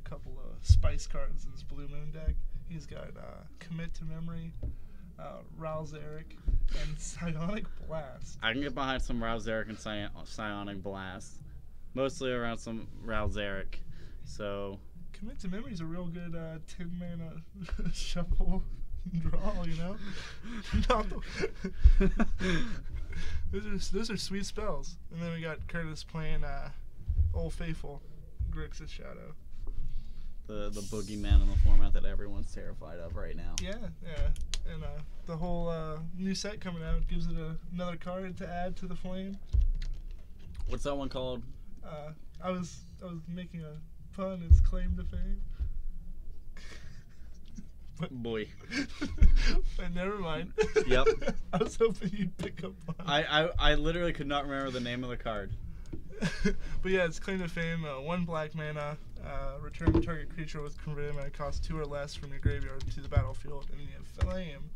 couple of spice cards in his Blue Moon deck. He's got Commit to Memory, Ral Zarek, and Psionic Blast. I can get behind some Ral Zarek and Psionic Blast. Mostly around some Ral Zarek. So Commit to Memory is a real good 10 mana shuffle draw, you know? Those are sweet spells. And then we got Curtis playing Old Faithful, Grixis Shadow. The boogeyman in the format that everyone's terrified of right now. Yeah. And the whole new set coming out gives it another card to add to the flame. What's that one called? I was making a pun. It's Claim to Fame. Boy. Never mind. Yep. I was hoping you'd pick up on it. I literally could not remember the name of the card. But yeah, it's Claim to Fame. 1 black mana. Return target creature with converted mana cost 2 or less from your graveyard to the battlefield. And you have Flame,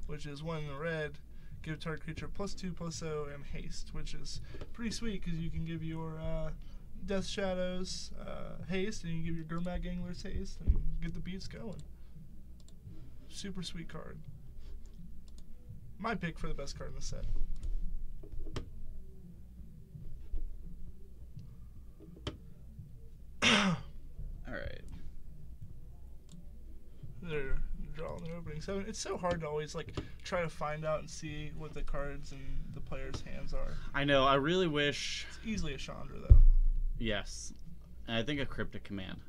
which is 1 in the red. Give target creature +2/+0 and haste, which is pretty sweet because you can give your Death Shadows haste, and you can give your Gurmag Anglers haste, and get the beats going. Super sweet card. My pick for the best card in the set. Alright. They're drawing their opening 7. It's so hard to always try to find out and see what the cards in the player's hands are. I know, I really wish... It's easily a Chandra, though. Yes. And I think a Cryptic Command.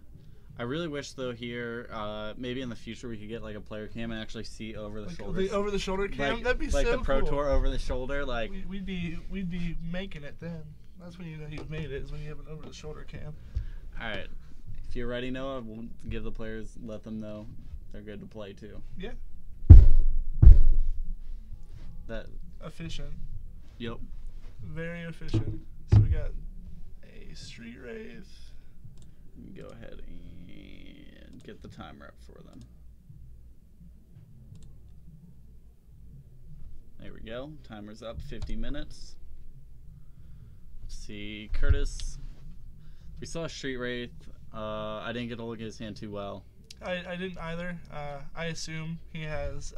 I really wish, though, here, maybe in the future we could get a player cam and actually see over the shoulder. The over the shoulder cam? That'd be so cool. Like the Pro Tour over the shoulder, We'd be making it then. That's when you know you've made it, is when you have an over the shoulder cam. Alright. If you're ready, Noah, we'll give the players, let them know they're good to play, too. Yeah. That. Efficient. Yep. Very efficient. So we got a Street Wraith. Go ahead and get the timer up for them. There we go. Timer's up. 50 minutes. Let's see. Curtis. We saw Street Wraith. I didn't get to look at his hand too well. I didn't either. I assume he has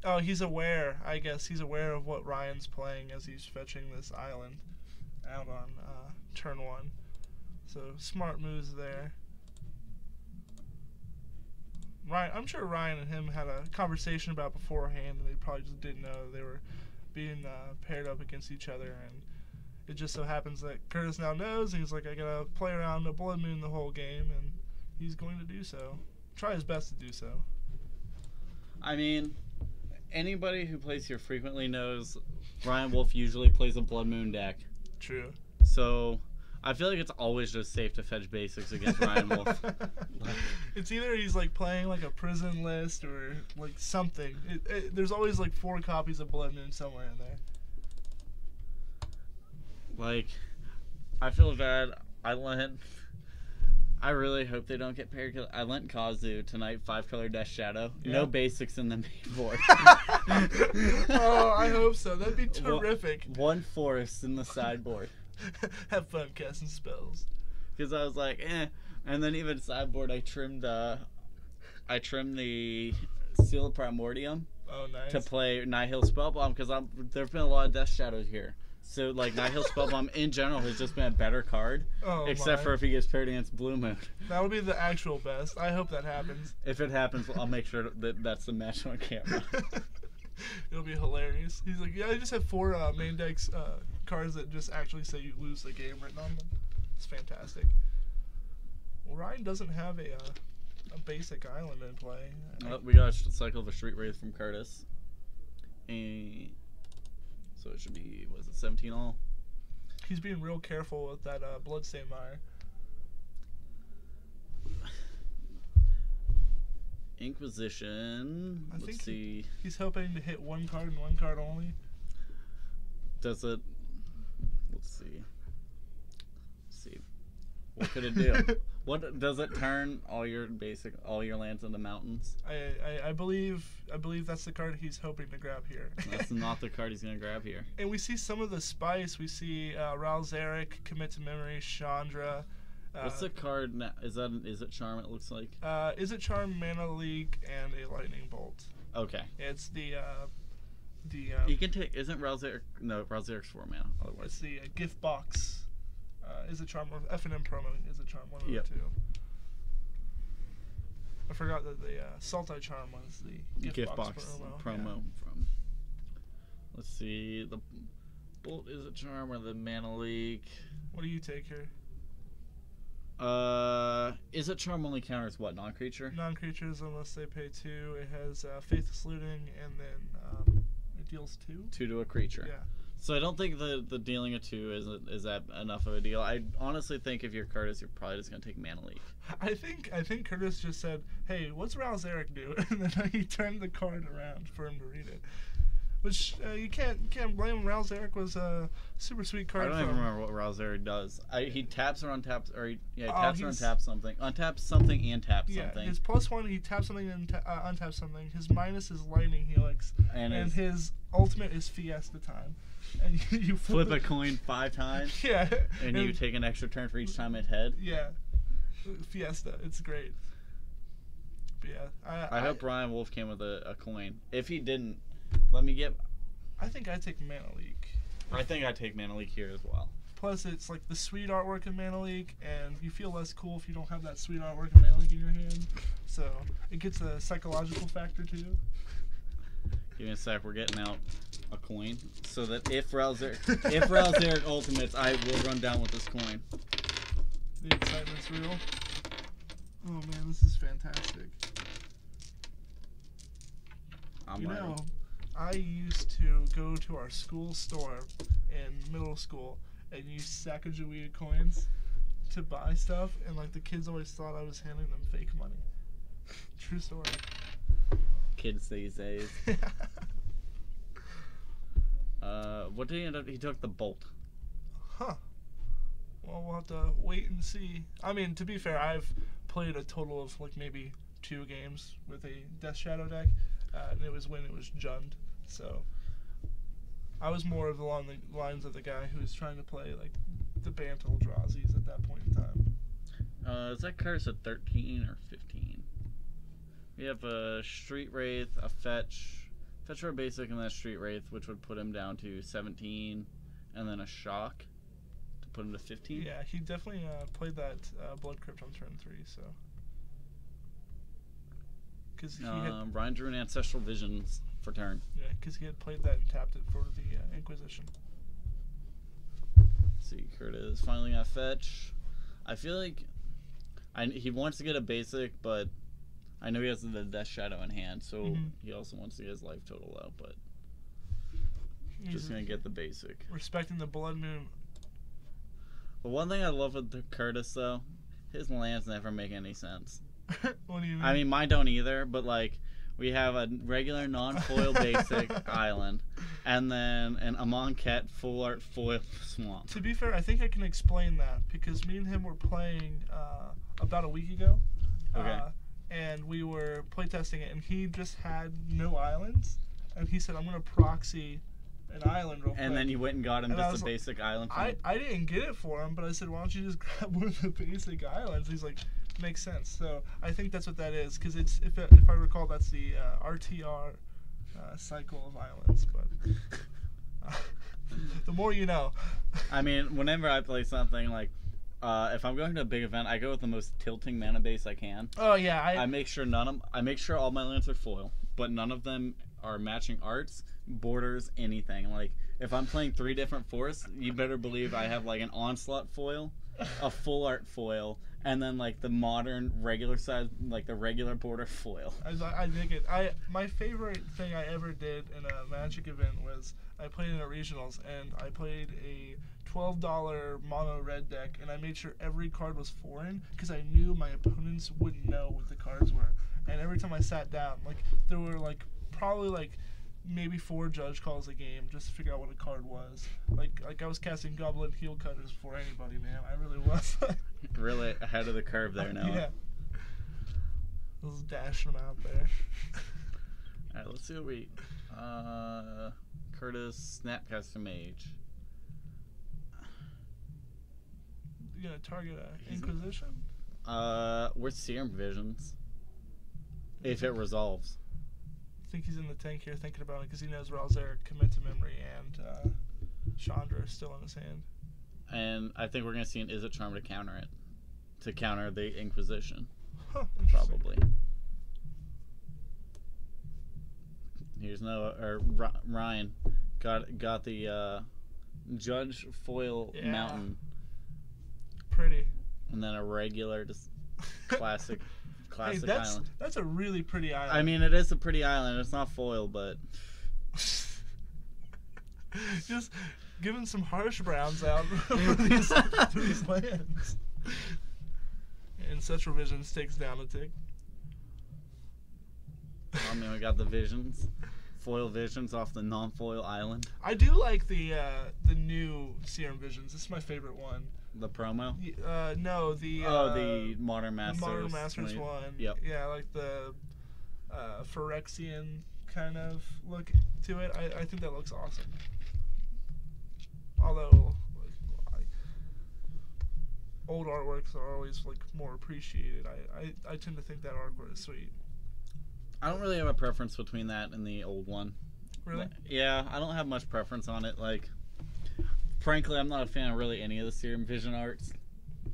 Oh, he's aware. I guess he's aware of what Ryan's playing as he's fetching this island out on turn 1. So smart moves there. Ryan, I'm sure Ryan and him had a conversation about beforehand, and they probably just didn't know they were being paired up against each other. And it just so happens that Curtis now knows, and he's like, I gotta play around the Blood Moon the whole game, and he's going to do so. Try his best to do so. I mean, anybody who plays here frequently knows Ryan Wolf usually plays a Blood Moon deck. True. So I feel like it's always just safe to fetch basics against Ryan Wolf. It's either he's playing a prison list or something. There's always 4 copies of Blood Moon somewhere in there. I feel bad. I really hope they don't get paired. I lent Kazu tonight 5-color Death Shadow. Yeah. No basics in the main board. Oh, I hope so. That'd be terrific. 1 forest in the sideboard. Have fun casting spells. Because I was like, eh. And then even sideboard, I trimmed the Seal of Primordium. Oh, nice. To play Nihil Spellbomb, because there've been a lot of Death Shadows here. So Nihil Spellbomb in general has just been a better card, except for if he gets paired against Blue Moon. That'll be the actual best. I hope that happens. If it happens, I'll make sure that's the match on camera. It'll be hilarious. He's like, yeah, I just have 4 main decks cards that just actually say you lose the game written on them. It's fantastic. Well, Ryan doesn't have a basic island in play. We got a cycle of a Street Wraith from Curtis. So it should be, was it 17 all? He's being real careful with that Bloodstained Mire. Inquisition. Let's see. He's hoping to hit 1 card and 1 card only. Does it? Let's see. What could it do? What does it turn all your lands into mountains? I believe that's the card he's hoping to grab here. That's not the card he's gonna grab here. And we see some of the spice. We see Ral Zarek, Commit to Memory, Chandra, What's the card now? Is it Charm? It looks like. Is it Charm, Mana Leak, and a Lightning Bolt? Okay. It's the You can take. Isn't Ralzeric? No, Ralzeric's 4 mana. Otherwise. It's the gift box. Is it Charm or F&M promo? Is it Charm? One of the two. I forgot that the Sultai Charm was the gift box promo. From. Let's see. The Bolt is a Charm or the Mana Leak. What do you take here? Is it Charm only counters what? Non-creature? Non-creatures unless they pay 2. It has Faithless Looting, and then it deals 2. 2 to a creature. Yeah. So I don't think the dealing a 2 is that enough of a deal. I honestly think if you're Curtis, you're probably just gonna take Mana Leak. I think Curtis just said, "Hey, what's Ralzeric do?" And then he turned the card around for him to read it. Which you can't blame him. Ralzeric was a super sweet card. I don't even remember what Ralzeric does. He taps or untaps, he taps or untaps something. Untaps something and taps something. Yeah, his +1 he taps something and untaps something. His minus is Lightning Helix, and his ultimate is Fiesta Time. And you flip a coin 5 times. Yeah. And you take an extra turn for each time it head. Yeah. Fiesta, it's great. But yeah, I hope Brian Wolf came with a coin. If he didn't, let me get. I think I'd take Mana Leak. I think I'd take Mana Leak here as well. Plus, it's like the sweet artwork in Mana Leak, and you feel less cool if you don't have that sweet artwork in Mana Leak in your hand. So it gets a psychological factor too. Give me a sec. We're getting out a coin so that if Ralzeric ultimates, I will run down with this coin. The excitement's real. Oh man, this is fantastic. You know, I used to go to our school store in middle school and use Sacagawea coins to buy stuff, and like the kids always thought I was handing them fake money. True story. Kids these days. What did he end up? He took the Bolt. Huh. Well, we'll have to wait and see. I mean, to be fair, I've played a total of like maybe 2 games with a Death Shadow deck, and it was when it was Jund. So I was more of along the lines of the guy who was trying to play like the Bantle Drazies at that point in time. Is that Curse at 13 or 15? We have a Street Wraith, a Fetch or a Basic, and then a Street Wraith, which would put him down to 17, and then a Shock to put him to 15. Yeah, he definitely played that Blood Crypt on turn 3, so. Brian drew an Ancestral Visions for turn. Yeah, because he had played that and tapped it for the Inquisition. Let's see, Curtis finally got Fetch. I feel like he wants to get a Basic, but I know he has the Death Shadow in hand, so he also wants to get his life total out, but just going to get the Basic. Respecting the Blood Moon. But one thing I love with Curtis, though, his lands never make any sense. What do you mean? I mean, mine don't either, but like, we have a regular non-foil Basic island, and then an Amonkhet full art foil swamp. To be fair, I think I can explain that, because me and him were playing about a week ago. Okay. And we were playtesting it, and he just had no islands, and he said, "I'm gonna proxy an island real quick." And then you went and got him just a basic island. I didn't get it for him, but I said, "Why don't you just grab one of the basic islands?" He's like, "Makes sense." So I think that's what that is, because it's if I recall, that's the RTR cycle of islands. But the more you know. I mean, whenever I play something like. If I'm going to a big event, I go with the most tilting mana base I can. Oh yeah, I make sure I make sure all my lands are foil, but none of them are matching arts, borders, anything. Like if I'm playing 3 different forests, you better believe I have like an onslaught foil, a full art foil, and then like the modern regular size, like the regular border foil. I dig it. My favorite thing I ever did in a Magic event was I played in a regionals, and I played a $12 mono red deck, and I made sure every card was foreign because I knew my opponents wouldn't know what the cards were. And every time I sat down, like there were like probably like maybe 4 judge calls a game just to figure out what a card was. Like I was casting Goblin Heel Cutters before anybody, man. I really was. Really ahead of the curve there now. Yeah. I was dashing them out there. All right, let's see what we. Curtis Snapcaster Mage. You gonna target a Inquisition? We're Serum Visions. If it resolves. I think he's in the tank here thinking about it because he knows Ralzeric commit to memory and Chandra is still in his hand. And I think we're going to see an Izzet Charm to counter it. To counter the Inquisition. Huh, probably. Here's Ryan got the Judge Foil Mountain. Pretty. And then a regular, just classic Hey, island. That's a really pretty island. I mean, it is a pretty island. It's not foil, but just giving some harsh browns out for these lands. And Ancestral Visions takes down a tick. I mean, we got the Visions. Foil Visions off the non-foil island. I do like the new Serum Visions. This is my favorite one. The promo? No, the the Modern Masters. The Modern Masters one. Yep. Yeah, like the Phyrexian kind of look to it. I think that looks awesome. Although old artworks are always like more appreciated. I tend to think that artwork is sweet. I don't really have a preference between that and the old one. Really? Yeah, I don't have much preference on it. Like, frankly, I'm not a fan of really any of the Serum Vision arts,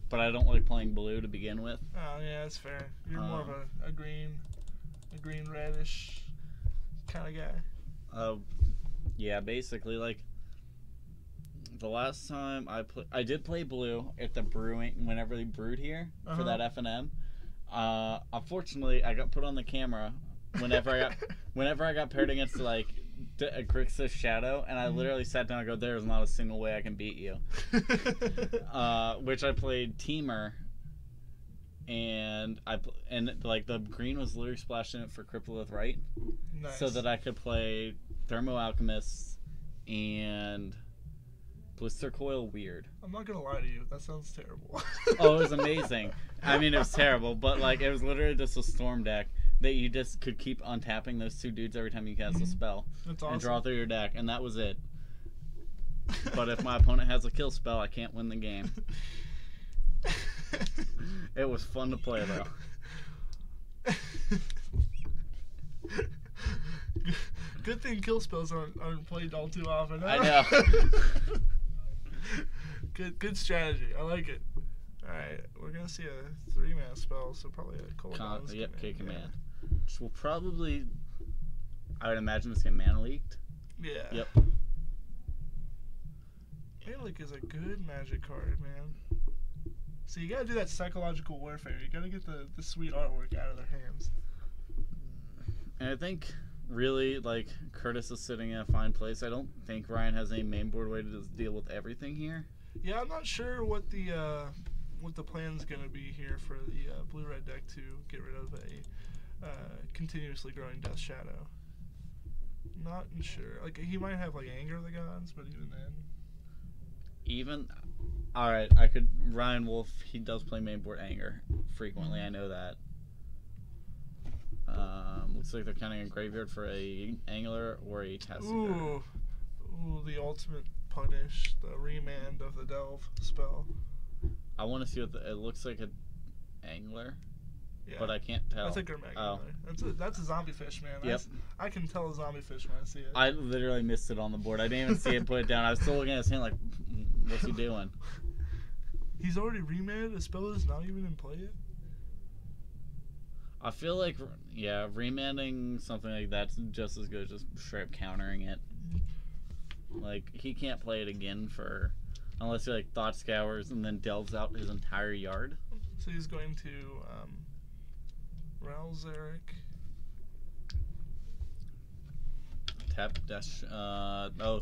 but I don't like playing blue to begin with. Oh yeah, that's fair. You're more of a green reddish kind of guy. Yeah, basically, like the last time I did play blue at the brewing whenever they brewed here for that FNM. Unfortunately, I got put on the camera whenever I got paired against like Grixis Shadow, and I literally sat down and go, "There's not a single way I can beat you." Which I played Teamer, and like the green was literally splashed in it for Cryptolith Right, Nice. so that I could play Thermo Alchemists and Blister Coil Weird. I'm not gonna lie to you, that sounds terrible. Oh, it was amazing. I mean, it was terrible, but like it was literally just a storm deck that you just could keep untapping those two dudes every time you cast a spell. That's awesome. And draw through your deck, and that was it. But if my opponent has a kill spell, I can't win the game. It was fun to play, though. Good thing kill spells aren't played all too often. Huh? I know. Good strategy. I like it. Alright, we're gonna see a 3-mana spell, so probably a Cold Yep, K-Command. Which will probably, I would imagine it's get mana leaked. Yeah. Yep. Mana Leak is a good Magic card, man. So you gotta do that psychological warfare. You gotta get the sweet artwork out of their hands. And I think, really, like, Curtis is sitting in a fine place. I don't think Ryan has any main board way to just deal with everything here. Yeah, I'm not sure what the plan's gonna be here for the blue-red deck to get rid of a continuously growing Death Shadow. Not sure. Like, he might have like Anger of the Gods, but even then. Alright, Ryan Wolf, he does play main board Anger frequently, I know that. Looks like they're counting a graveyard for a Angler or a Tasigur. Ooh, the ultimate punish, the Remand of the Delve spell. I want to see what it looks like. An Angler, yeah, but I can't tell. That's a Gurmag Angler. That's a zombie fish, man. Yep. I can tell a zombie fish when I see it. I literally missed it on the board. I didn't even see it put it down. I was still looking at his hand like, what's he doing? He's already remanded. His spell is not even in play yet. I feel like, yeah, remanding something like that's just as good as just straight up countering it. Like, he can't play it again unless he like Thought Scours and then delves out his entire yard. So he's going to Ralzeric. Tap Death.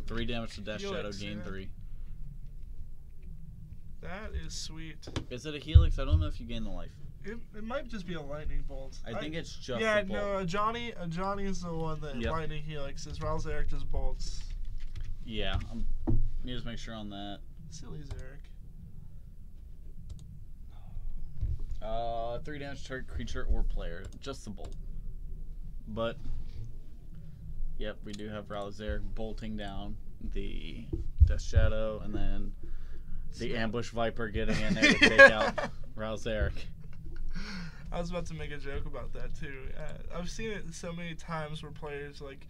3 damage to Death Shadow, gain 3. That is sweet. Is it a Helix? I don't know if you gain the life. It might just be a lightning bolt. I think it's just a bolt. No, Johnny is the one that Yep. lightning helixes. Ralzeric just bolts. Yeah, need to make sure on that. Silly Zarek. 3 damage to target creature or player, just the bolt. But yep, we do have Ralzeric bolting down the Death Shadow, and then The ambush Viper getting in there to take out Ralzeric. I was about to make a joke about that too. I've seen it so many times where players like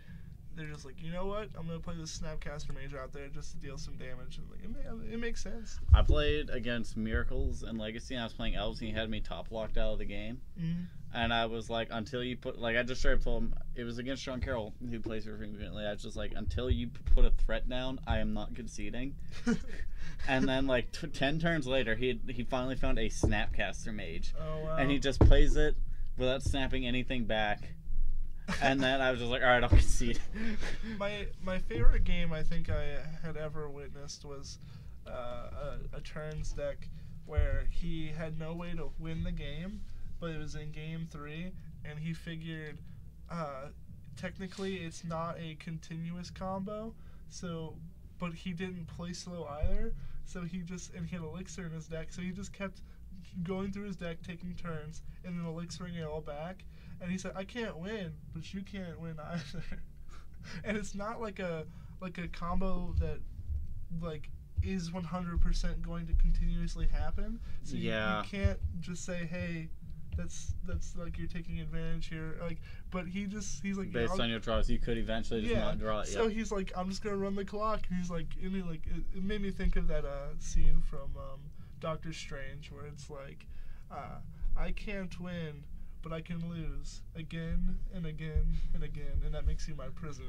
they're just like, you know what? I'm gonna play this Snapcaster Mage out there just to deal some damage. And like, it makes sense. I played against Miracles and Legacy, and I was playing Elves, and he had me top locked out of the game. Mm-hmm. And I was like, until you put, like, I just straight up told him, it was against Sean Carroll, who plays for frequently. I was just like, until you put a threat down, I am not conceding. And then, like, 10 turns later, he finally found a Snapcaster Mage. Oh, wow. And he just plays it without snapping anything back. And then I was just like, all right, I'll concede. My favorite game I think I had ever witnessed was a turns deck where he had no way to win the game, but it was in game 3, and he figured technically it's not a continuous combo, but he didn't play slow either, so he had Elixir in his deck, so he just kept going through his deck, taking turns, and then elixiring it all back. And he said, I can't win, but you can't win either. And it's not like a combo that like is 100% going to continuously happen. So you can't just say, hey, that's like you're taking advantage here. Like, but he's like, based on your draws, you could eventually just not draw it. So he's like, I'm just gonna run the clock. And he's like, it made me think of that scene from Doctor Strange where it's like, I can't win, but I can lose again and again and again, and that makes you my prisoner.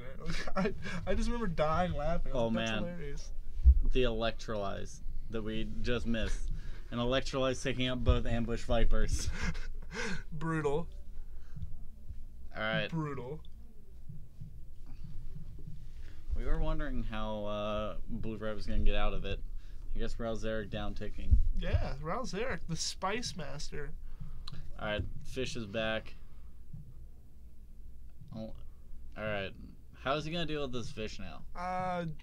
Like, I just remember dying laughing. Oh, That's man. hilarious. The Electrolyze that we just missed. And Electrolyze taking out both Ambush Vipers. Brutal. Alright. Brutal. We were wondering how Blue Red was going to get out of it. I guess Ralzeric down ticking. Yeah, Ralzeric, the Spice Master. Alright, Fish is back. Oh, alright. How is he going to deal with this Fish now?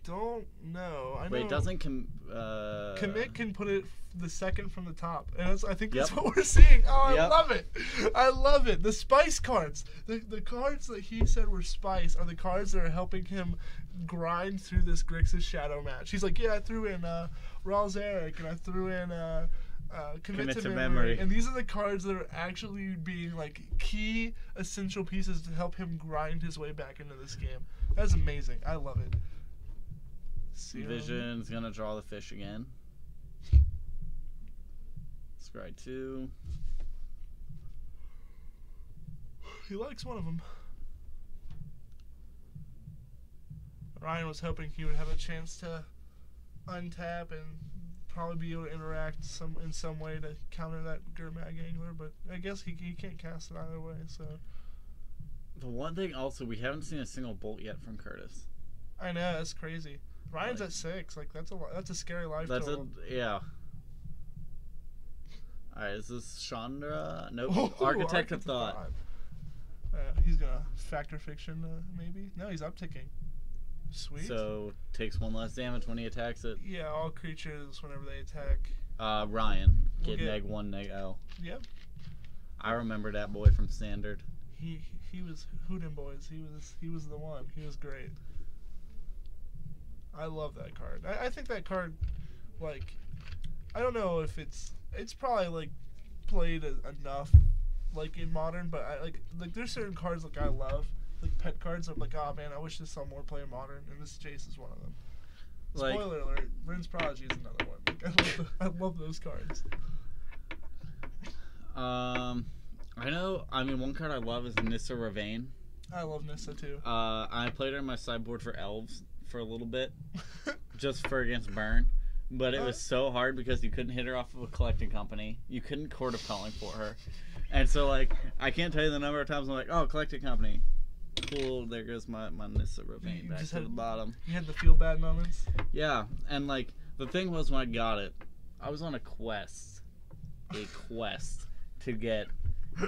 Don't know. Wait, doesn't Commit can put it the second from the top, and I think that's Yep. what we're seeing. Oh, Yep. I love it! I love it. The Spice cards, the cards that he said were Spice, are the cards that are helping him grind through this Grixis Shadow match. He's like, yeah, I threw in Ralzeric, and I threw in Commit to Memory, and these are the cards that are actually being like key essential pieces to help him grind his way back into this game. That's amazing. I love it. Vision's going to draw the Fish again. Scry 2. He likes one of them. Ryan was hoping he would have a chance to untap and probably be able to interact in some way to counter that Gurmag Angler, but I guess he can't cast it either way. So The one thing also, we haven't seen a single bolt yet from Curtis. I know, that's crazy. Ryan's at 6. Like, that's a lot. That's a scary life total. Yeah. Alright, is this Chandra? Nope. Ooh, Architect of Thought. He's gonna Factor Fiction, maybe? No, he's upticking. Sweet. So, takes 1 less damage when he attacks it. Yeah, all creatures, whenever they attack. Ryan. We'll Get get- -1, -0. Yep. I remember that boy from Standard. He was Hootin' Boys. He was the one. He was great. I love that card. I think that card, like, I don't know if it's probably like played enough, like in Modern, but I like there's certain cards like I love, like pet cards. I'm like, oh man, I wish this saw more play in Modern, and this Jace is one of them. Like, Spoiler alert: Rin's Prodigy is another one. Like, I love those cards. I know. I mean, one card I love is Nissa Ravane. I love Nissa too. I played her in my sideboard for Elves for a little bit, just for against Burn. But it was so hard because you couldn't hit her off of a collecting company. You couldn't Court of Calling for her. And so, like, I can't tell you the number of times I'm like, oh, collecting company. Cool, there goes my Nissa Ravane You back just to had- the bottom. You had the feel bad moments. Yeah, and, like, the thing was when I got it, I was on a quest to get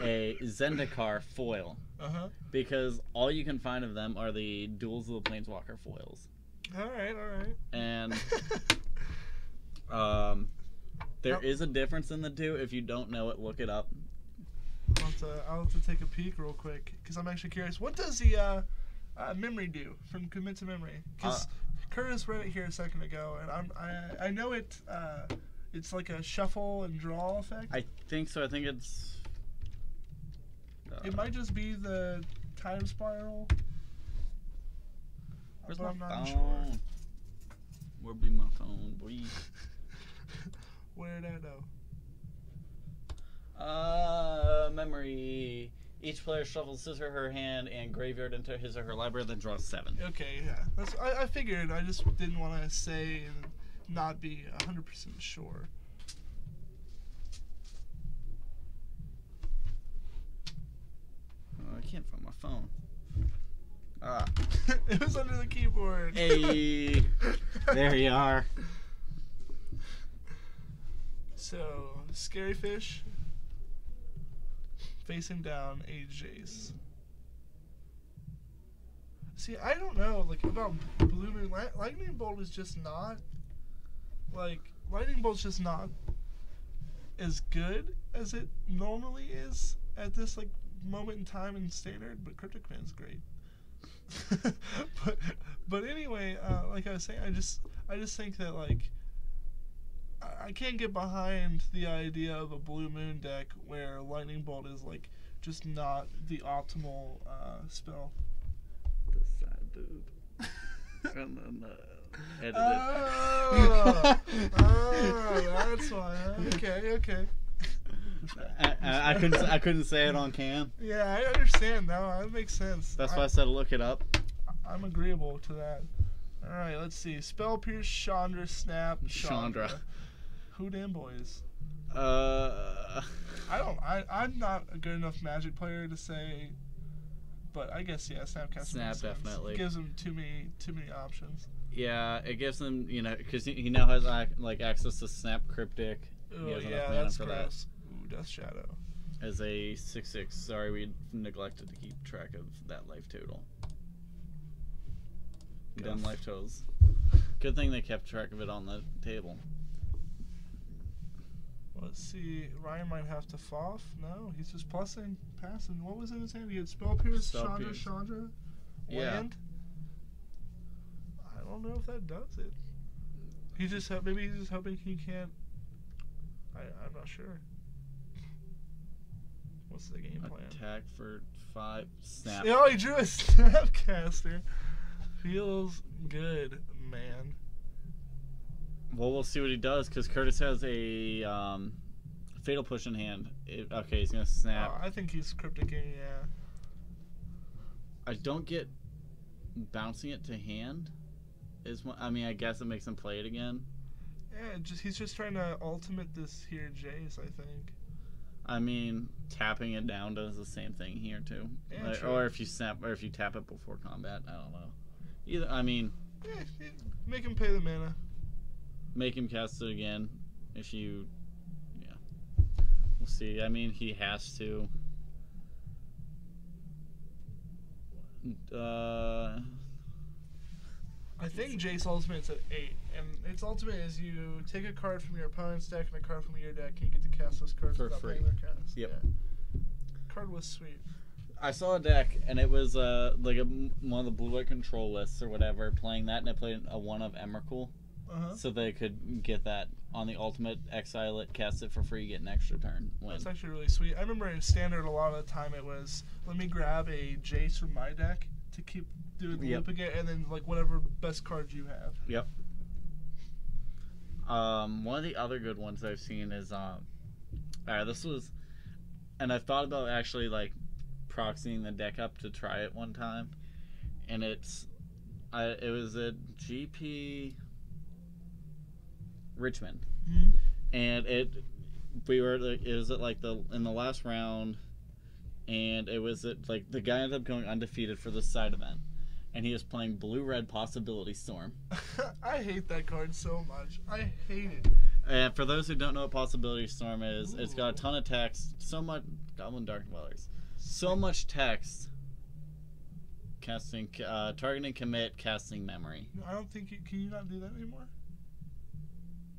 a Zendikar foil. Uh-huh. Because all you can find of them are the Duels of the Planeswalker foils. All right. And there is a difference in the two. If you don't know it, look it up. I'll have to take a peek real quick because I'm actually curious. What does the memory do from Commit to Memory? Because Curtis read it here a second ago, and I know it. It's like a shuffle and draw effect. I think so. I think it's. It might just be the time spiral. Where's but my I'm not phone? sure. Where be my phone, boy? Where'd I know? Memory. Each player shuffles his or her hand and graveyard into his or her library, then draws 7. Okay, yeah. I figured. I just didn't want to say and not be 100% sure. Oh, I can't find my phone. Ah. It was under the keyboard. Hey. There you are. So, Scary Fish. Facing down a Jace. See, I don't know, like, about Blue Moon. Lightning Bolt is just not, like, Lightning Bolt's just not as good as it normally is at this, like, moment in time in Standard, but Cryptic Man's great. but anyway, like I was saying, I just think that, like, I can't get behind the idea of a Blue Moon deck where Lightning Bolt is, like, just not the optimal spell. This side boob. And then edit Oh, that's why. Okay. I couldn't say it on cam. Yeah, I understand now. That makes sense. That's why I said look it up. I'm agreeable to that. All right, let's see. Spell Pierce, Chandra, Snap, Chandra. Who damn boys? I'm not a good enough Magic player to say, but I guess yeah, Snapcast. Snap definitely. It gives him too many options. Yeah, it gives him, because he now has like access to Snap Cryptic. Oh He has enough yeah, mana that's for gross. Ooh, Death Shadow. As a 6/6, sorry we neglected to keep track of that life total. Dumb life totals. Good thing they kept track of it on the table. Let's see. Ryan might have to FOF. No, he's just passing. What was in his hand? He had Spell Pierce, Chandra, Yeah. Land. I don't know if that does it. Maybe he's just hoping he can't. I'm not sure. What's the game plan? Attack for 5. Snap. Oh, he drew a Snapcaster. Feels good, man. Well, we'll see what he does, because Curtis has a Fatal Push in hand. Okay, he's going to snap. I think he's crypticing, yeah. I don't get bouncing it to hand. I guess it makes him play it again. Yeah, he's just trying to ultimate this here Jace, I think. I mean, tapping it down does the same thing here too. Yeah, or if you snap, or if you tap it before combat. I don't know. Either. Yeah, make him pay the mana. Make him cast it again. If you, yeah, we'll see. I mean, he has to. I think Jace Ultimate's at 8, and its ultimate is you take a card from your opponent's deck and a card from your deck, and you get to cast those cards For without free. paying their cast. Yep. Yeah. Card was sweet. I saw a deck, and it was like one of the blue-white control lists or whatever, playing that, and it played a 1 of Emrakul, so they could get that on the ultimate, exile it, cast it for free, get an extra turn, win. That's actually really sweet. I remember in Standard a lot of the time it was, let me grab a Jace from my deck to keep doing the loop again, and then like whatever best cards you have. Yep. One of the other good ones I've seen is this was, and I thought about actually like proxying the deck up to try it one time, and it was at GP Richmond, and it was at like in the last round, and it was at like the guy ended up going undefeated for the side event, and he was playing blue-red Possibility Storm. I hate that card so much. I hate it. And for those who don't know what Possibility Storm is, it's got a ton of text, so much Goblin Dark Dwellers, so much text. Casting, targeting commit, casting memory. No, I don't think can you not do that anymore?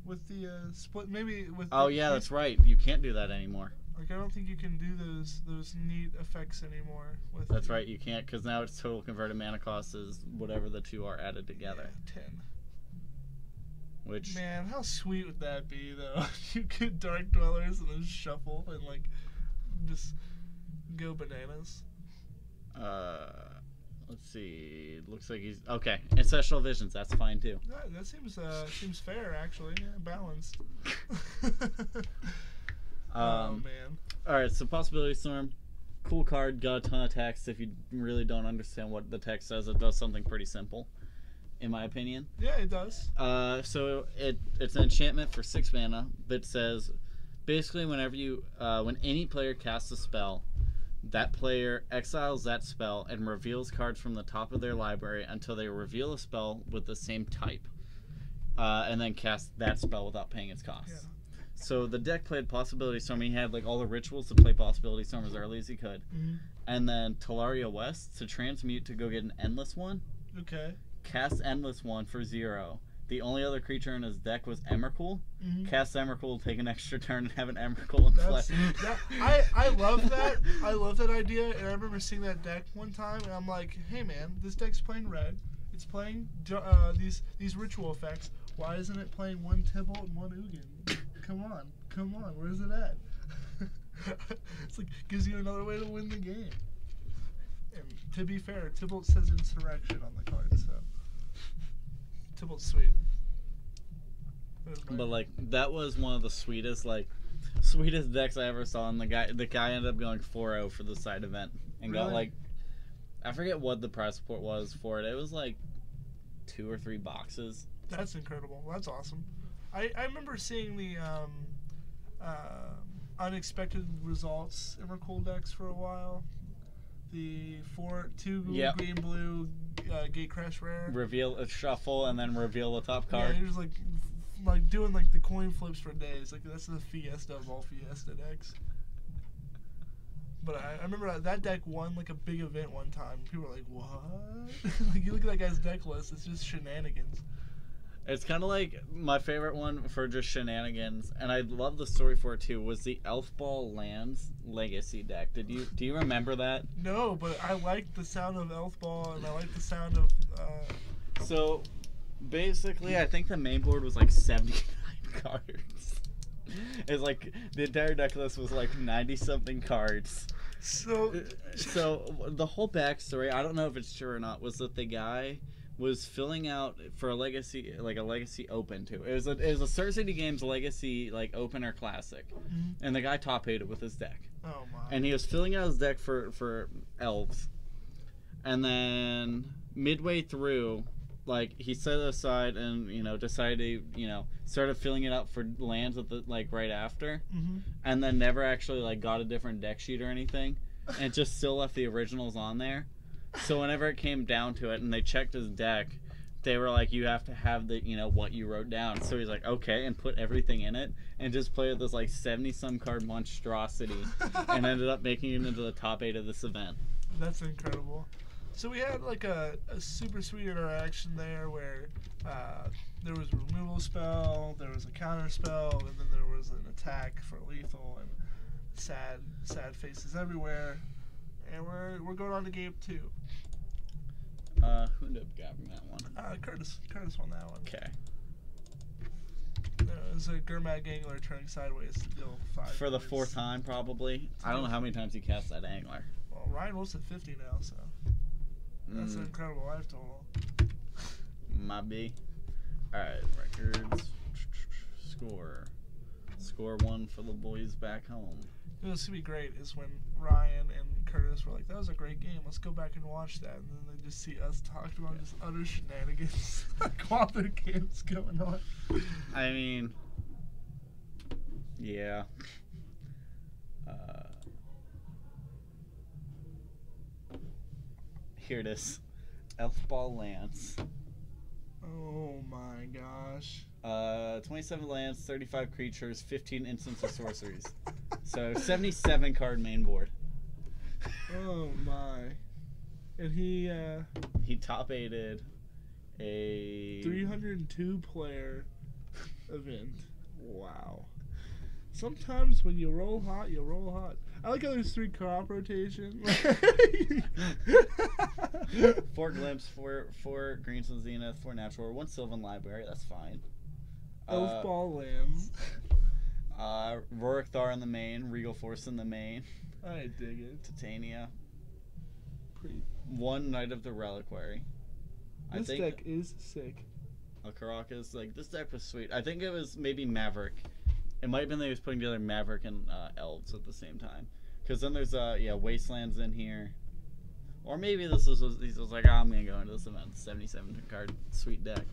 With the split, maybe with. Oh yeah, that's right. You can't do that anymore. Like, I don't think you can do those neat effects anymore. With That's right, you can't, because now its total converted mana cost is whatever the two are added together. Yeah, 10. Which, Man, how sweet would that be, though? You get Dark Dwellers and then shuffle and, like, just go bananas. let's see. Looks like he's okay. Ancestral Visions, that's fine too. That seems fair, actually. Yeah, balanced. Oh man. All right, so Possibility Storm, cool card. Got a ton of text. If you really don't understand what the text says, it does something pretty simple, in my opinion. Yeah, it does. So it's an enchantment for 6 mana that says, basically, when any player casts a spell, that player exiles that spell and reveals cards from the top of their library until they reveal a spell with the same type, and then cast that spell without paying its cost. Yeah. So the deck played Possibility Storm. He had like all the rituals to play Possibility Storm as early as he could, and then Talaria West to transmute to go get an Endless one. Okay. Cast Endless one for 0. The only other creature in his deck was Emrakul. Cast Emrakul, take an extra turn, and have an Emrakul in play. I love that. I love that idea, and I remember seeing that deck one time, and I'm like, hey man, this deck's playing red. It's playing these ritual effects. Why isn't it playing one Tibalt and one Ugin? Come on, where's it at? It's like, gives you another way to win the game. And to be fair, Tibalt says Insurrection on the card, so Tibalt's sweet. But like, that was one of the sweetest decks I ever saw, and the guy ended up going 4-0 for the side event and got like, I forget what the prize support was for it. It was like 2 or 3 boxes. That's incredible. That's awesome. I remember seeing the unexpected results Emrakul decks for a while. The 2 green blue Gatecrash rare. Reveal a shuffle and then reveal the top card. Yeah, you're just like doing like the coin flips for days. Like, that's the Fiesta of all Fiesta decks. But I remember that deck won like a big event one time. People were like, "What?" Like, you look at that guy's deck list; it's just shenanigans. It's kind of like my favorite one for just shenanigans, and I love the story for it too. Was the Elfball Lands Legacy deck? Do you remember that? No, but I liked the sound of Elfball, and I liked the sound of. So, basically, I think the main board was like 79 cards. It's like the entire deck list was like 90-something cards. So the whole backstory, I don't know if it's true or not, was that the guy was filling out for a legacy open too. It was a Surge City Games legacy like opener classic, and the guy top 8'd it with his deck. Oh my! And he was filling out his deck for elves, and then midway through, like, he set it aside and decided to started filling it out for lands at the right after, and then never actually like got a different deck sheet or anything, and just still left the originals on there. So whenever it came down to it and they checked his deck, they were like, you have to have the what you wrote down. So he's like, okay, and put everything in it and just played this like 70-some card monstrosity and ended up making it into the top 8 of this event. That's incredible. So we had like a super sweet interaction there where there was a removal spell, there was a counter spell, and then there was an attack for lethal, and sad faces everywhere. And we're going on to game 2. Who ended up grabbing that one? Curtis won that one. Okay. It was a Gurmag Angler turning sideways to deal 5 For the cards. 4th time, probably. I don't know how many times he cast that Angler. Well, Ryan Wolf's at 50 now, so that's an incredible life total. Might be. Alright, records. Score 1 for the boys back home. You know, what's gonna be great is when Ryan and Curtis were like, "That was a great game. Let's go back and watch that." And then they just see us talking about just utter shenanigans while their game's going on. I mean, yeah. Here it is. Elfball Lance. Oh my gosh. 27 lands, 35 creatures, 15 instants or sorceries. So 77 card main board. Oh my. And he top 8'd a 302 player event. Wow. Sometimes when you roll hot, you roll hot. I like how there's 3 co-op rotation. 4 Glimpse, 4 Greenstone Zenith, 4 Natural, 1 Sylvan Library. That's fine. Elf Ball lands. Rorick Thar in the main, Regal Force in the main. I dig it. Titania. Pretty. 1 Knight of the Reliquary. This deck is sick. Caracas, like, this deck was sweet. I think it was maybe Maverick. It might have been that he was putting together Maverick and Elves at the same time. Because then there's, Wastelands in here. Or maybe he was like, I'm going to go into this event. 77 card, sweet deck.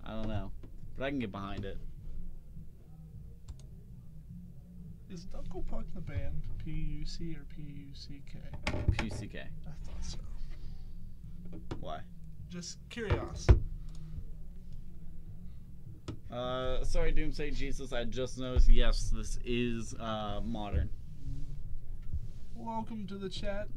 I don't know. But I can get behind it. Is Knuckle Puck the band P-U-C or P-U-C-K? P-U-C-K. I thought so. Why? Just curious. Sorry, Doomsday Jesus. I just noticed, yes, this is modern. Welcome to the chat.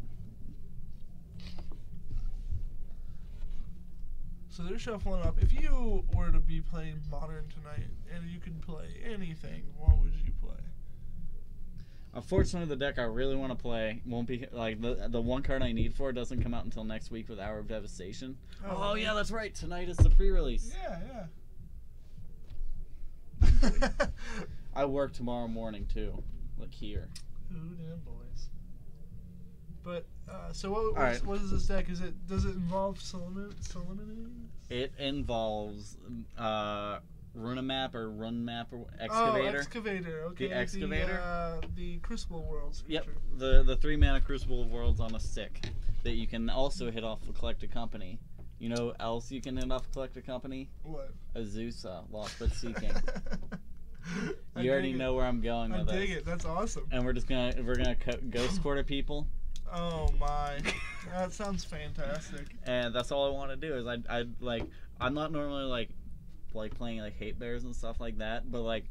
So they're shuffling up. If you were to be playing modern tonight and you could play anything, what would you play? Unfortunately, the deck I really want to play won't be like the 1 card I need for it doesn't come out until next week with Hour of Devastation. Oh yeah, that's right. Tonight is the pre-release. Yeah. I work tomorrow morning too, like here. Ooh, damn boys. But so what is this deck? Does it involve Solemnities? It involves Runamap or Excavator. Oh, Excavator. Okay. The Excavator. The Crucible Worlds feature. Yep. The 3 mana Crucible Worlds on a stick that you can also hit off a Collected Company. You know else you can hit off a Collected Company? What? Azusa, Lost but Seeking. You already know where I'm going with this. I dig it. That's awesome. And we're gonna Ghost Quarter people. Oh my, that sounds fantastic. And that's all I want to do is I'm not normally like playing like Hate Bears and stuff like that, but like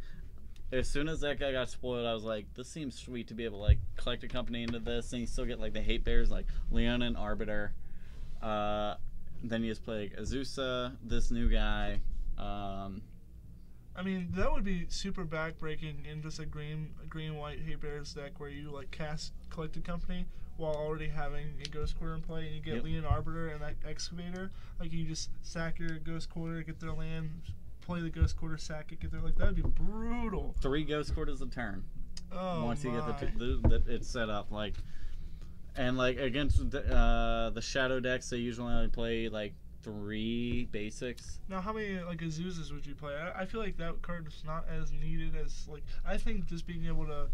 as soon as that guy got spoiled, I was like, this seems sweet to be able to like collect a company into this, and you still get like the Hate Bears like Leon and Arbiter. Then you just play like Azusa, this new guy. I mean, that would be super backbreaking in just a green white Hate Bears deck where you like cast Collected Company while already having a Ghost Quarter in play, and you get Leon Arbiter and that Excavator. Like you just sack your Ghost Quarter, get their land, play the Ghost Quarter, sack it, get their that would be brutal. 3 Ghost Quarters a turn. Oh, once you my. get it's set up like, and like against the Shadow decks, they usually only play like 3 basics. Now, how many like Azuzas would you play? I feel like that card is not as needed as like I think just being able to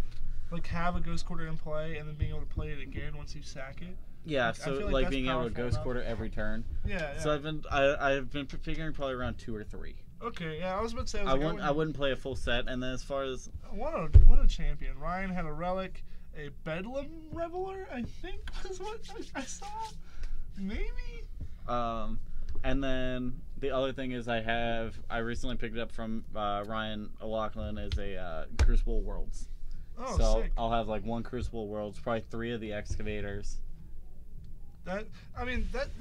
like have a Ghost Quarter in play and then being able to play it again once you sack it. Yeah, like, so like being able to Ghost Quarter every turn. Yeah. So I've been figuring probably around 2 or 3. Okay, yeah, I was about to say I wouldn't play a full set, and then as far as what a champion. Ryan had a relic, a Bedlam Reveler, I think was what I saw. Maybe. And then the other thing is I recently picked it up from Ryan O'Loughlin as a Crucible Worlds. Oh, so sick. I'll have like 1 Crucible Worlds, probably 3 of the Excavators. That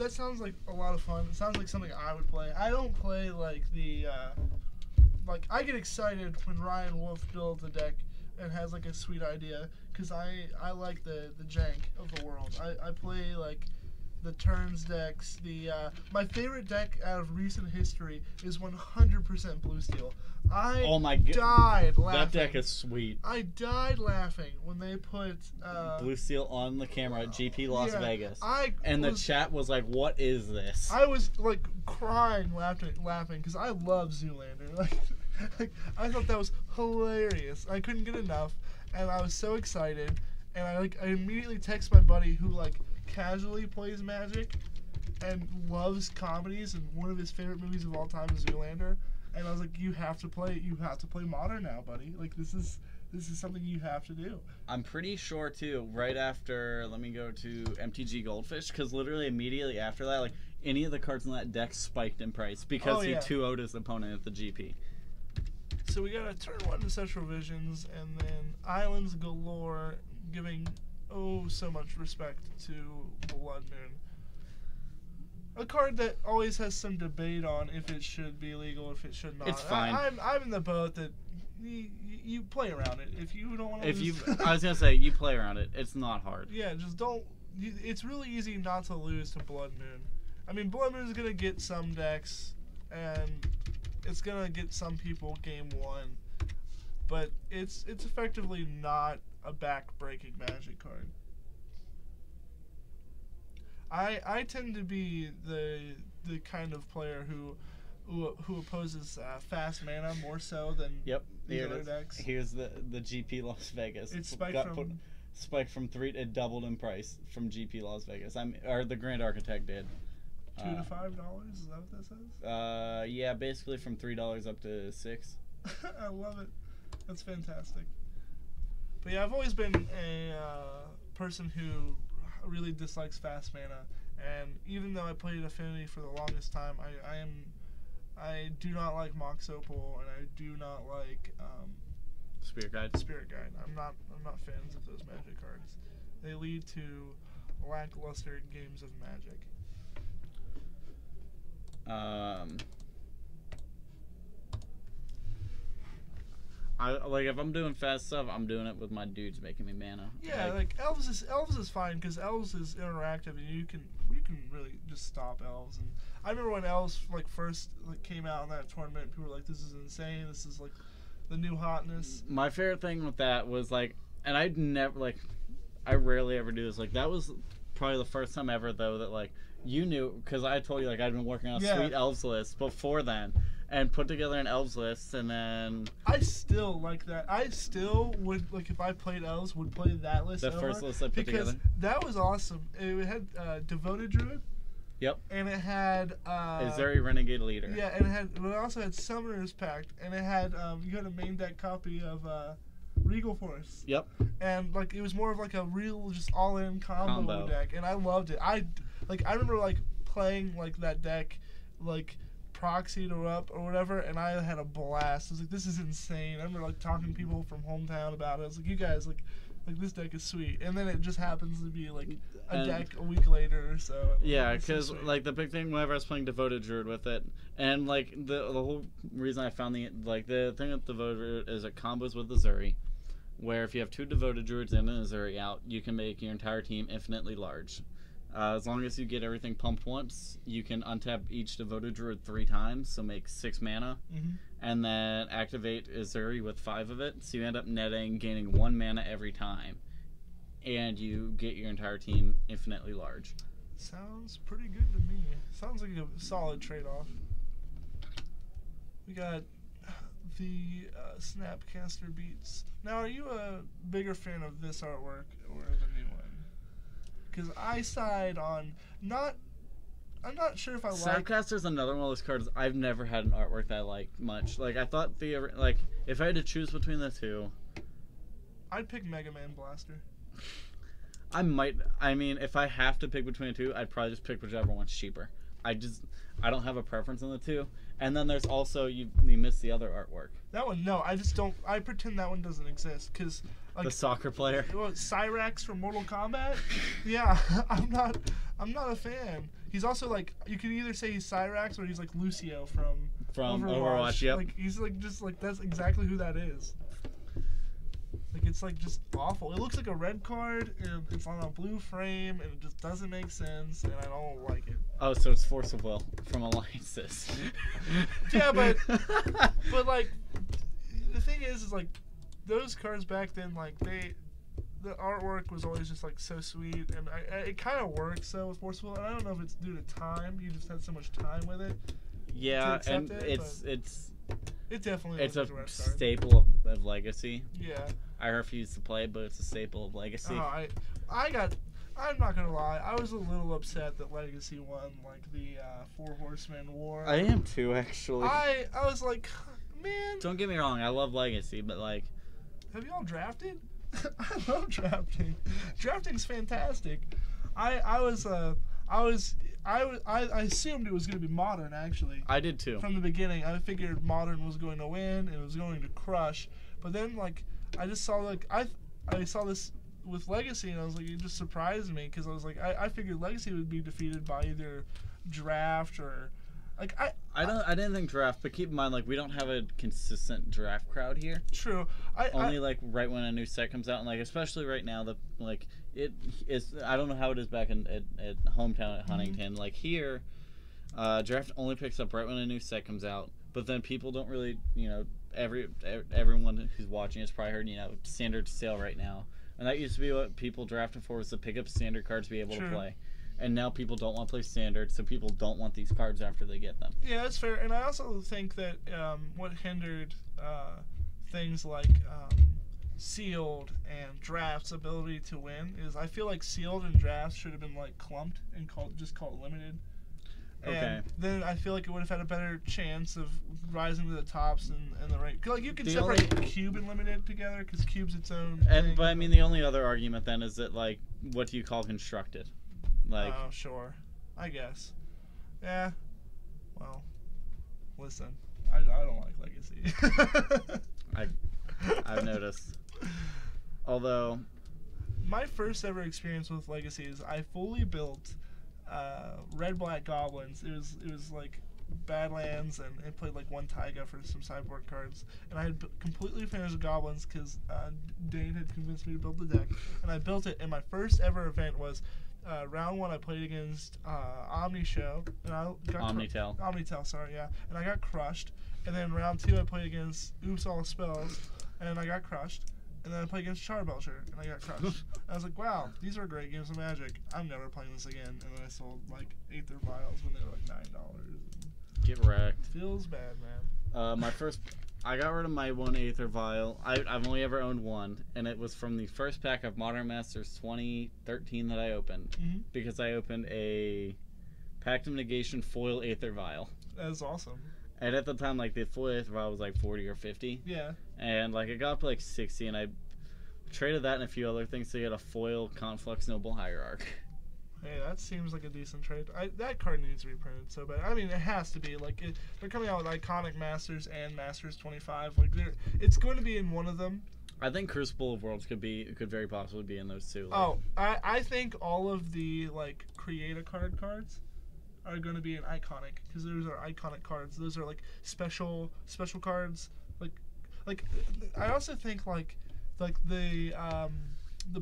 sounds like a lot of fun. It sounds like something I would play. I don't play like the like I get excited when Ryan Wolf builds a deck and has like a sweet idea because I like the jank of the world. I play like the turns decks. My favorite deck out of recent history is 100% Blue Steel. Oh my god! Died laughing. That deck is sweet. I died laughing when they put Blue Steel on the camera at GP Las Vegas. The chat was like, "What is this?" I was like crying, laughing because I love Zoolander. Like, I thought that was hilarious. I couldn't get enough, and I was so excited. And I immediately text my buddy who like casually plays Magic and loves comedies, and one of his favorite movies of all time is Zoolander. And I was like, you have to play Modern now, buddy. Like this is something you have to do. I'm pretty sure too. Right after, let me go to MTG Goldfish, because literally immediately after that, like any of the cards in that deck spiked in price because he 2-0'd his opponent at the GP. So we got a turn 1 Ancestral Visions, and then Islands Galore, giving so much respect to Blood Moon. A card that always has some debate on if it should be legal, if it should not. It's fine. I'm in the boat that you play around it. If you don't want to, I was gonna say you play around it. It's not hard. Yeah, just don't. It's really easy not to lose to Blood Moon. I mean, Blood Moon is gonna get some decks, and it's gonna get some people game one, but it's effectively not a back-breaking Magic card. I tend to be the kind of player who opposes fast mana more so than Here other it is. decks. Here's the GP Las Vegas. It spiked from 3. It doubled in price from GP Las Vegas. Or the Grand Architect did. $2 to $5. Is that what that says? Yeah, basically from $3 up to $6. I love it. That's fantastic. But yeah, I've always been a person who really dislikes fast mana, and even though I played Affinity for the longest time, I do not like Mox Opal, and I do not like Spirit Guide. I'm not fans of those Magic cards. They lead to lackluster games of Magic. If I'm doing fast stuff, I'm doing it with my dudes making me mana. Yeah, like Elves is fine because Elves is interactive and you can really just stop Elves. And I remember when Elves first came out in that tournament, people were like, "This is insane. This is like the new hotness." My favorite thing with that was and I rarely ever do this. That was probably the first time ever though that you knew, because I told you I'd been working on a sweet Elves list before then. And put together an Elves list, and then I still like that. I still would if I played Elves, would play that list. The first list I put together. That was awesome. It had Devoted Druid. Yep. And it had Azuri Renegade Leader. Yeah, and it also had Summoner's Pact, and it had you had a main deck copy of Regal Force. Yep. And it was more of a real just all-in combo deck, and I loved it. I remember playing that deck proxied or up or whatever, and I had a blast. I was like, this is insane. I remember talking to people from hometown about it. I was like, you guys this deck is sweet, and then it just happens to be a deck a week later or so. Yeah, because the big thing whenever I was playing Devoted Druid with it, and the whole reason I found the thing with Devoted Druid is it combos with Azuri, where if you have 2 Devoted Druids and an Azuri out, you can make your entire team infinitely large. As long as you get everything pumped once, you can untap each Devoted Druid 3 times, so make 6 mana, and then activate Azuri with 5 of it, so you end up gaining 1 mana every time, and you get your entire team infinitely large. Sounds pretty good to me. Sounds like a solid trade-off. We got the Snapcaster Beats. Now, are you a bigger fan of this artwork or the new one? Because I side on I'm not sure if I like. Snapcaster's another one of those cards I've never had an artwork that I like much. I thought if I had to choose between the two, I'd pick Mega Man Blaster. If I have to pick between the two, I'd probably just pick whichever one's cheaper. I don't have a preference on the two. And then there's also you missed the other artwork. That one, no, I just don't. I pretend that one doesn't exist because the soccer player. Cyrax from Mortal Kombat. Yeah, I'm not a fan. He's also you could either say he's Cyrax or he's Lucio from Overwatch. Yep. He's that's exactly who that is. It's just awful. It looks like a red card, and it's on a blue frame, and it just doesn't make sense, and I don't like it. Oh, so it's Force of Will from Alliances. Yeah, but the thing is those cards back then, the artwork was always just so sweet, and it kind of works with Force of Will, and I don't know if it's due to time. You just had so much time with it. Yeah, and it definitely it's a red card. staple of Legacy. Yeah. I refuse to play, but it's a staple of Legacy. I'm not gonna lie, I was a little upset that Legacy won the 4 Horsemen War. I am too, actually. I was like, man. Don't get me wrong, I love Legacy, but have y'all drafted? I love drafting. Drafting's fantastic. I assumed it was going to be Modern, actually. I did too. From the beginning, I figured Modern was going to win and it was going to crush. But then, I just saw I saw this with Legacy, and I was like, it just surprised me because I was like, I figured Legacy would be defeated by either Draft or Like I didn't think draft, but keep in mind, like, we don't have a consistent draft crowd here. True. Only like right when a new set comes out, and like especially right now, the like it is. I don't know how it is back at hometown at Huntington. Like here, draft only picks up right when a new set comes out. But then people don't really, everyone who's watching has probably heard, standard sale right now, and that used to be what people drafted for, was to pick up standard cards to be able to play. And now people don't want to play standard, so people don't want these cards after they get them. Yeah, that's fair. And I also think that what hindered things like sealed and drafts' ability to win is I feel like sealed and drafts should have been like clumped and called limited. And okay. Then I feel like it would have had a better chance of rising to the tops and the right. Like you can separate cube and limited together because cube's its own thing. But I mean, the only other argument then is that, like, what do you call constructed? Like, oh, sure. I guess. Yeah. Well, listen. I don't like Legacy. I've noticed. Although, my first ever experience with Legacy is I fully built Red Black Goblins. It was like Badlands, and it played like one Taiga for some sideboard cards. And I had completely finished Goblins because Dane had convinced me to build the deck, and I built it. And my first ever event was round 1. I played against Omnishow, and I got Omnitel, sorry, yeah, and I got crushed. And then round 2, I played against Oops All Spells, and I got crushed. And then I played against Charbelcher, and I got crushed. I was like, wow, these are great games of Magic. I'm never playing this again. And then I sold like Aether Vials when they were like $9. Get wrecked. Feels bad, man. I got rid of my one Aether Vial. I've only ever owned one, and it was from the first pack of Modern Masters 2013 that I opened, because I opened a Pact of Negation foil Aether Vial. That's awesome. And at the time, like, the foil Aether Vial was like 40 or 50. Yeah. And like it got up to like 60, and I traded that and a few other things to get a foil Conflux Noble Hierarch. Hey, that seems like a decent trade. That card needs to be printed so bad. I mean, it has to be. Like, they're coming out with Iconic Masters and Masters 25. Like, it's going to be in one of them. I think Crucible of Worlds could very possibly be in those two. Like. Oh, I think all of the like create a card cards are going to be in Iconic, because those are iconic cards. Those are like special cards. Like I also think like the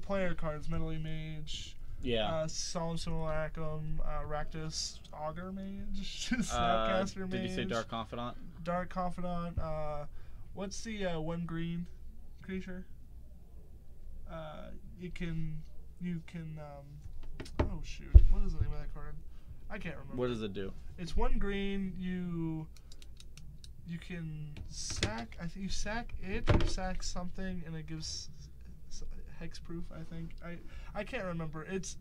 player cards, Metal Mage. Yeah. Solemn Simulacrum, Rakdos Augur Mage, Snapcaster Mage. Did you say Dark Confidant? Dark Confidant. What's the one green creature? You can. Oh shoot! What is the name of that card? I can't remember. What does it do? It's one green. You can sack. I think you sack it or sack something, and it gives hexproof. I think I can't remember. It's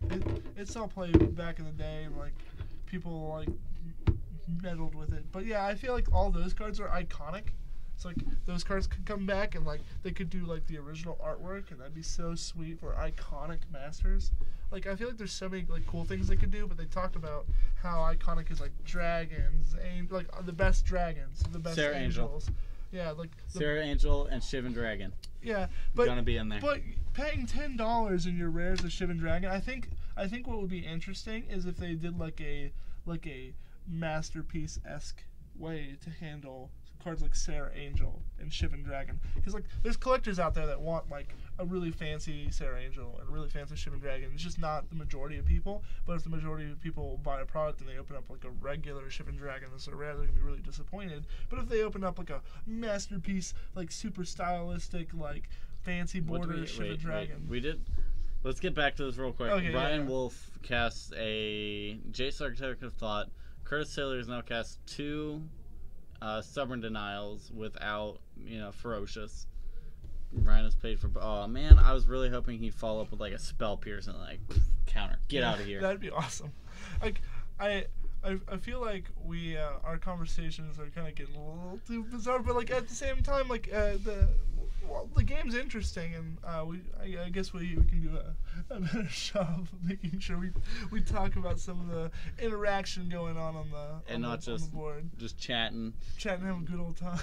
all played back in the day, and like people like meddled with it. But yeah, I feel like all those cards are iconic. It's like those cards could come back, and like they could do like the original artwork, and that'd be so sweet for iconic masters. Like I feel like there's so many like cool things they could do, but they talked about how iconic is like dragons, and like the best dragons, the best Serra angels. Angel. Yeah, like Serra Angel and Shivan Dragon. Yeah, but gonna be in there. But paying $10 in your rares of Shivan Dragon, I think what would be interesting is if they did like a masterpiece-esque way to handle cards like Serra Angel and Shivan Dragon, because like there's collectors out there that want like a really fancy Serra Angel and a really fancy Shivan Dragon. It's just not the majority of people. But if the majority of people buy a product and they open up like a regular Shivan Dragon that's so rare, they're gonna be really disappointed. But if they open up like a masterpiece, like super stylistic, like fancy border Shivan Dragon, Let's get back to this real quick. Okay, Ryan Wolf casts a Jace Architect of Thought. Curtis Taylor has now cast 2 Stubborn Denials without, Ferocious. Ryan has paid for. Oh man, I was really hoping he'd follow up with like a Spell Pierce and like counter. Get out of here. That'd be awesome. Like I feel like we our conversations are kind of getting a little too bizarre, but like at the same time, like the game's interesting, and I guess we can do a better job of making sure we talk about some of the interaction going on the board. Just chatting, having a good old time.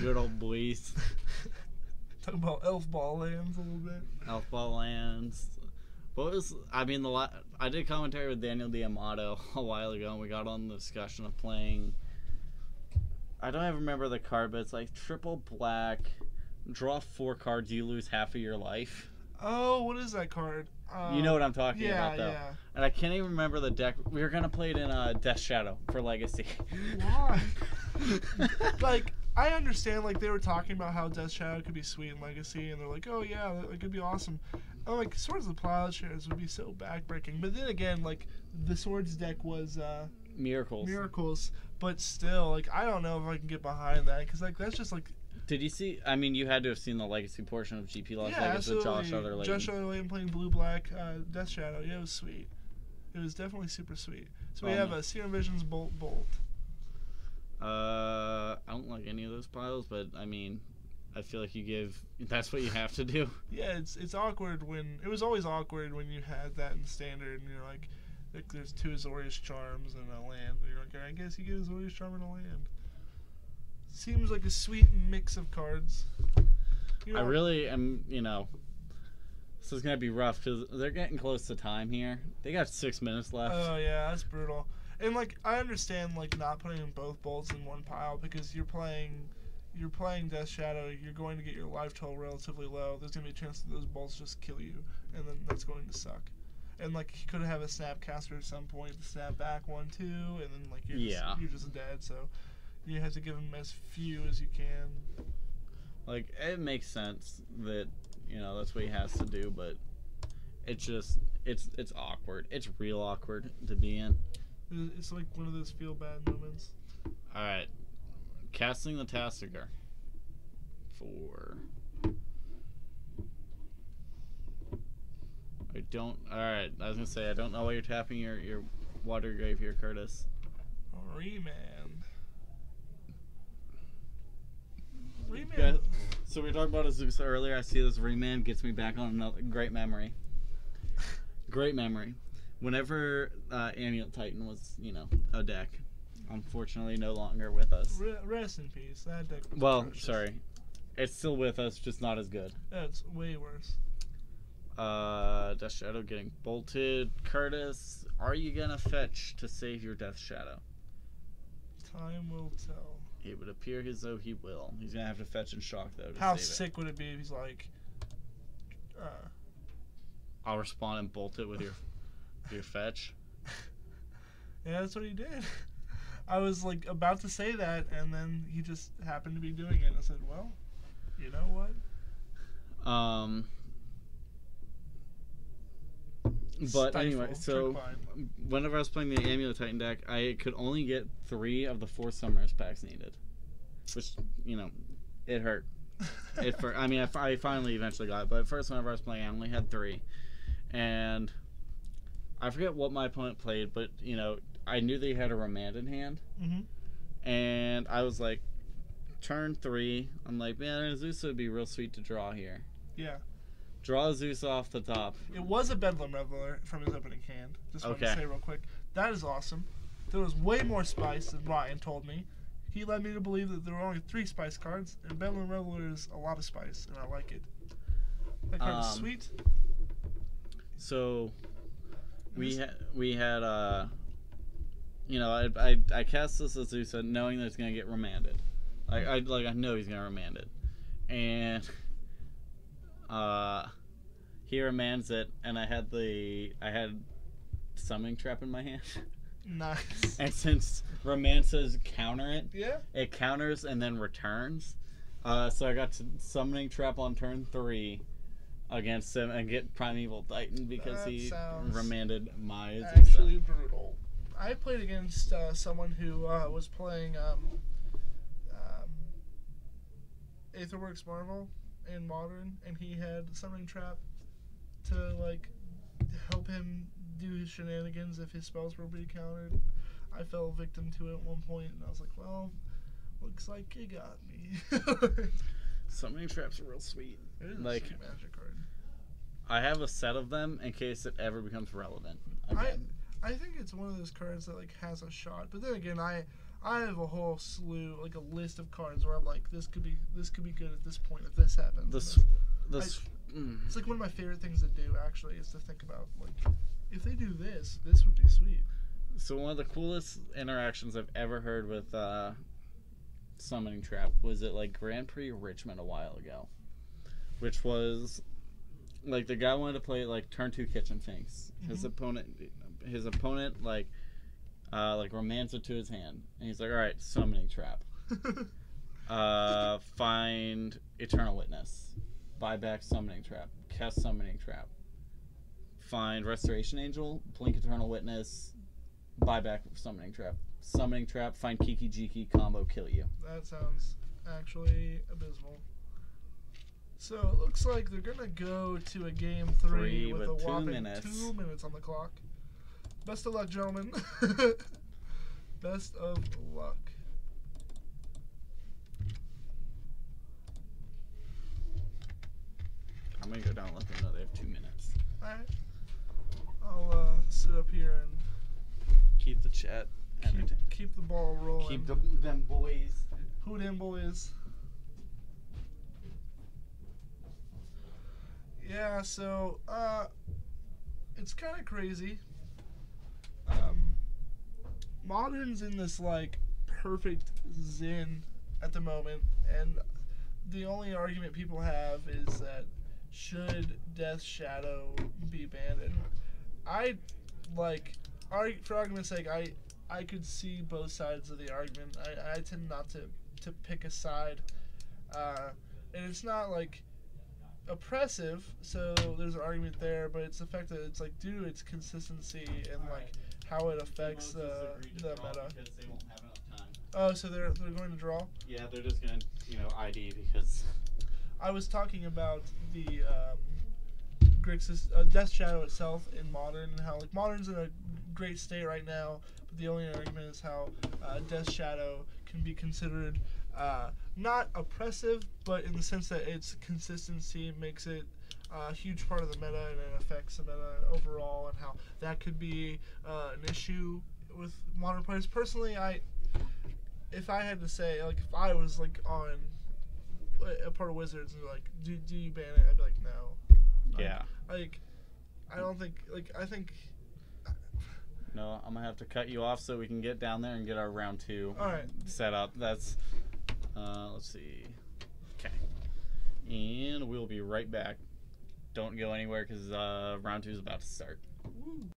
Good old boys. Talk about Elf Ball Lands a little bit. Elf Ball Lands. What was I mean I did commentary with Daniel D'Amato a while ago, and we got on the discussion of playing. I don't even remember the card, but it's like triple black, draw 4 cards, you lose half of your life. Oh, what is that card? You know what I'm talking about, though. Yeah. And I can't even remember the deck. We were gonna play it in Death Shadow for Legacy. Why? Like, I understand, like, they were talking about how Death Shadow could be sweet in Legacy, and they're like, oh yeah, it could be awesome. I'm like, Swords of the Plowshares would be so backbreaking. But then again, like, the Swords deck was Miracles. But still, like, I don't know if I can get behind that, because, like, that's just, like... Did you see? I mean, you had to have seen the Legacy portion of GP Las Yeah, Vegas with absolutely. Josh Otherlayton. Josh Otherlayton playing blue-black Death Shadow. Yeah, it was sweet. It was definitely super sweet. So we have a Serum Visions Bolt. I don't like any of those piles, but I mean, I feel like that's what you have to do. Yeah, it's awkward when it was always awkward when you had that in standard, and you're like there's 2 Azorius Charms and a land, and you're like, I guess you get Azorius Charm and a land. Seems like a sweet mix of cards. I really am, this is going to be rough because they're getting close to time here. They got 6 minutes left. Oh, yeah, that's brutal. And, like, I understand, like, not putting both bolts in one pile because you're playing Death Shadow, you're going to get your life total relatively low. There's going to be a chance that those bolts just kill you, and then that's going to suck. And, like, he could have a Snapcaster at some point to snap back 1, 2, and then, like, you're just dead, so... You have to give them as few as you can. Like, it makes sense that, that's what he has to do, but it's just, it's awkward. It's real awkward to be in. It's like one of those feel-bad moments. Alright. Casting the Tasigur. 4. Alright, I was going to say, I don't know why you're tapping your water grave here, Curtis. Remand. Yeah, so we were talking about Azusa earlier. I see this Remand gets me back on another great memory. Great memory. Whenever Amulet Titan was, a deck, unfortunately no longer with us. Rest in peace. That deck was atrocious. Sorry. It's still with us, just not as good. Yeah, it's way worse. Death Shadow getting bolted. Curtis, are you going to fetch to save your Death Shadow? Time will tell. It would appear as though he will. He's going to have to fetch and shock, though, to How save sick would it be if he's like... I'll respond and bolt it with your fetch. Yeah, that's what he did. I was, like, about to say that, and then he just happened to be doing it. And I said, well, you know what? But anyway, so whenever I was playing the Amulet Titan deck, I could only get 3 of the 4 Summers packs needed, which it hurt. I finally eventually got it, but at first whenever I was playing, I only had 3, and I forget what my opponent played, but I knew that he had a Remand in hand, and I was like, turn 3, I'm like, man, Azusa would be real sweet to draw here. Yeah. Draw Zeus off the top. It was a Bedlam Reveler from his opening hand. Just want to say real quick. That is awesome. There was way more spice than Ryan told me. He led me to believe that there were only 3 spice cards, and Bedlam Reveler is a lot of spice, and I like it. That card is sweet. So we had I cast this Azusa knowing that it's gonna get remanded. I know he's gonna remand it, and he remands it, and I had Summoning Trap in my hand. Nice. And since remand says counter it, yeah, it counters and then returns. So I got to Summoning Trap on turn 3 against him and get Primeval Titan because he remanded my Azusa. Actually brutal. I played against someone who was playing Aetherworks Marvel in Modern, and he had Summoning Trap to help him do his shenanigans if his spells were being countered. I fell victim to it at one point, and I was like, well, looks like you got me. Summoning Trap's real sweet. It is a sweet magic card. I have a set of them in case it ever becomes relevant again. I think it's one of those cards that has a shot, but then again, I have a whole slew, a list of cards where I'm like, this could be good at this point if this happens. this. It's like one of my favorite things to do. Actually, is to think about like if they do this, this would be sweet. So one of the coolest interactions I've ever heard with Summoning Trap was at like Grand Prix Richmond a while ago, which was like the guy wanted to play like turn 2 Kitchen Finks. His opponent like romanced it to his hand, and he's like, all right, Summoning Trap. Find Eternal Witness, buy back Summoning Trap, cast Summoning Trap, find Restoration Angel, blink Eternal Witness, buy back Summoning Trap, find Kiki Jiki, combo, kill you. That sounds actually abysmal. So it looks like they're gonna go to a game 3 with a whopping 2 minutes on the clock. Best of luck, gentlemen. Best of luck. I'm gonna go down and let them know they have 2 minutes. Alright. I'll sit up here and keep the chat entertained. Keep the ball rolling. Keep them boys. Who them boys? Yeah, so it's kind of crazy. Modern's in this like perfect zen at the moment, and the only argument people have is that should Death Shadow be banned? And I like, for argument's sake, I could see both sides of the argument. I tend not to pick a side, and it's not like oppressive, so there's an argument there, but it's the fact that it's like due to its consistency and like how it affects the meta. They won't have enough time. Oh, so they're going to draw? Yeah, they're just gonna ID because I was talking about the Grixis Death Shadow itself in Modern, and how like Modern's in a great state right now, but the only argument is how Death Shadow can be considered not oppressive, but in the sense that its consistency makes it a huge part of the meta, and it affects the meta overall, and how that could be an issue with Modern players. Personally, if I had to say, like, if I was like on a part of Wizards and like, do you ban it? I'd be like, no. Yeah. I don't think, like, I think. No, I'm gonna have to cut you off so we can get down there and get our round 2 set up. That's let's see. Okay, and we'll be right back. Don't go anywhere because round 2 is about to start. Woo.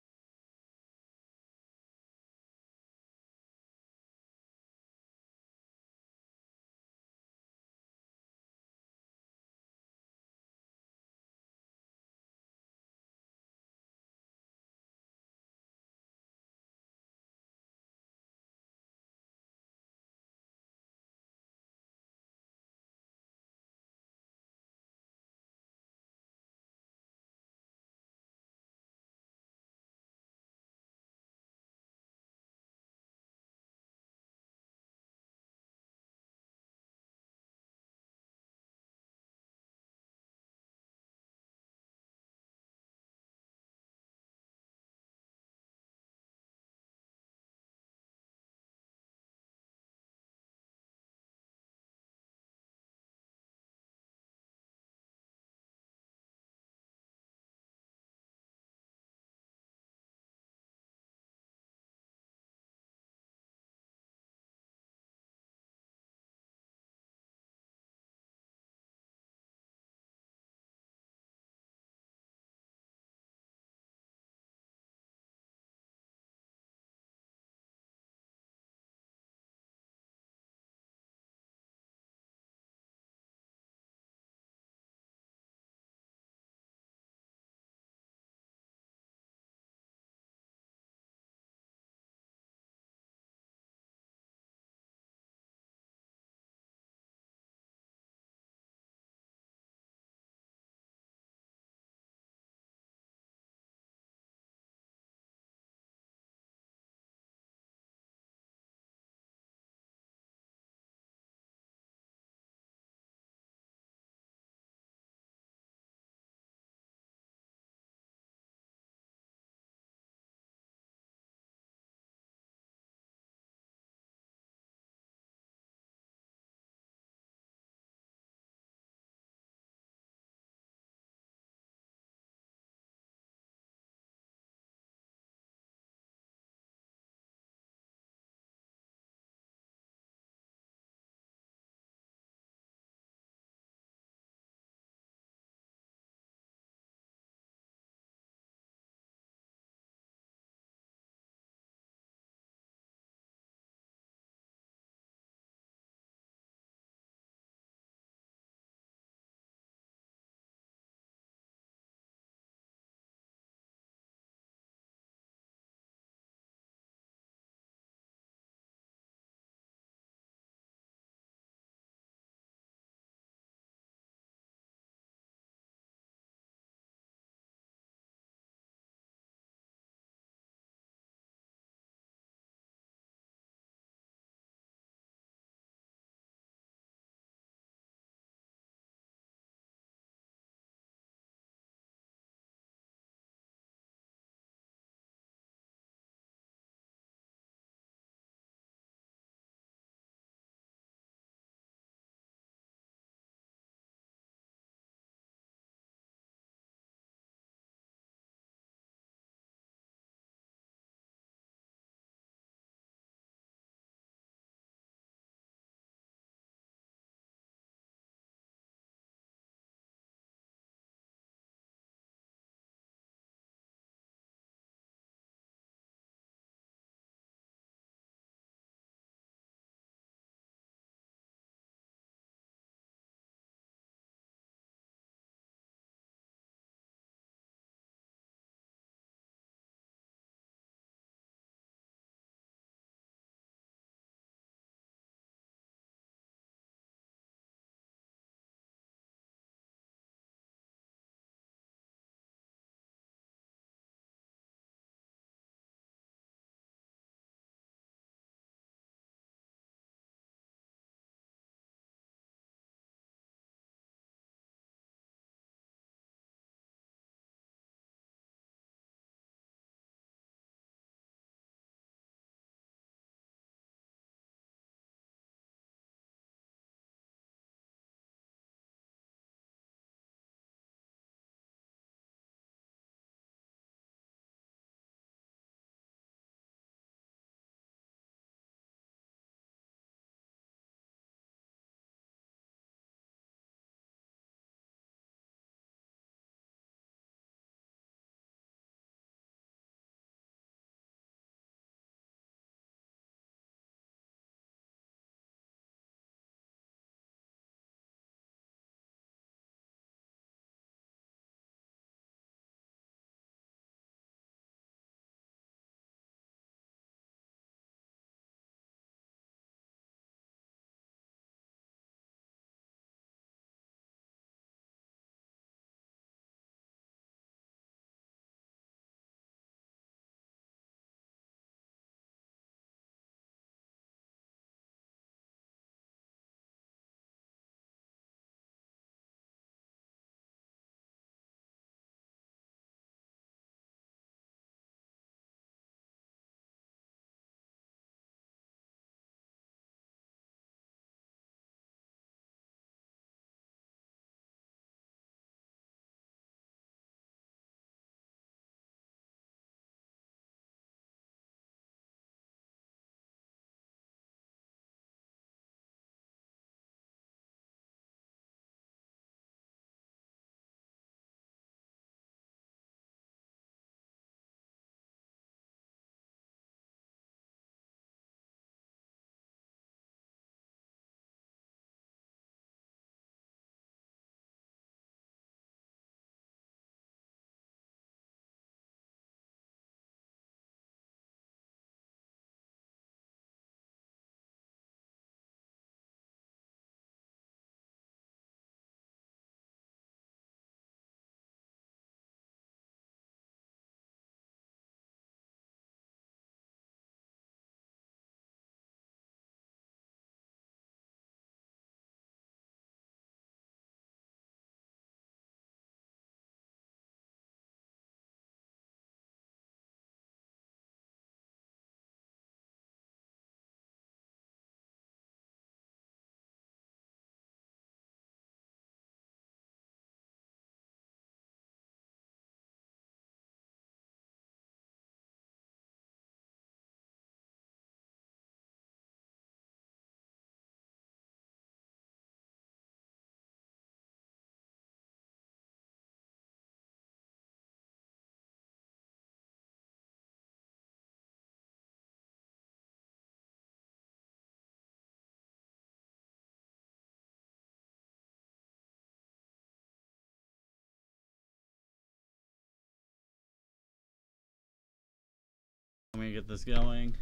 get this going.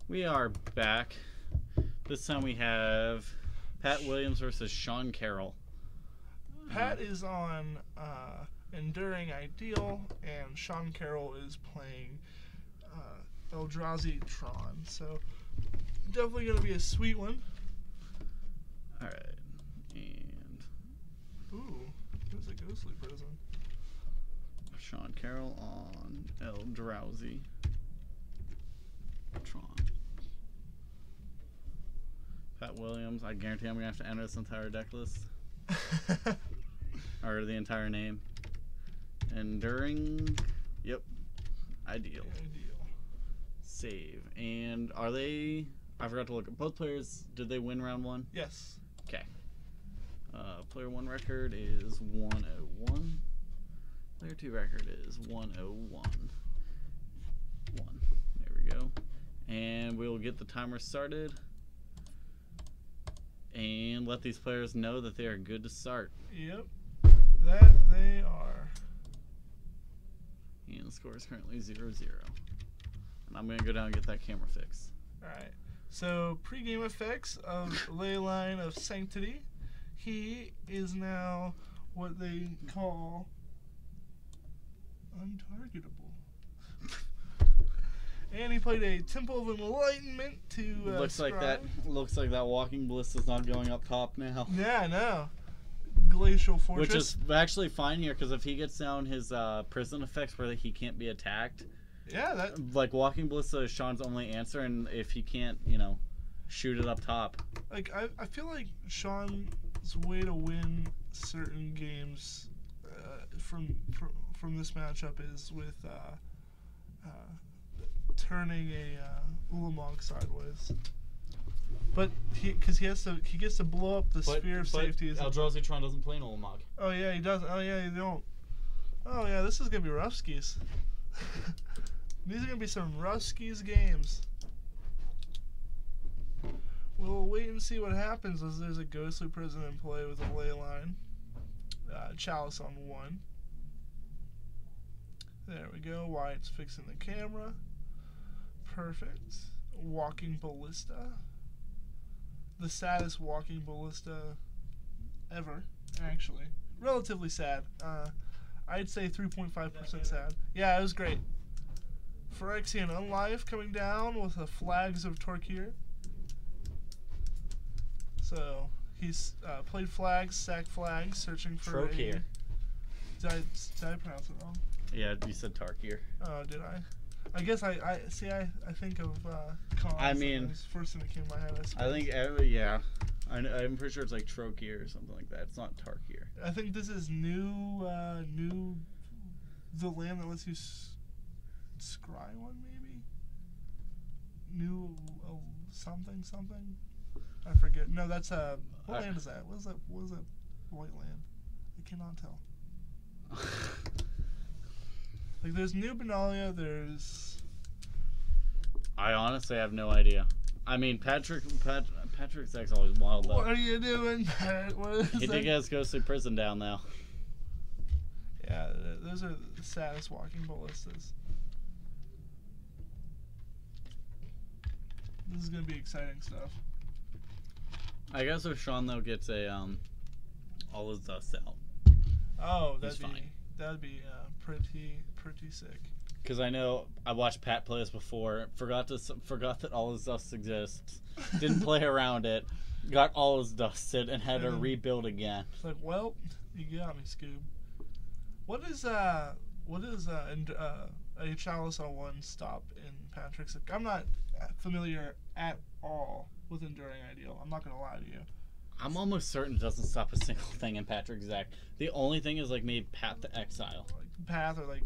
We are back. This time we have Pat Williams versus Sean Carroll. Pat is on Enduring Ideal, and Sean Carroll is playing Eldrazi Tron. So definitely going to be a sweet one. All right, and ooh, there's a Ghostly Prison. Sean Carroll on Eldrazi Tron. Pat Williams, I guarantee I'm going to have to enter this entire deck list. Or the entire name. Enduring, yep, Ideal. Save. And are they, I forgot to look at both players, did they win round one? Yes. Okay. Player 1 record is 101. Player 2 record is 101. There we go. And we'll get the timer started and let these players know that they are good to start. Yep. That they are. And the score is currently 0-0. And I'm going to go down and get that camera fixed. Alright. So, pre-game effects of Leyline of Sanctity. He is now what they call untargetable. And he played a Temple of Enlightenment to looks like Scry. that Walking Bliss is not going up top now. Yeah, no. Glacial Fortress. Which is actually fine here, because if he gets down his prison effects where he can't be attacked, yeah, that like Walking Bliss is Sean's only answer, and if he can't, shoot it up top. like I feel like Sean's way to win certain games from this matchup is with turning a Ulamog sideways. But he gets to blow up the sphere of safety. Eldrazi Tron doesn't play an Ulamog. Oh yeah, he doesn't. Oh yeah, you don't. Oh yeah, this is gonna be rough skis. These are gonna be some rough skis games. We'll wait and see what happens as there's a Ghostly Prison in play with a Leyline. Chalice on 1. There we go. Wyatt's fixing the camera. Perfect. Walking Ballista. The saddest Walking Ballista ever, actually. Relatively sad. I'd say 3.5% sad. Yeah, it was great. Phyrexian Unlife coming down with the Flags of Torkir. So he's played flags, sacked flags, searching for Trokir. Did I pronounce it wrong? Yeah, you said Tarkir. Oh, did I? I guess I think of cons. I mean, that was the first thing that came to my head. I think yeah. I'm pretty sure it's like Trokir or something like that. It's not Tarkir. I think this is new the land that lets you scry one, maybe. New something. I forget. No, that's what land is that? What is that white land? I cannot tell. Like, there's New Benalia, there's... I honestly have no idea. I mean, Patrick's deck's always wild, though. What are you doing, Pat? What is He did get his Ghostly Prison down, though. Yeah, those are the saddest Walking Ballistas. This is going to be exciting stuff. I guess if Sean, though, gets all his dust out. Oh, He's fine. That'd be pretty sick. Because I know I watched Pat play this before. Forgot that all his dust exists. Didn't play around it. Got all his dusted and had to rebuild again. It's like, well, you got me, Scoob. What is a Chalice on 1 stop in Patrick's? I'm not familiar at all with Enduring Ideal. I'm not gonna lie to you. I'm almost certain it doesn't stop a single thing in Patrick's deck. The only thing is like maybe Path to Exile. Like Path, or like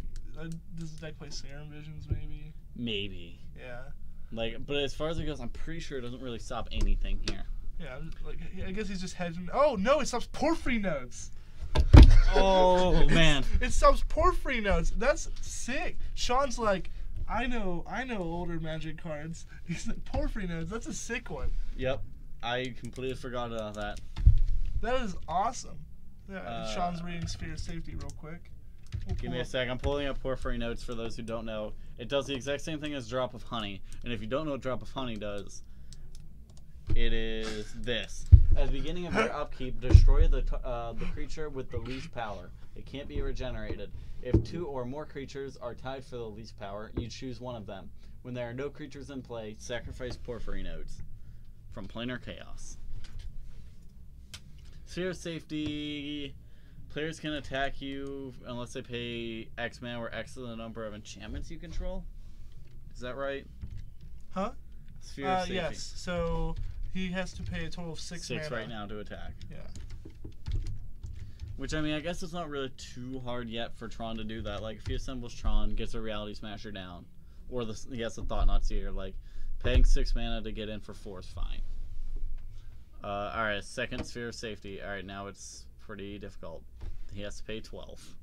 does the deck play Serum Visions maybe? Maybe. Yeah. Like, but as far as it goes, I'm pretty sure it doesn't really stop anything here. Yeah, like I guess he's just hedging. Oh no, it stops Porphyry Nodes. Oh man. It stops Porphyry Nodes. That's sick. Sean's like, I know older Magic cards. He's like, Porphyry Nodes. That's a sick one. Yep. I completely forgot about that. That is awesome. Yeah, Sean's reading Sphere of Safety real quick. Give me a sec. I'm pulling up Porphyry Notes for those who don't know. It does the exact same thing as Drop of Honey, and if you don't know what Drop of Honey does, it is this. At the beginning of your upkeep, destroy the creature with the least power. It can't be regenerated. If 2 or more creatures are tied for the least power, you choose one of them. When there are no creatures in play, sacrifice Porphyry Nodes from Planar Chaos. Sphere of Safety. Players can attack you unless they pay X mana, where X is the number of enchantments you control. Is that right? Huh? Sphere of Safety. Yes. So he has to pay a total of 6 mana. 6 right now to attack. Yeah. Which, I mean, I guess it's not really too hard yet for Tron to do that. Like, if he assembles Tron, gets a Reality Smasher down, or he has a Thought-Knot Seer, like, paying 6 mana to get in for 4 is fine. Alright, second Sphere of Safety. Alright, now it's pretty difficult. He has to pay 12.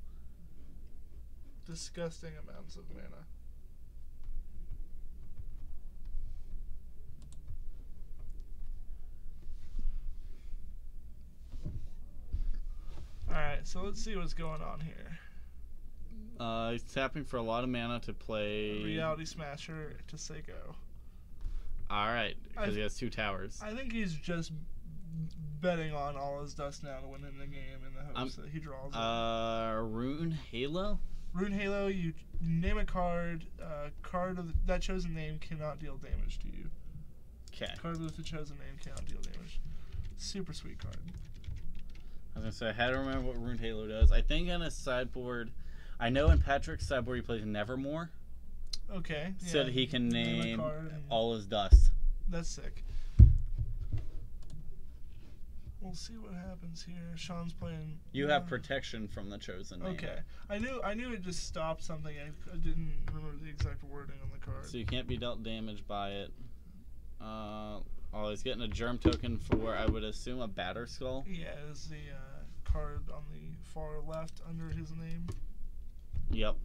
Disgusting amounts of mana. Alright, so let's see what's going on here. He's tapping for a lot of mana to play... Reality Smasher to Seiko. Alright, because he has 2 towers. I think he's just betting on all his dust now to win in the game in the hopes that he draws it. Rune Halo? Rune Halo, you name a card. Card of that chosen name cannot deal damage to you. Okay. Card with the chosen name cannot deal damage. Super sweet card. I was going to say, I had to remember what Rune Halo does. I think on his sideboard, I know in Patrick's sideboard he plays Nevermore. Okay. So yeah, that he can name a card all his dust. That's sick. We'll see what happens here. Sean's playing. You have protection from the chosen name. Okay. I knew it just stopped something. I didn't remember the exact wording on the card. So you can't be dealt damage by it. He's getting a germ token for, I would assume, a Batterskull. Yeah, it's the card on the far left under his name. Yep.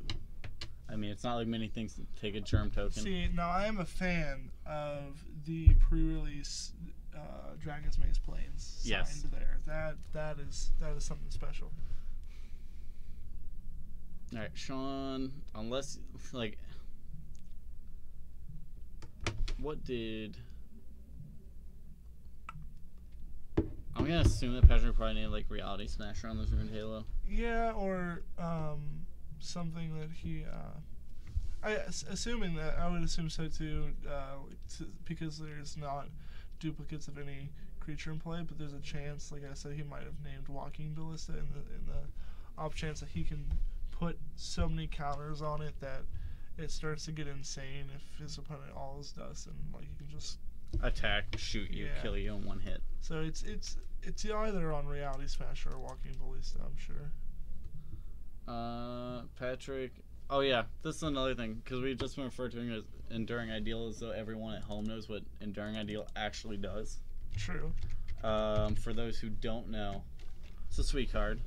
I mean, it's not like many things take a germ token. See, now I am a fan of the pre-release Dragon's Maze Plains yes. signed there. That is something special. All right, Sean. Unless like, what did? I'm gonna assume that Patrick probably needed like Reality Smasher on this Rune Halo. Yeah, or something that he. Assuming that, I would assume so too, because there's not duplicates of any creature in play, but there's a chance, like I said, he might have named Walking Ballista in the off chance that he can put so many counters on it that it starts to get insane if his opponent all is dust and like he can just attack, shoot you, kill you in one hit. So it's either on Reality Smasher or Walking Ballista, I'm sure. Patrick. Oh yeah, this is another thing because we've just been referred to it as Enduring Ideal, as though everyone at home knows what Enduring Ideal actually does. True. For those who don't know, it's a sweet card.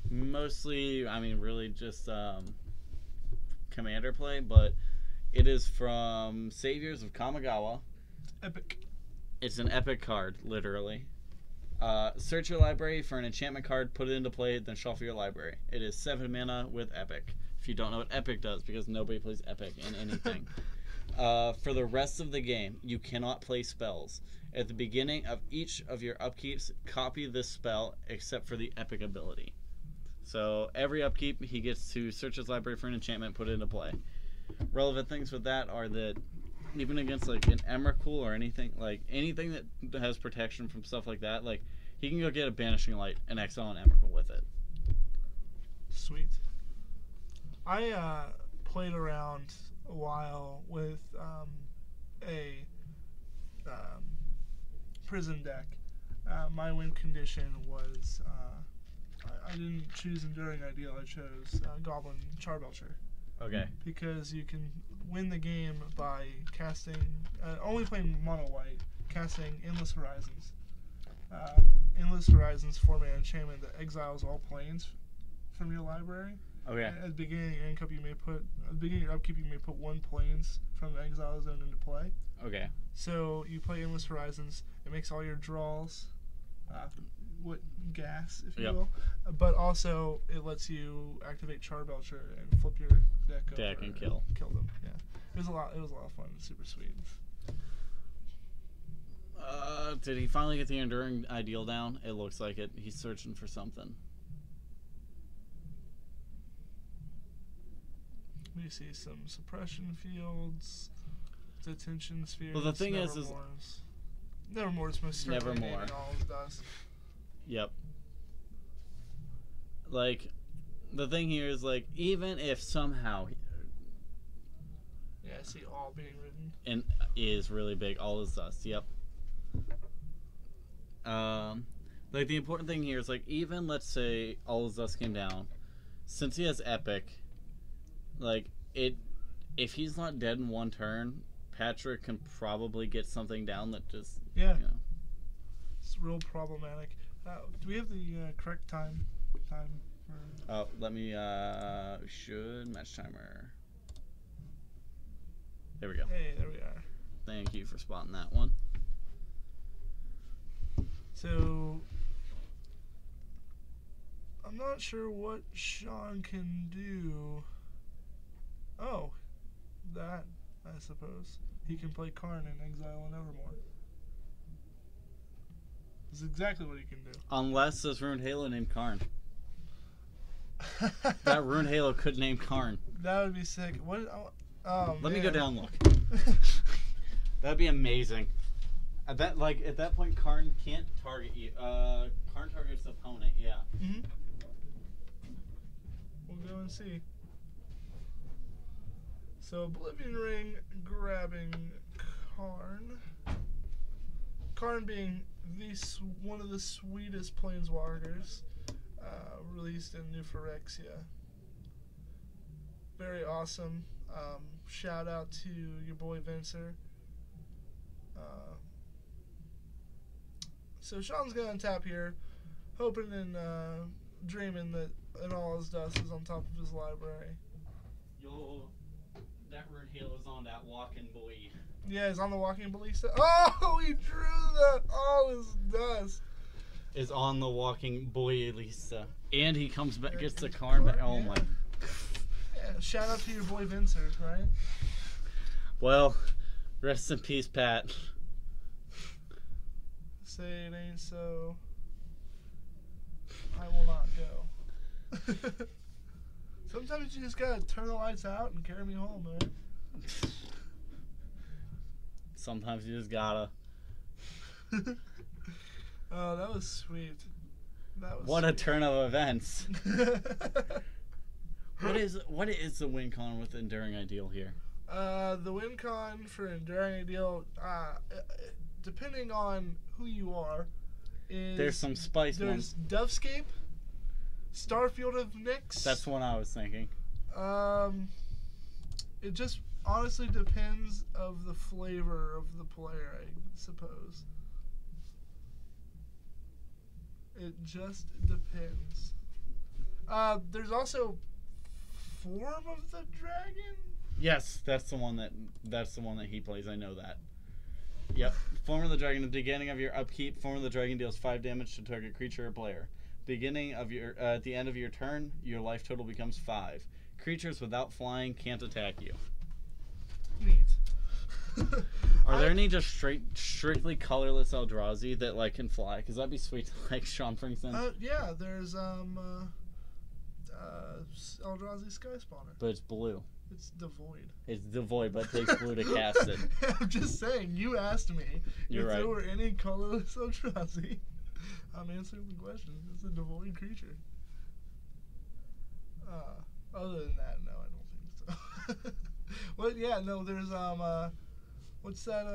Mostly, I mean, really just commander play, but it is from Saviors of Kamigawa. Epic. It's an epic card, literally. Search your library for an enchantment card, put it into play, then shuffle your library. It is 7 mana with epic. If you don't know what epic does, because nobody plays epic in anything. For the rest of the game, you cannot play spells. At the beginning of each of your upkeeps, copy this spell except for the epic ability. So every upkeep, he gets to search his library for an enchantment, put it into play. Relevant things with that are that even against like an Emrakul or anything that has protection from stuff like that, like he can go get a Banishing Light and exile an Emrakul with it. Sweet. I played around a while with a prison deck. My win condition was I didn't choose Enduring Ideal. I chose Goblin Charbelcher. Okay. Because you can win the game by casting, only playing mono white, casting Endless Horizons. Endless Horizons 4-mana enchantment that exiles all planes from your library. Okay. At the beginning of your upkeep, you may put 1 planes from the exile zone into play. Okay. So you play Endless Horizons. It makes all your draws what gas, if you Yep. will. But also, it lets you activate Charbelcher and flip your deck over and kill. Kill them. Yeah, it was a lot. It was a lot of fun. Super sweet. Did he finally get the Enduring Ideal down? It looks like it. He's searching for something. We see some suppression fields, detention spheres. Well, the thing is Nevermore's most certainly Nevermore. naming all his dust. Yep. Like, the thing here is, like, even if somehow Yeah, I see all being written. and is really big, all his dust. Yep. Like, the important thing here is, like, even let's say all his dust came down, since he has Epic, like, if he's not dead in one turn, Patrick can probably get something down that just, Yeah, you know. it's real problematic. Do we have the correct time for? Oh, let me, should match timer. There we go. Hey, there we are. Thank you for spotting that one. So, I'm not sure what Sean can do. Oh, that, I suppose. He can play Karn in Exile and Evermore. That's exactly what he can do. Unless this Ruined Halo named Karn. That Ruined Halo could name Karn. That would be sick. What? Oh, Let me go man. down and look. That'd be amazing. At that point, Karn can't target you. Karn targets the opponent. Yeah. Mhm. We'll go and see. So Oblivion Ring grabbing Karn. Karn being one of the sweetest planeswalkers released in New Phyrexia. Very awesome. Shout out to your boy Vincer. So Sean's gonna untap here, hoping and dreaming that an all his dust is on top of his library. Yo, that Ruined Halo is on that walking boy. Yeah, he's on the walking ballista. Oh, he drew the all his dust. Is on the walking boy, Lisa. And he comes back, gets the Karn back. Oh Yeah. my. Yeah, shout out to your boy Vincer, right? Well, rest in peace, Pat. Say it ain't so. I will not go. Sometimes you just gotta turn the lights out and carry me home, man. Sometimes you just gotta. Oh, that was sweet. That was What a sweet. turn of events. What is the win con with Enduring Ideal here? The win con for Enduring Ideal, depending on who you are, is There's some spice there's ones. Dovescape, Starfield of Nyx. That's what I was thinking. It just honestly depends of the flavor of the player, I suppose. It just depends. There's also Form of the Dragon. Yes, that's the one that he plays. I know that. Yep. Form of the Dragon. At the beginning of your upkeep, Form of the Dragon deals 5 damage to target creature or player. Beginning of your at the end of your turn, your life total becomes 5. Creatures without flying can't attack you. Neat. Are there any just strictly colorless Eldrazi that like can fly? Because that'd be sweet to like Sean brings in. Yeah, there's Eldrazi Sky Spawner. But it's blue. It's devoid. It's devoid, but it takes blue to cast it. I'm just saying, you asked me You're if there right. were any colorless Eldrazi. I'm answering the question. It's a devoid creature. Other than that, no, I don't think so. Well, yeah, no, there's what's that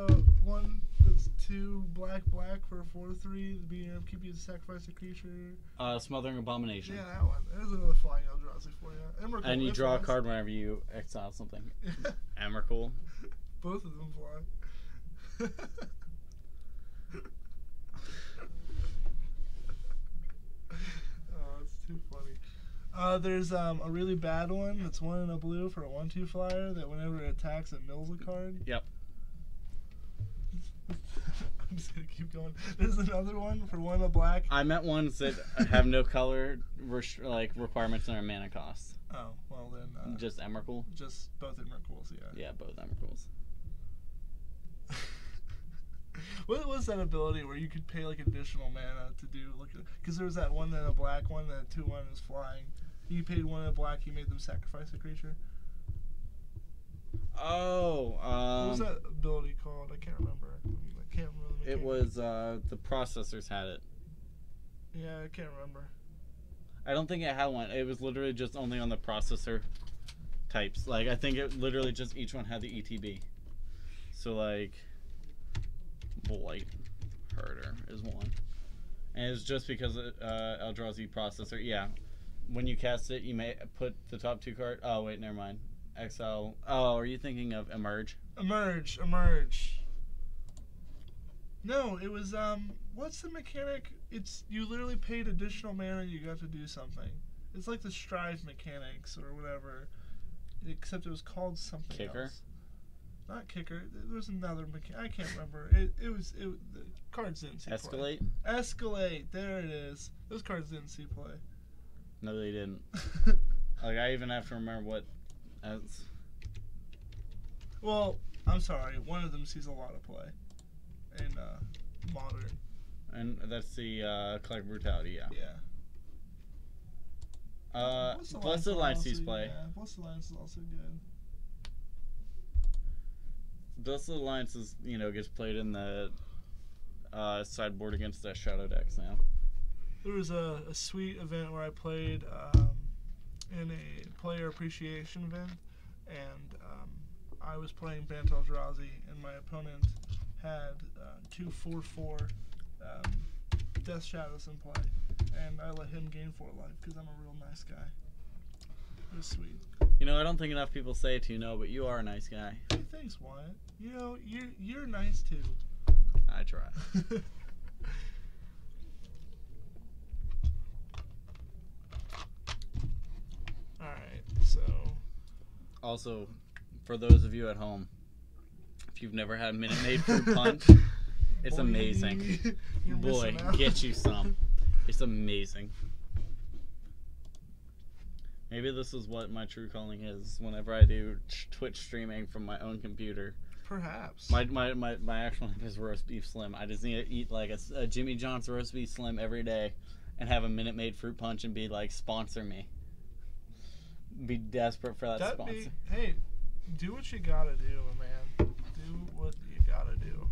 one that's 2 black for 4/3? The beginning of keep you to sacrifice a creature. Smothering Abomination. Yeah, that one. There's another flying Eldrazi for you. Emrakul, And you it draw a flies. card whenever you exile something. Emrakul. Both of them fly. Oh, it's too funny. There's a really bad one that's 1 in a blue for a 1/2 flyer that whenever it attacks it mills a card. Yep. just gonna keep going. There's another one for one of black. I meant ones that have no color requirements in their mana cost. Oh, well then. Just Emrakul? Just both Emrakuls, yeah. Yeah, both Emrakuls. What was that ability where you could pay like additional mana to do because there was that one, then a black one, then a 2/1 was flying. You paid one in a black, you made them sacrifice a creature. Oh, what was that ability called? I can't remember. I can't remember. It was the processors had it. Yeah, I can't remember. I don't think it had one. It was literally just only on the processor types. Like, I think it literally just each one had the ETB. So, like, Blight Herder is one. And it's just because Eldrazi processor. Yeah. When you cast it, you may put the top 2 card. Oh, wait, never mind. Exile. Oh, are you thinking of Emerge? Emerge. No, it was, what's the mechanic? It's, you literally paid additional mana and you got to do something. It's like the Strive mechanics or whatever, except it was called something Kicker? else. Not Kicker. There was another mechanic. I can't remember. The cards didn't see Escalate? play. Escalate. There it is. Those cards didn't see play. No, they didn't. Like, I even have to remember what... Well, I'm sorry. One of them sees a lot of play in Modern. And that's the Collective Brutality, yeah. Yeah. Blessed Alliance sees play. Yeah, Blessed Alliance is also good. Blessed Alliance is, gets played in the sideboard against the Shadow decks now. There was a sweet event where I played in a player appreciation event, and I was playing Bant Eldrazi, and my opponent had 2 4/4 Death Shadows in play, and I let him gain 4 life because I'm a real nice guy. It was sweet. I don't think enough people say it to but you are a nice guy. Hey, thanks, Wyatt. You're nice too. I try. Alright, so... Also, for those of you at home, if you've never had Minute Maid Fruit Punch, it's amazing. Boy, get you some. It's amazing. Maybe this is what my true calling is whenever I do Twitch streaming from my own computer. Perhaps. My actual name is Roast Beef Slim. I just need to eat like a Jimmy John's Roast Beef Slim every day and have a Minute Maid Fruit Punch and be like, sponsor me. Be desperate for that sponsor. Hey, do what you gotta do, man. Do what you gotta do.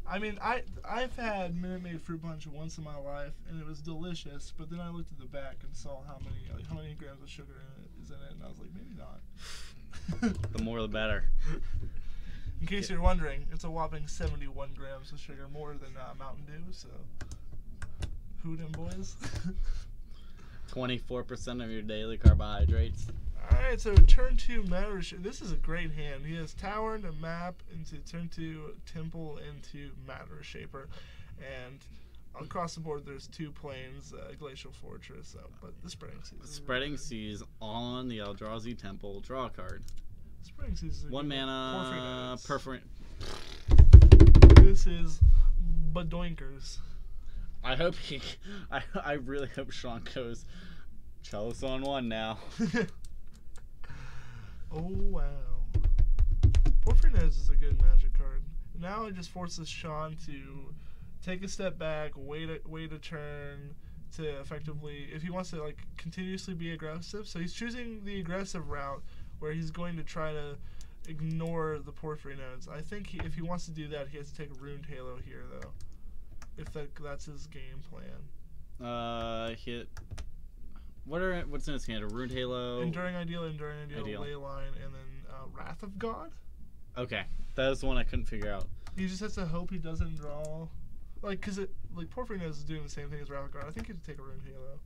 I've had Minute Maid Fruit Punch once in my life, and it was delicious. But then I looked at the back and saw how many grams of sugar is in it, and I was like, maybe not. The more, the better. In case you're wondering, it's a whopping 71 grams of sugar, more than Mountain Dew. So, who them boys? 24% of your daily carbohydrates. Alright, so turn 2 Matter Shaper. This is a great hand. He has Tower into Map, into turn 2 Temple, into Matter Shaper. And across the board, there's 2 planes, Glacial Fortress. But the Spreading Seas. Spreading Seas on the Eldrazi Temple. Draw a card. Spreading Seas is a 1 mana. Perforate. This is Badoinkers. I hope I really hope Sean goes Chalice on 1 now. Oh wow. Porphyry Nose is a good Magic card. Now it just forces Sean to take a step back, wait a turn to effectively, if he wants to like continuously be aggressive. So he's choosing the aggressive route where he's going to try to ignore the Porphyry Nodes. I think if he wants to do that, he has to take Ruined Halo here though. If that's his game plan. Hit. What's in his hand? A Ruined Halo. Enduring Ideal, Leyline, and then Wrath of God. Okay, that was the one I couldn't figure out. He just has to hope he doesn't draw, cause Porphyry Nose is doing the same thing as Wrath of God. I think he had to take a Ruined Halo.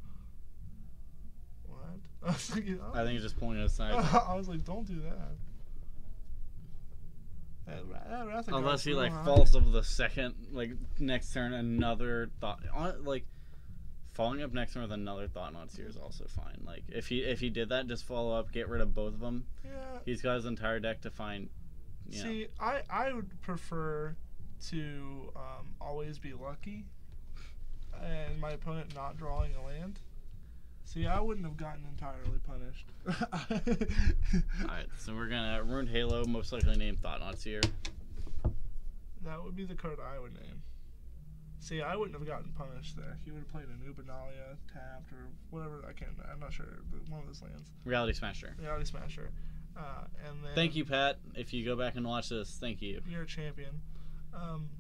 What? I was thinking. Oh. I think he's just pulling it aside. I was like, don't do that. Wrath of Unless he high. falls up the second, next turn, another thought. Following up next turn with another Thought-Knot Seer is also fine. If he did that, just follow up, get rid of both of them. Yeah. He's got his entire deck to find. See, I would prefer to always be lucky and my opponent not drawing a land. See, I wouldn't have gotten entirely punished. Alright, so we're gonna Ruined Halo, most likely name Thought-Knot Seer. That would be the card I would name. See, I wouldn't have gotten punished there. He would have played an Ubanalia, tapped, or whatever. I'm not sure. But one of those lands. Reality Smasher. Reality Smasher. And then Thank you, Pat. If you go back and watch this, thank you. You're a champion.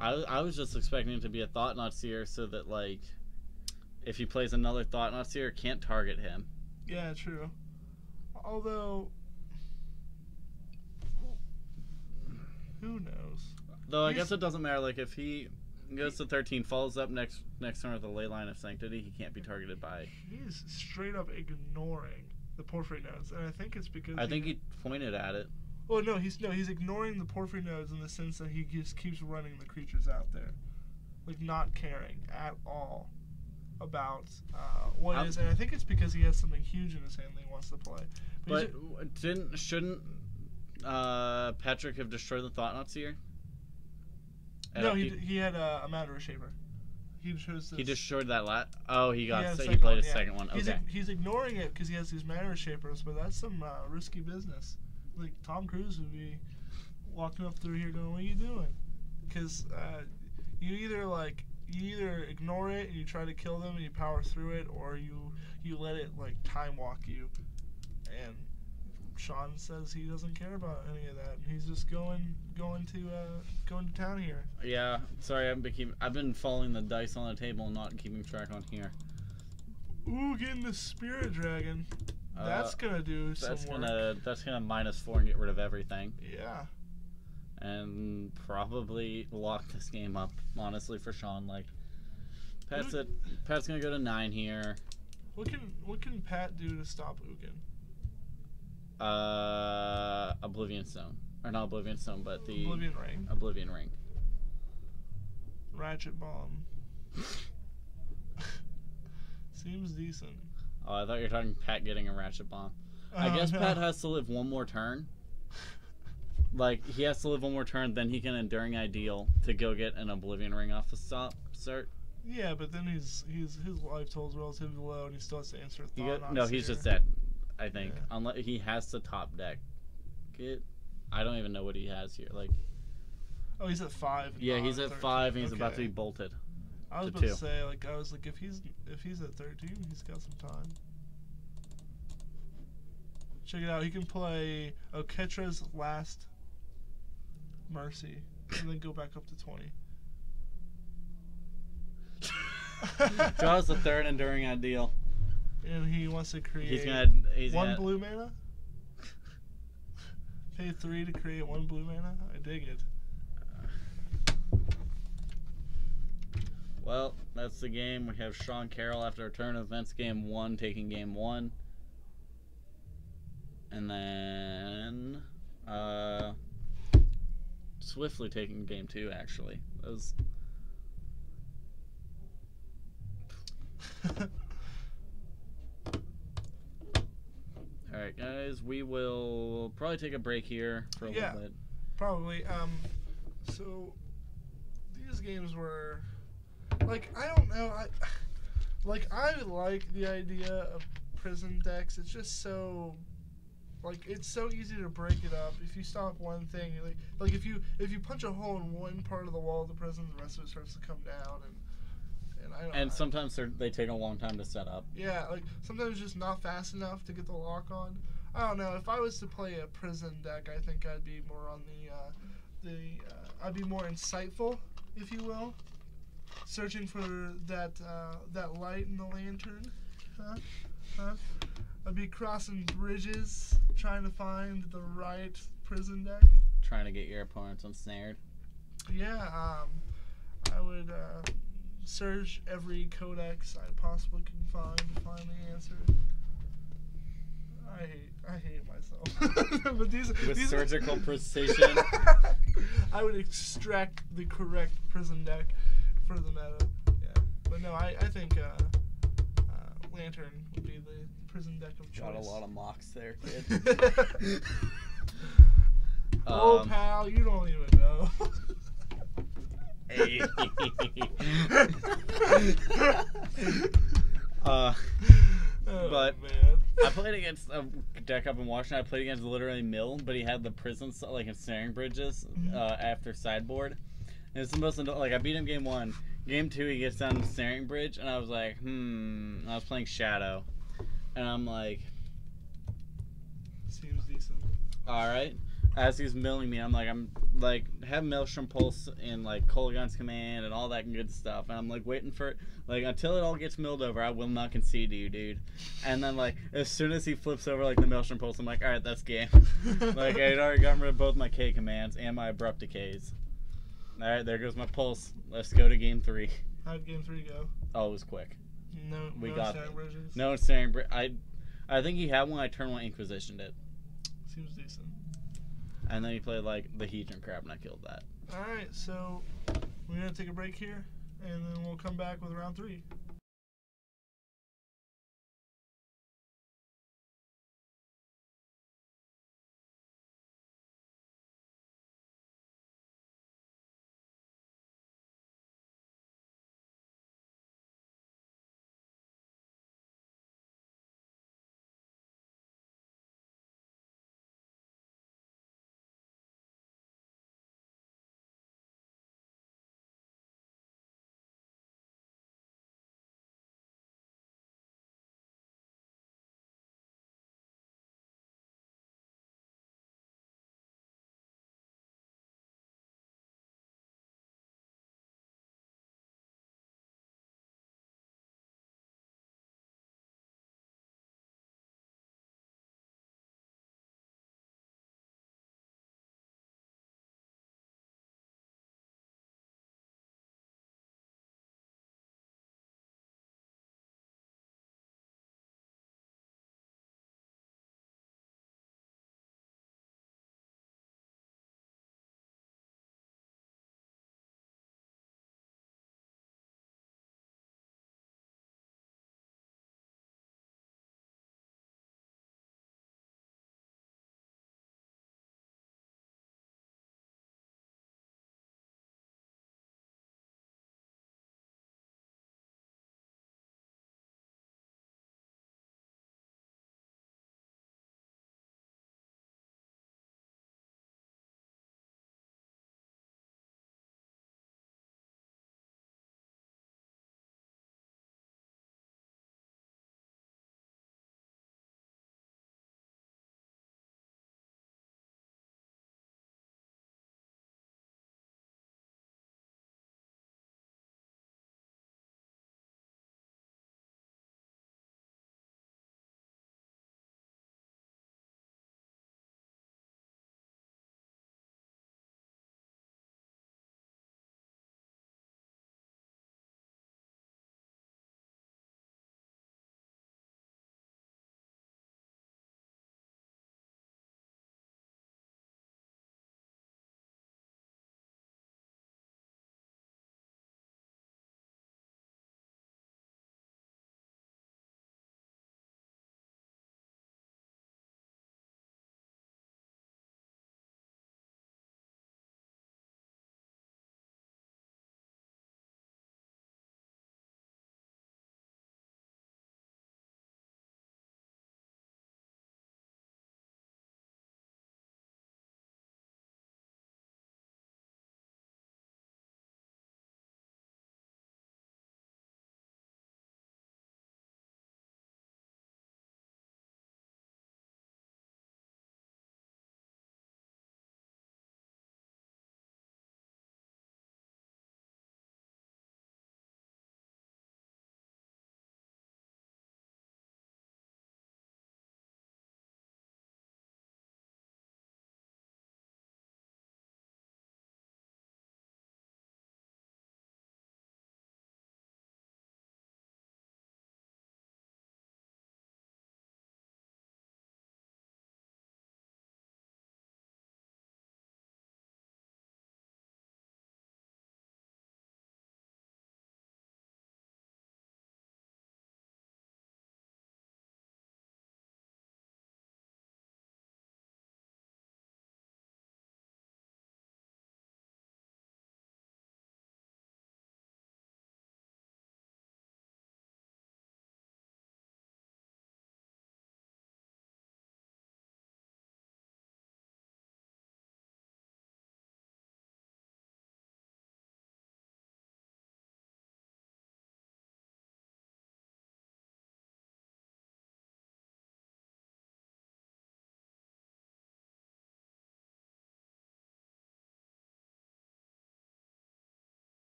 I was just expecting it to be a Thought-Knot Seer so that, like, if he plays another Thought-Knot Seer, it can't target him. Yeah, true. Although, who knows? Though I guess it doesn't matter. Like, if he goes to 13, follows up next turn with a Ley Line of Sanctity, he can't be targeted by. He's straight up ignoring the Porphyry Nodes, and I think it's because I think he pointed at it. Well, he's ignoring the Porphyry Nodes in the sense that he just keeps running the creatures out there, like not caring at all about what it is, and I think it's because he has something huge in his hand that he wants to play. But shouldn't Patrick have destroyed the Thought-Knot Seer? No, he had a Matter Shaper. He chose this. He destroyed that he he played a second one. Okay. He's ignoring it because he has these Matter Shapers, but that's some risky business. Like Tom Cruise would be walking up through here going, "What are you doing?" Because you either ignore it and you try to kill them and you power through it, or you let it like time walk you. And Sean says he doesn't care about any of that, and he's just going to town here. Yeah, sorry, I've been following the dice on the table and not keeping track on here. Ooh, getting the Spirit Dragon. That's gonna do some work. That's gonna -4 and get rid of everything. Yeah. And probably lock this game up, honestly, for Sean. Like, Pat's gonna go to 9 here. What can Pat do to stop Ugin? Oblivion Stone. Or not Oblivion Stone, but the Oblivion Ring. Oblivion Ring. Ratchet Bomb. Seems decent. Oh, I thought you were talking Pat getting a Ratchet Bomb. I guess no. Pat has to live one more turn. Like, he has to live one more turn, then he can Enduring Ideal to go get an Oblivion Ring off the start. Yeah, but then his life total's relatively low, and he still has to answer he's just dead, I think. Yeah. Unless he has to top deck it. I don't even know what he has here. Like, oh, he's at 5. Yeah, he's at 5, and he's about to be bolted. I was about to say, if he's at 13, he's got some time. Check it out. He can play Oketra's Last Mercy, and then go back up to 20. Draws the 3rd Enduring Ideal. And he wants to create he's one blue mana? Pay 3 to create 1 blue mana? I dig it. Well, that's the game. We have Sean Carroll after a turn of events game 1 taking game 1. And then swiftly taking game 2, actually. That was... Alright, guys, we will probably take a break here for a little bit. Probably. So, these games were... Like, I don't know. I like the idea of prison decks. It's just so... Like, it's so easy to break it up. If you stop one thing, like if you punch a hole in one part of the wall of the prison, the rest of it starts to come down, and I don't. And sometimes they take a long time to set up. Yeah, like sometimes just not fast enough to get the lock on. I don't know. If I was to play a prison deck, I think I'd be more on I'd be more insightful, if you will, searching for that light in the lantern. I'd be crossing bridges, trying to find the right prison deck. Trying to get your opponents ensnared. Yeah, I would search every codex I possibly can find to find the answer. I hate myself. But these surgical precision. I would extract the correct prison deck for the meta. Yeah, but no, I think Lantern would be the prison deck of choice. Got a lot of mocks there, kid. Oh, pal, you don't even know. uh, Oh, But- man. I played against a deck up in Washington. I played against literally Mill, but he had the prison like ensnaring bridges after sideboard. And it's the most like I beat him game 1. Game 2 he gets down the ensnaring bridge, and I was like, I was playing Shadow, and I'm like, Seems decent. all right. As he's milling me, I'm like have Maelstrom Pulse and like Kolaghan's Command and all that good stuff, and I'm like waiting for it, like until it all gets milled over, I will not concede to you, dude. And then like as soon as he flips over like the Maelstrom Pulse, I'm like, all right, that's game. Like I had already gotten rid of both my K commands and my abrupt decays. All right, there goes my pulse. Let's go to game 3. How'd game 3 go? Oh, it was quick. We got ensnaring bridges? No ensnaring bridge. I think he had one. I turn 1 Inquisitioned it. Seems decent. And then he played like the Hedron crap, and I killed that. Alright, so we're going to take a break here, and then we'll come back with round 3.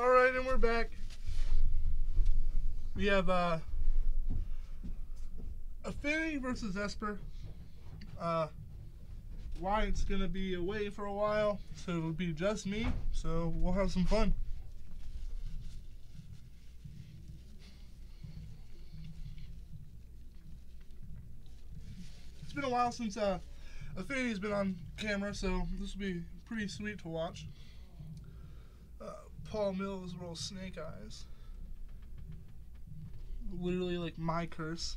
Alright, and we're back. We have Affinity versus Esper. Wyatt's gonna be away for a while, so it'll be just me, so we'll have some fun. It's been a while since Affinity's been on camera, so this will be pretty sweet to watch. Paul Mills rolls snake eyes. Literally like my curse.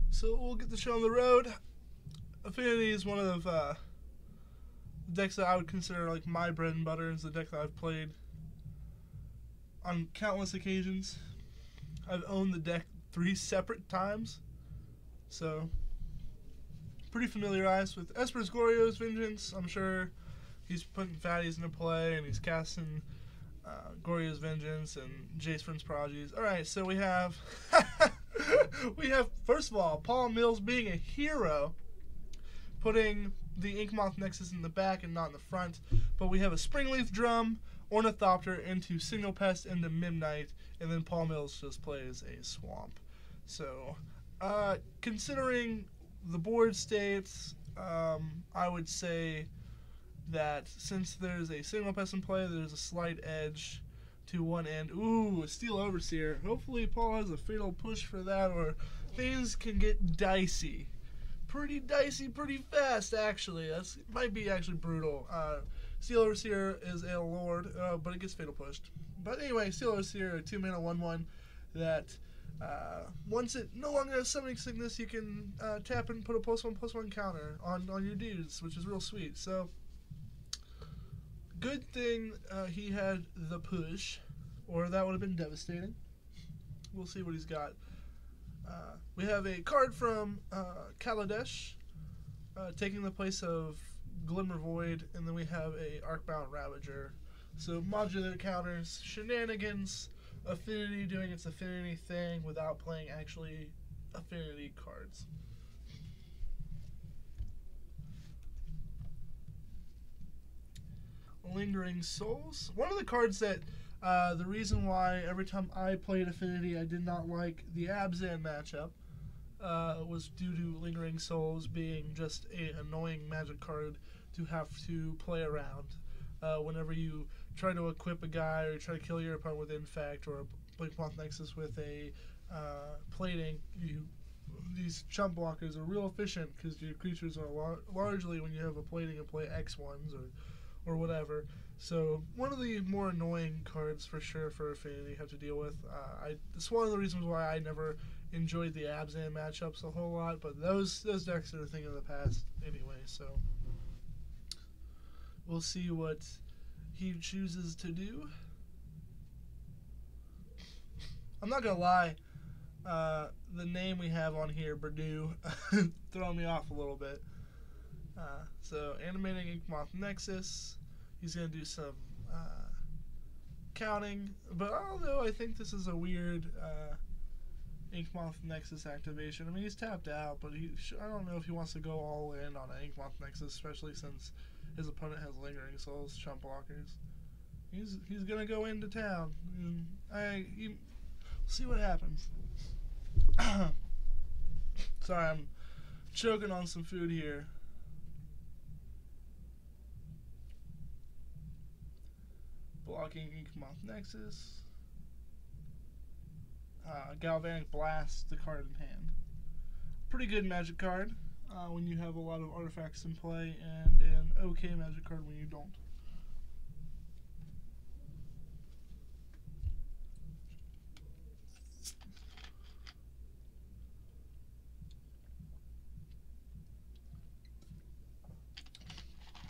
So we'll get the show on the road. Affinity is one of the decks that I would consider like my bread and butter. It's the deck that I've played on countless occasions. I've owned the deck 3 separate times. So pretty familiarized with Esper's Glorious Vengeance. I'm sure he's putting fatties into play and he's casting Glorious Vengeance and Jace Vryn's Prodigies. Alright, so we have we have, first of all, Paul Mills being a hero, putting the Inkmoth Nexus in the back and not in the front. But we have a Springleaf Drum, Ornithopter into Signal Pest into Midnight, and then Paul Mills just plays a Swamp. So, considering the board states, I would say that since there's a Signal Pest in play, there's a slight edge to one end. Ooh, a Steel Overseer. Hopefully Paul has a Fatal Push for that, or things can get dicey. Pretty dicey, pretty fast, actually. That might be actually brutal. Steel Overseer is a Lord, but it gets Fatal Pushed. But anyway, Steel Overseer, a 2-mana 1/1 that once it no longer has Summoning Sickness, you can tap and put a +1/+1 counter on your dudes, which is real sweet. So, good thing he had the push, or that would have been devastating. We'll see what he's got. We have a card from Kaladesh, taking the place of Glimmer Void, and then we have a Arcbound Ravager. So modular counters, shenanigans, Affinity doing its Affinity thing without playing actually Affinity cards. Lingering Souls. One of the cards that the reason why every time I played Affinity I did not like the Abzan matchup was due to Lingering Souls being just an annoying Magic card to have to play around. Whenever you try to equip a guy or try to kill your opponent with Infect or a Inkmoth Nexus with a plating, these chump blockers are real efficient because your creatures are largely, when you have a plating, and play X1s or whatever. So one of the more annoying cards for sure for Affinity you have to deal with. It's one of the reasons why I never enjoyed the Abzan matchups a whole lot, but those decks are a thing of the past anyway, so we'll see what he chooses to do. I'm not gonna lie, the name we have on here, Berdue, throwing me off a little bit. So, animating Inkmoth Nexus. He's going to do some counting. But although I think this is a weird Inkmoth Nexus activation. I mean, he's tapped out, but I don't know if he wants to go all in on an Inkmoth Nexus, especially since his opponent has Lingering Souls, chump blockers. He's going to go into town. See what happens. Sorry, I'm choking on some food here. Blocking Inkmoth Nexus. Galvanic Blast, the card in hand. Pretty good Magic card when you have a lot of artifacts in play, and an okay Magic card when you don't.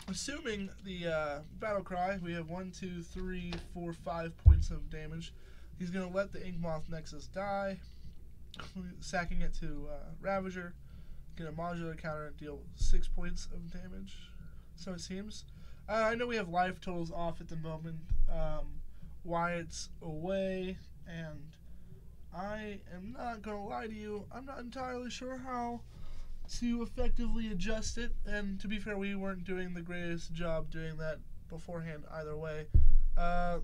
Assuming the Battle Cry, we have 1, 2, 3, 4, 5 points of damage. He's going to let the Inkmoth Nexus die, sacking it to Ravager, get a modular counter and deal 6 points of damage, so it seems. I know we have life totals off at the moment. Wyatt's away, and I am not going to lie to you, I'm not entirely sure how to effectively adjust it, and to be fair, we weren't doing the greatest job doing that beforehand either way.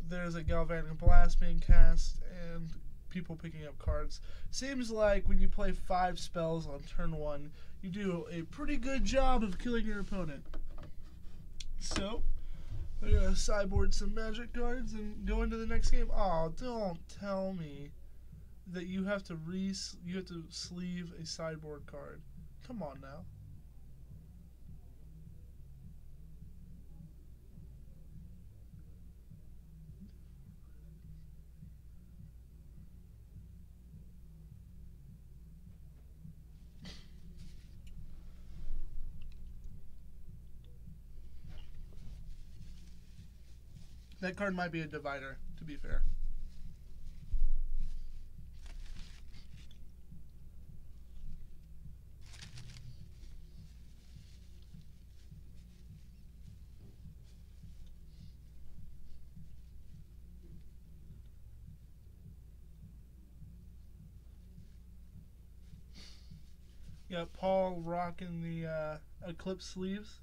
There's a Galvanic Blast being cast and people picking up cards. Seems like when you play 5 spells on turn 1, you do a pretty good job of killing your opponent. So, we're going to sideboard some magic cards and go into the next game. Oh, don't tell me that you have to sleeve a sideboard card. Come on now. That card might be a divider, to be fair. Yeah, Paul rocking the Eclipse sleeves.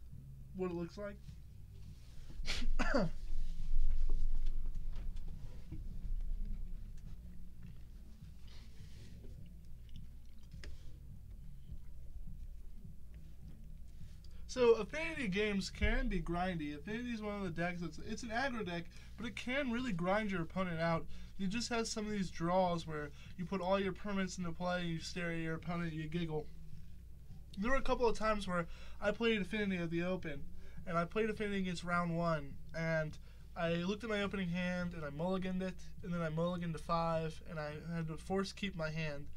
What it looks like. So Affinity games can be grindy. Affinity is one of the decks it's an aggro deck, but it can really grind your opponent out. You just have some of these draws where you put all your permanents into play, you stare at your opponent, you giggle. There were a couple of times where I played Affinity at the Open, and I played Affinity against round 1, and I looked at my opening hand, and I mulliganed it, and then I mulliganed to 5, and I had to force keep my hand.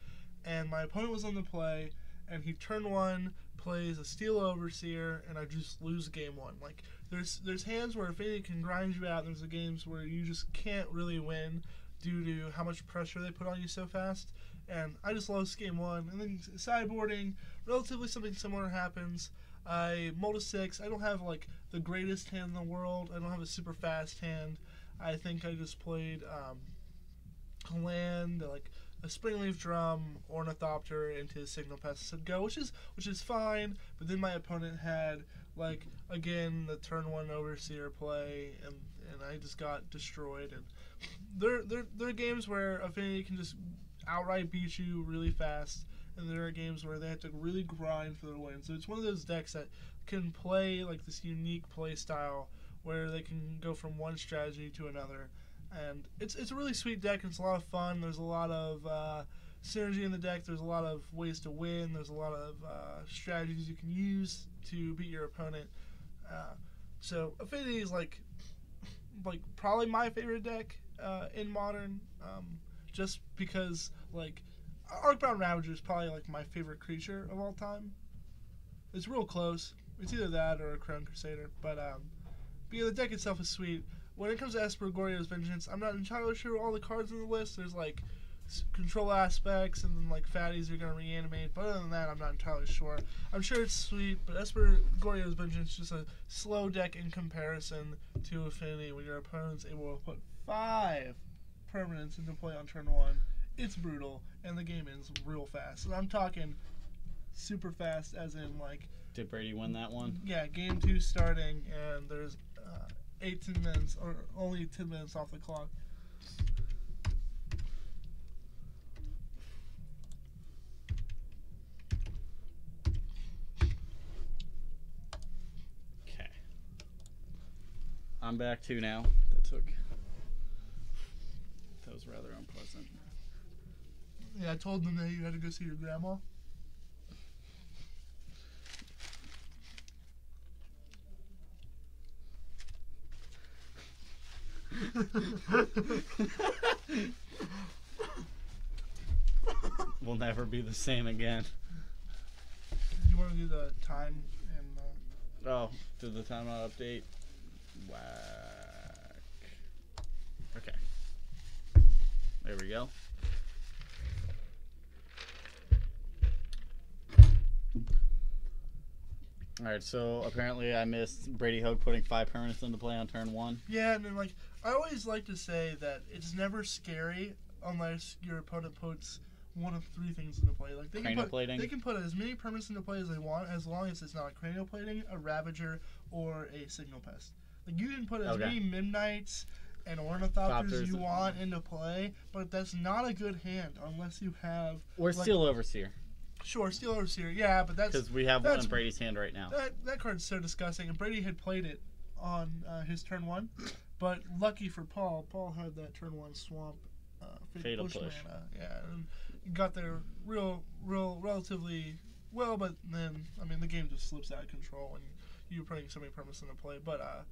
And my opponent was on the play, and he turn 1 plays a Steel Overseer, and I just lose game 1. Like, there's hands where Affinity can grind you out, and there's the games where you just can't really win due to how much pressure they put on you so fast. And I just lost game 1. And then sideboarding, relatively something similar happens. I mull to 6. I don't have like the greatest hand in the world. I don't have a super fast hand. I think I just played a land, like a Springleaf Drum, Ornithopter into Signal Pest and go, which is fine. But then my opponent had like again the turn 1 Overseer play, and I just got destroyed. And there are games where Affinity can just outright beat you really fast, and there are games where they have to really grind for their win. So it's one of those decks that can play like this unique play style where they can go from one strategy to another. And it's a really sweet deck, and it's a lot of fun. There's a lot of synergy in the deck. There's a lot of ways to win. There's a lot of strategies you can use to beat your opponent. So Affinity is like probably my favorite deck in Modern, just because like Arcbound Ravager is probably like my favorite creature of all time. It's real close. It's either that or a Crown Crusader, but yeah, the deck itself is sweet. When it comes to Esper Goryo's Vengeance, I'm not entirely sure all the cards on the list. There's like control aspects, and then like fatties you're gonna reanimate. But other than that, I'm not entirely sure. I'm sure it's sweet, but Esper Goryo's Vengeance is just a slow deck in comparison to Affinity. When your opponent's able to put 5 permanents into play on turn 1, it's brutal, and the game ends real fast. And I'm talking super fast, as in like. Did Brady win that one? Yeah, game 2 starting, and there's 18 minutes, or only 10 minutes off the clock. Okay. I'm back 2 now. That was rather unpleasant. Yeah, I told them that you had to go see your grandma. We'll never be the same again. Do you want to do the time and Oh, do the timeout update. Whack. Okay. There we go. Alright, so apparently I missed Brady Hogue putting 5 permanents into play on turn 1. Yeah, and then like I always like to say that it's never scary unless your opponent puts one of 3 things into play. Like they can put as many permanents into play as they want, as long as it's not a Cranial Plating, a Ravager, or a Signal Pest. Like you can put as Okay. many Midnights and Ornithopters Thopters. you want into play, but that's not a good hand unless you have Or like- Steel Overseer, Sure, Steel Overseer, yeah, but that's because we have one that's- in Brady's hand right now. that card's so disgusting. And Brady had played it on his turn 1, but lucky for Paul had that turn 1 swamp Fatal push Push. mana, yeah, and got there relatively well, but then I mean the game just slips out of control and you're putting so many permanents into play. But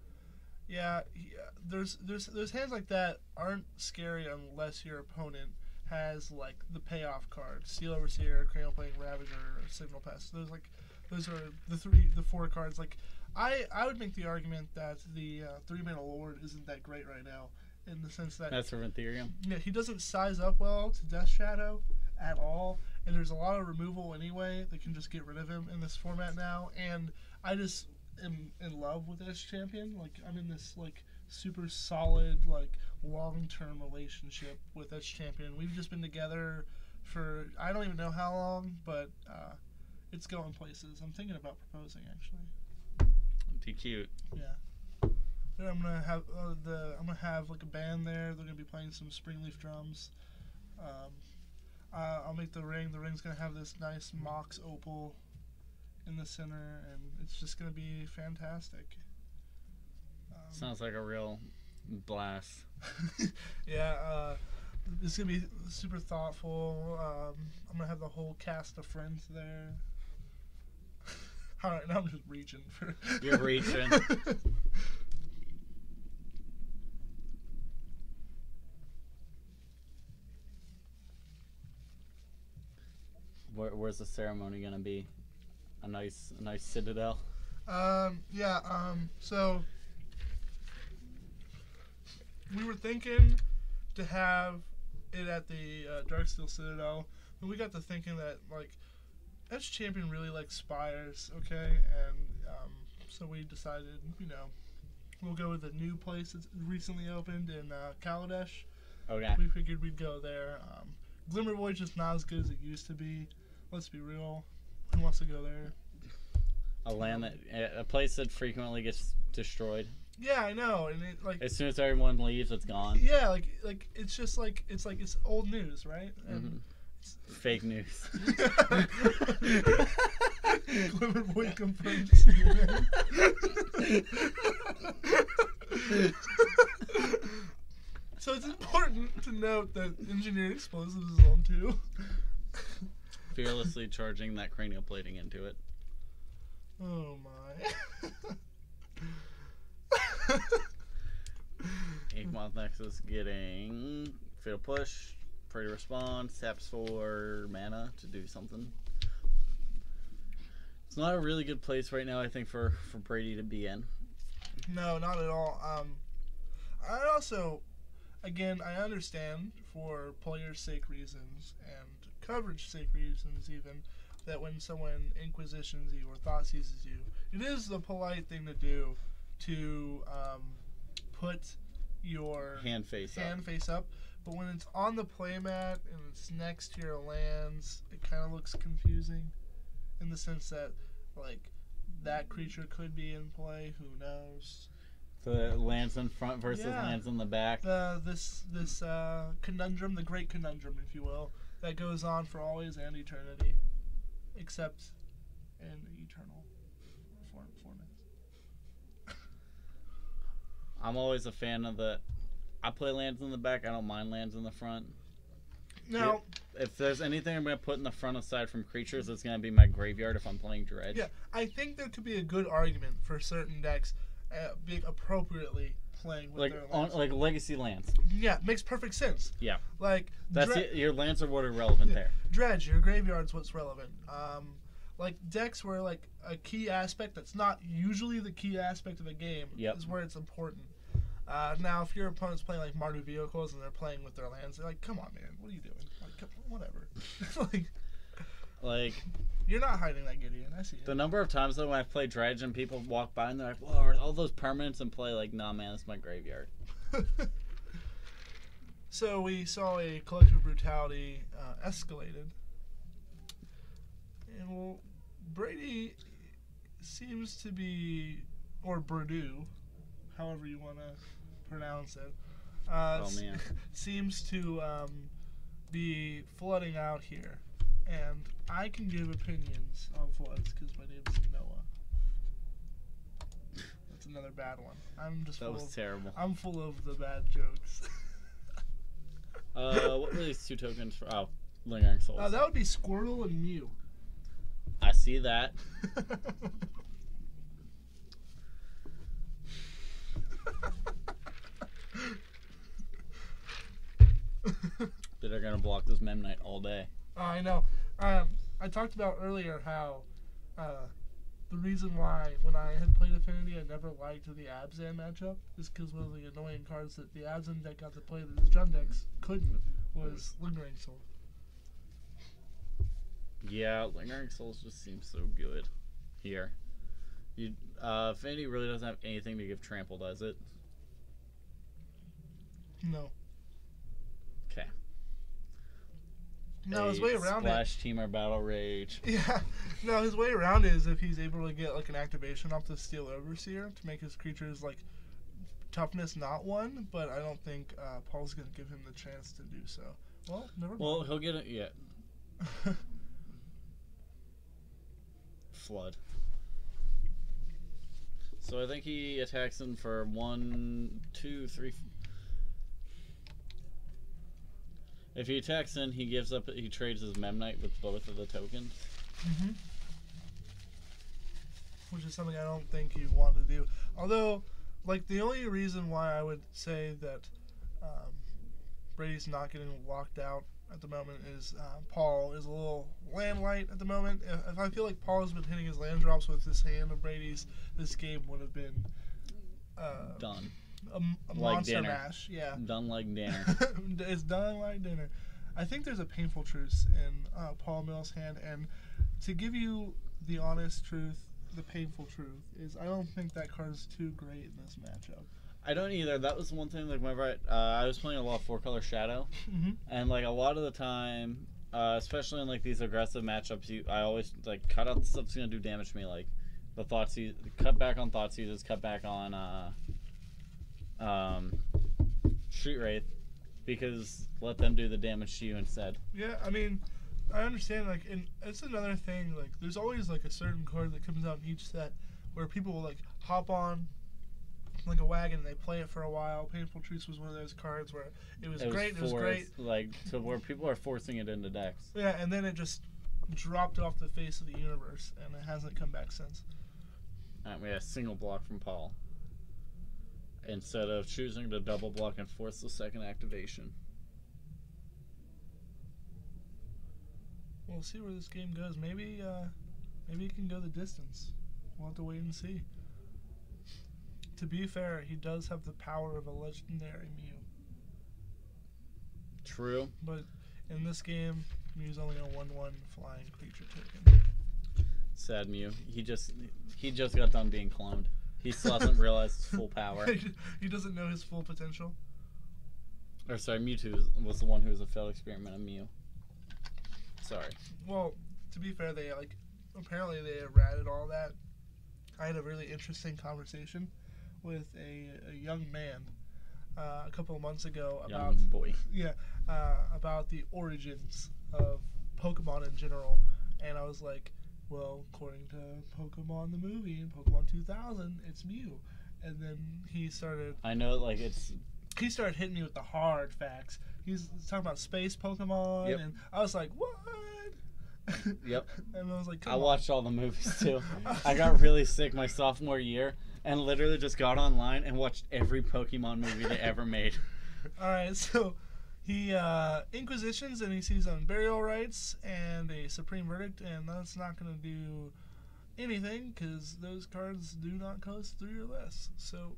there's hands like that aren't scary unless your opponent has like the payoff card, Steel Overseer, Cranial Plating Ravager, or Signal Pest. Those are the 4 cards. Like I would make the argument that the 3-mana Lord isn't that great right now, in the sense that That's from Ethereum. yeah, he doesn't size up well to Death Shadow at all, and there's a lot of removal anyway that can just get rid of him in this format now. And I just am in love with Edge Champion. Like I'm in this like super solid like long-term relationship with Edge Champion. We've just been together for I don't even know how long, but it's going places. I'm thinking about proposing actually. Too cute. Yeah. Then I'm gonna have like a band there. They're gonna be playing some Springleaf drums. I'll make the ring. The ring's gonna have this nice Mox opal in the center, and it's just gonna be fantastic. Sounds like a real blast. Yeah, it's gonna be super thoughtful. I'm gonna have the whole cast of friends there. All right, now I'm just reaching for. You're reaching. Where's the ceremony gonna be? A nice citadel. So we were thinking to have it at the Darksteel Citadel, but we got to thinking that like Edge Champion really likes spires, okay, and so we decided, we'll go with a new place that's recently opened in Kaladesh. Okay. We figured we'd go there. Glimmer Void's just not as good as it used to be. Let's be real. Who wants to go there? A place that frequently gets destroyed. Yeah, I know, and it like. As soon as everyone leaves, it's gone. Yeah, like it's just like it's old news, right? And Fake news. Glimmer Void confirmed CNN. So it's important to note that Engineered Explosives is on too. Fearlessly charging that cranial plating into it. Oh my. Inkmoth Nexus getting Fatal Push, Pretty Response, taps for mana to do something. It's not a really good place right now, I think, for Brady to be in. No, not at all. I also, again, I understand for players' sake reasons and coverage sake reasons even, that when someone inquisitions you or thought seizes you, it is the polite thing to do to put your Hand face up. But when it's on the playmat and it's next to your lands, it kind of looks confusing in the sense that, like, that creature could be in play. Who knows? The lands in front versus lands in the back. This conundrum, the great conundrum, if you will, that goes on for always and eternity, except in eternal formats. I'm always a fan of I play lands in the back. I don't mind lands in the front. Now, if there's anything I'm going to put in the front aside from creatures, it's going to be my graveyard if I'm playing Dredge. yeah, I think there could be a good argument for certain decks being appropriately playing with their lands. Like legacy lands. Yeah, makes perfect sense. Yeah. Like That's it. Your lands are what are relevant there. Dredge, your graveyard's what's relevant. Like decks where like a key aspect that's not usually the key aspect of a game is where it's important. Now, if your opponent's playing like Mardu Vehicles and they're playing with their lands, they're like, "Come on, man, what are you doing? Like, whatever." like, you're not hiding that, Gideon. I see it. The number of times though when I've played Dredge and people walk by and they're like, "Whoa, are all those permanents in play?" Like, nah, man, it's my graveyard. So we saw a collective brutality escalated, and well, Brady seems to be, or Bradu, however you want to pronounce it, Oh man. seems to be flooding out here. And I can give opinions on floods because my name's Noah. That's another bad one. That was terrible. I'm full of the bad jokes. What were these 2 tokens for? Oh, Lingering Souls. That would be Squirtle and Mew. I see that. They're gonna block this Mem Knight all day. I know. I talked about earlier how the reason why when I had played Affinity I never liked the Abzan matchup is because one of the annoying cards that the Abzan deck got to play that the Jund decks couldn't was Lingering Soul. Yeah, Lingering Souls just seems so good here. Affinity really doesn't have anything to give Trample, does it? No. Okay. No, his way around Splash Teamer Battle Rage. Yeah. No, his way around it is if he's able to get like an activation off the Steel Overseer to make his creatures like toughness not 1, but I don't think Paul's gonna give him the chance to do so. Well, never mind. Well, he'll get it. Yeah. Flood. So I think he attacks him for 1, 2, 3. If he attacks in, he gives up. He trades his Mem Knight with both of the tokens. Mm-hmm. Which is something I don't think you want to do. Although, like, the only reason why I would say that Brady's not getting locked out at the moment is Paul is a little land light at the moment. If I feel like Paul has been hitting his land drops with this hand of Brady's, this game would have been Done. A Like monster dinner. mash. Yeah. Done like dinner. It's done like dinner. I think there's a Painful Truce in Paul Mills' hand, and to give you the honest truth, the painful truth is I don't think that card is too great in this matchup. I don't either. That was one thing. Like whenever I was playing a lot of 4-color Shadow, and like a lot of the time, especially in like these aggressive matchups, I always like cut out the stuff that's gonna do damage to me. Like the Thoughtseize, cut back on Thoughtseizes, cut back on Street Wraith, because let them do the damage to you instead. Yeah, I mean, I understand. Like, and it's another thing. Like, there's always like a certain card that comes out in each set where people will like hop on like a wagon and they play it for a while. Painful Truce was one of those cards where it was great. It was great. Like to where people are forcing it into decks. Yeah, and then it just dropped off the face of the universe, and it hasn't come back since. We had a single block from Paul, instead of choosing to double block and force the second activation. We'll see where this game goes. Maybe it can go the distance. We'll have to wait and see. To be fair, he does have the power of a legendary Mew. True. But in this game, Mew's only a 1/1 flying creature token. Sad Mew. He just got done being cloned. He still hasn't realized his full power. He doesn't know his full potential. Or sorry, Mewtwo was the one who was a failed experiment of Mew. Sorry. Well, to be fair, they apparently they errated all that. I had a really interesting conversation with a young man a couple of months ago about Young boy. about the origins of Pokemon in general, and I was like, well, according to Pokemon the movie and Pokemon 2000, it's Mew, and then he started. I know, like it's. He started hitting me with the hard facts. He's talking about space Pokemon, Yep. and I was like, what? Yep. And I was like, I come on. watched all the movies too. I got really sick my sophomore year and literally just got online and watched every Pokemon movie they ever made. Alright, so he inquisitions and he sees burial rites and a supreme verdict, and that's not going to do anything because those cards do not coast through your list. So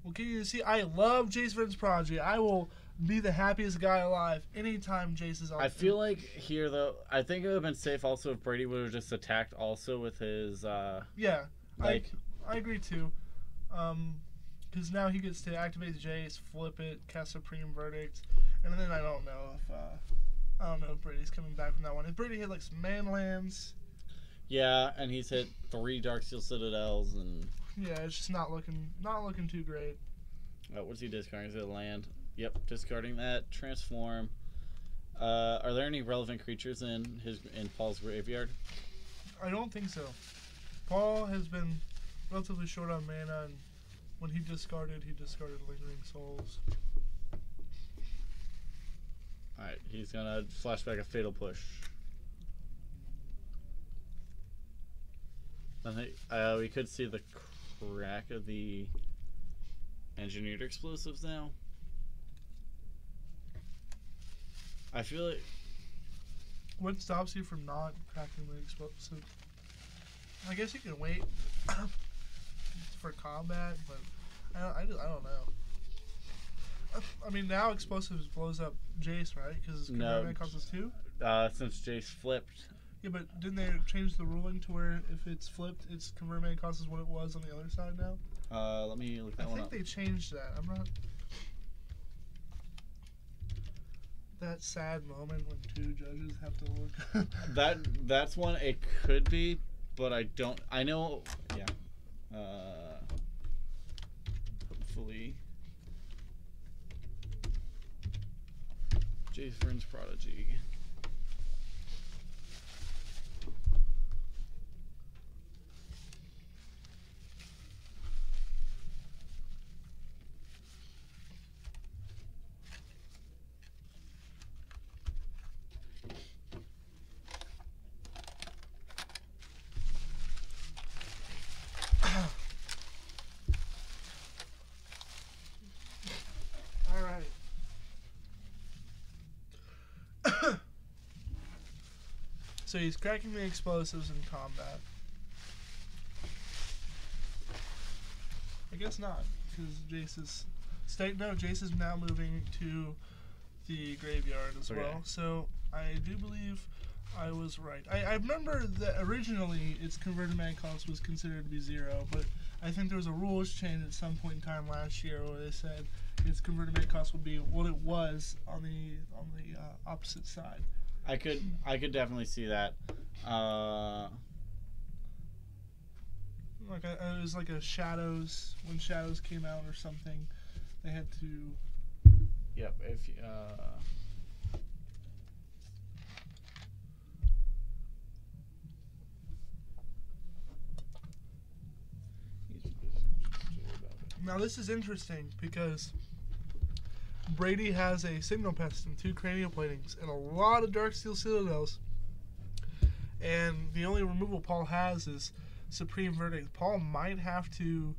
we'll continue to see. I love Jace Vryn's Prodigy. I will be the happiest guy alive anytime Jace is on. I feel like here though, I think it would have been safe also if Brady would have just attacked also with his yeah, like I agree too. Because now he gets to activate Jace, flip it, cast Supreme Verdict, and then I don't know if Brady's coming back from that one. If Brady hit like some man lands, yeah, and he's hit 3 Darksteel Citadels and Yeah, it's just not looking too great. What's he discarding? Is it land? Yep, discarding that. Transform. Are there any relevant creatures in Paul's graveyard? I don't think so. Paul has been relatively short on mana, and when he discarded Lingering Souls. Alright, he's gonna flashback a Fatal Push. I think we could see the crack of the engineered explosives now. I feel like... What stops you from not cracking the explosive? I guess you can wait for combat, but I don't know. I mean, now explosives blows up Jace, right? Because converter costs us 2? Since Jace flipped. Yeah, but didn't they change the ruling to where if it's flipped, its converter mana cost is what it was on the other side now? Let me look that one up. I think they changed that. I'm not... That sad moment when 2 judges have to look. That's one it could be, but I don't... I know... Yeah. Hopefully... Jace Vryn's Prodigy. So he's cracking the explosives in combat. I guess not, because Jace is... Jace is now moving to the graveyard as well. So I do believe I was right. I remember that originally its converted mana cost was considered to be 0, but I think there was a rules change at some point in time last year where they said its converted mana cost would be what it was on the opposite side. I could definitely see that. Like it was like a Shadows, when Shadows came out or something, they had to. Yep. If Now this is interesting because Brady has a Signal Pest and 2 Cranial Platings and a lot of Darksteel Citadels, and the only removal Paul has is Supreme Verdict. Paul might have to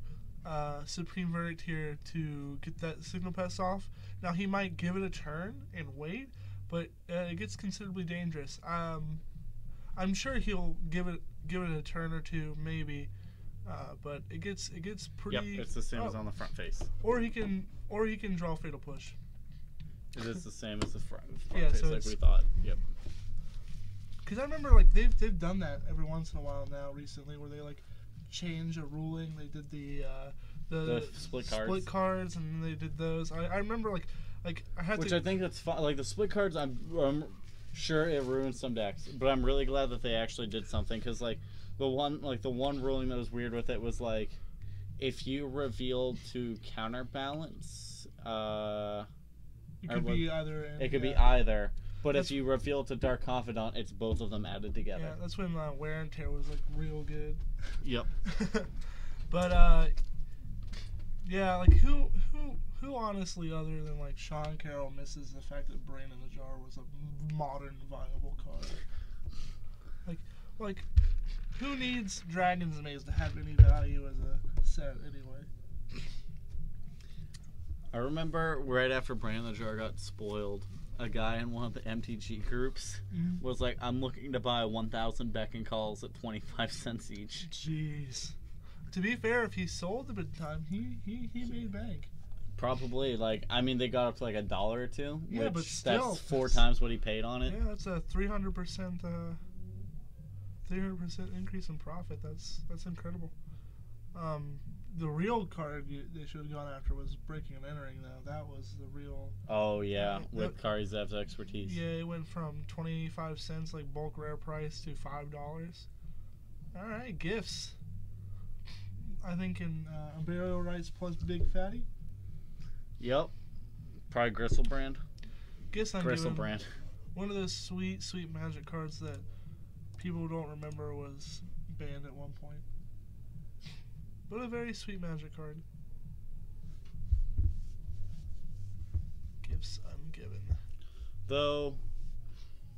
Supreme Verdict here to get that Signal Pest off. Now he might give it a turn and wait, but it gets considerably dangerous. I'm sure he'll give it a turn or 2 maybe, but it gets pretty. Yep, it's the same as on the front face. Or he can draw Fatal Push. It is the same as the front yeah, face, so like we thought. Yep. Because I remember like they've done that every once in a while now recently, where they like change a ruling. They did the split cards, and they did those. I remember like I had I think that's fun. Like the split cards, I'm sure it ruined some decks, but I'm really glad that they actually did something, because like the one ruling that was weird with it was like if you revealed to counterbalance, it could be either. It could be either. But if you reveal to Dark Confidant, it's both of them added together. Yeah, that's when Wear and Tear was like real good. Yep. But yeah, like who honestly, other than like Sean Carroll, misses the fact that Brain in the Jar was a modern viable card? Like who needs Dragon's Maze to have any value as a set anyway? I remember right after Brain in the Jar got spoiled, a guy in one of the MTG groups was like, I'm looking to buy 1,000 Beckon Calls at 25 cents each. Jeez. To be fair, if he sold them at the time, he made bank. Probably. Like, I mean, they got up to like $1 or $2. Yeah, which but still. That's 4 times what he paid on it. Yeah, that's a 300% increase in profit. That's incredible. The real card they should have gone after was Breaking and Entering, though. That was the real... Oh, yeah, with Kari Zev's expertise. Yeah, it went from 25 cents, like bulk rare price, to $5. All right, gifts. I think in Imperial Rights plus Big Fatty. Yep. Probably Gristlebrand. Guess I'm giving Gristlebrand. one of those sweet Magic cards that people don't remember was banned at one point. But a very sweet Magic card. Gifts ungiven. Though,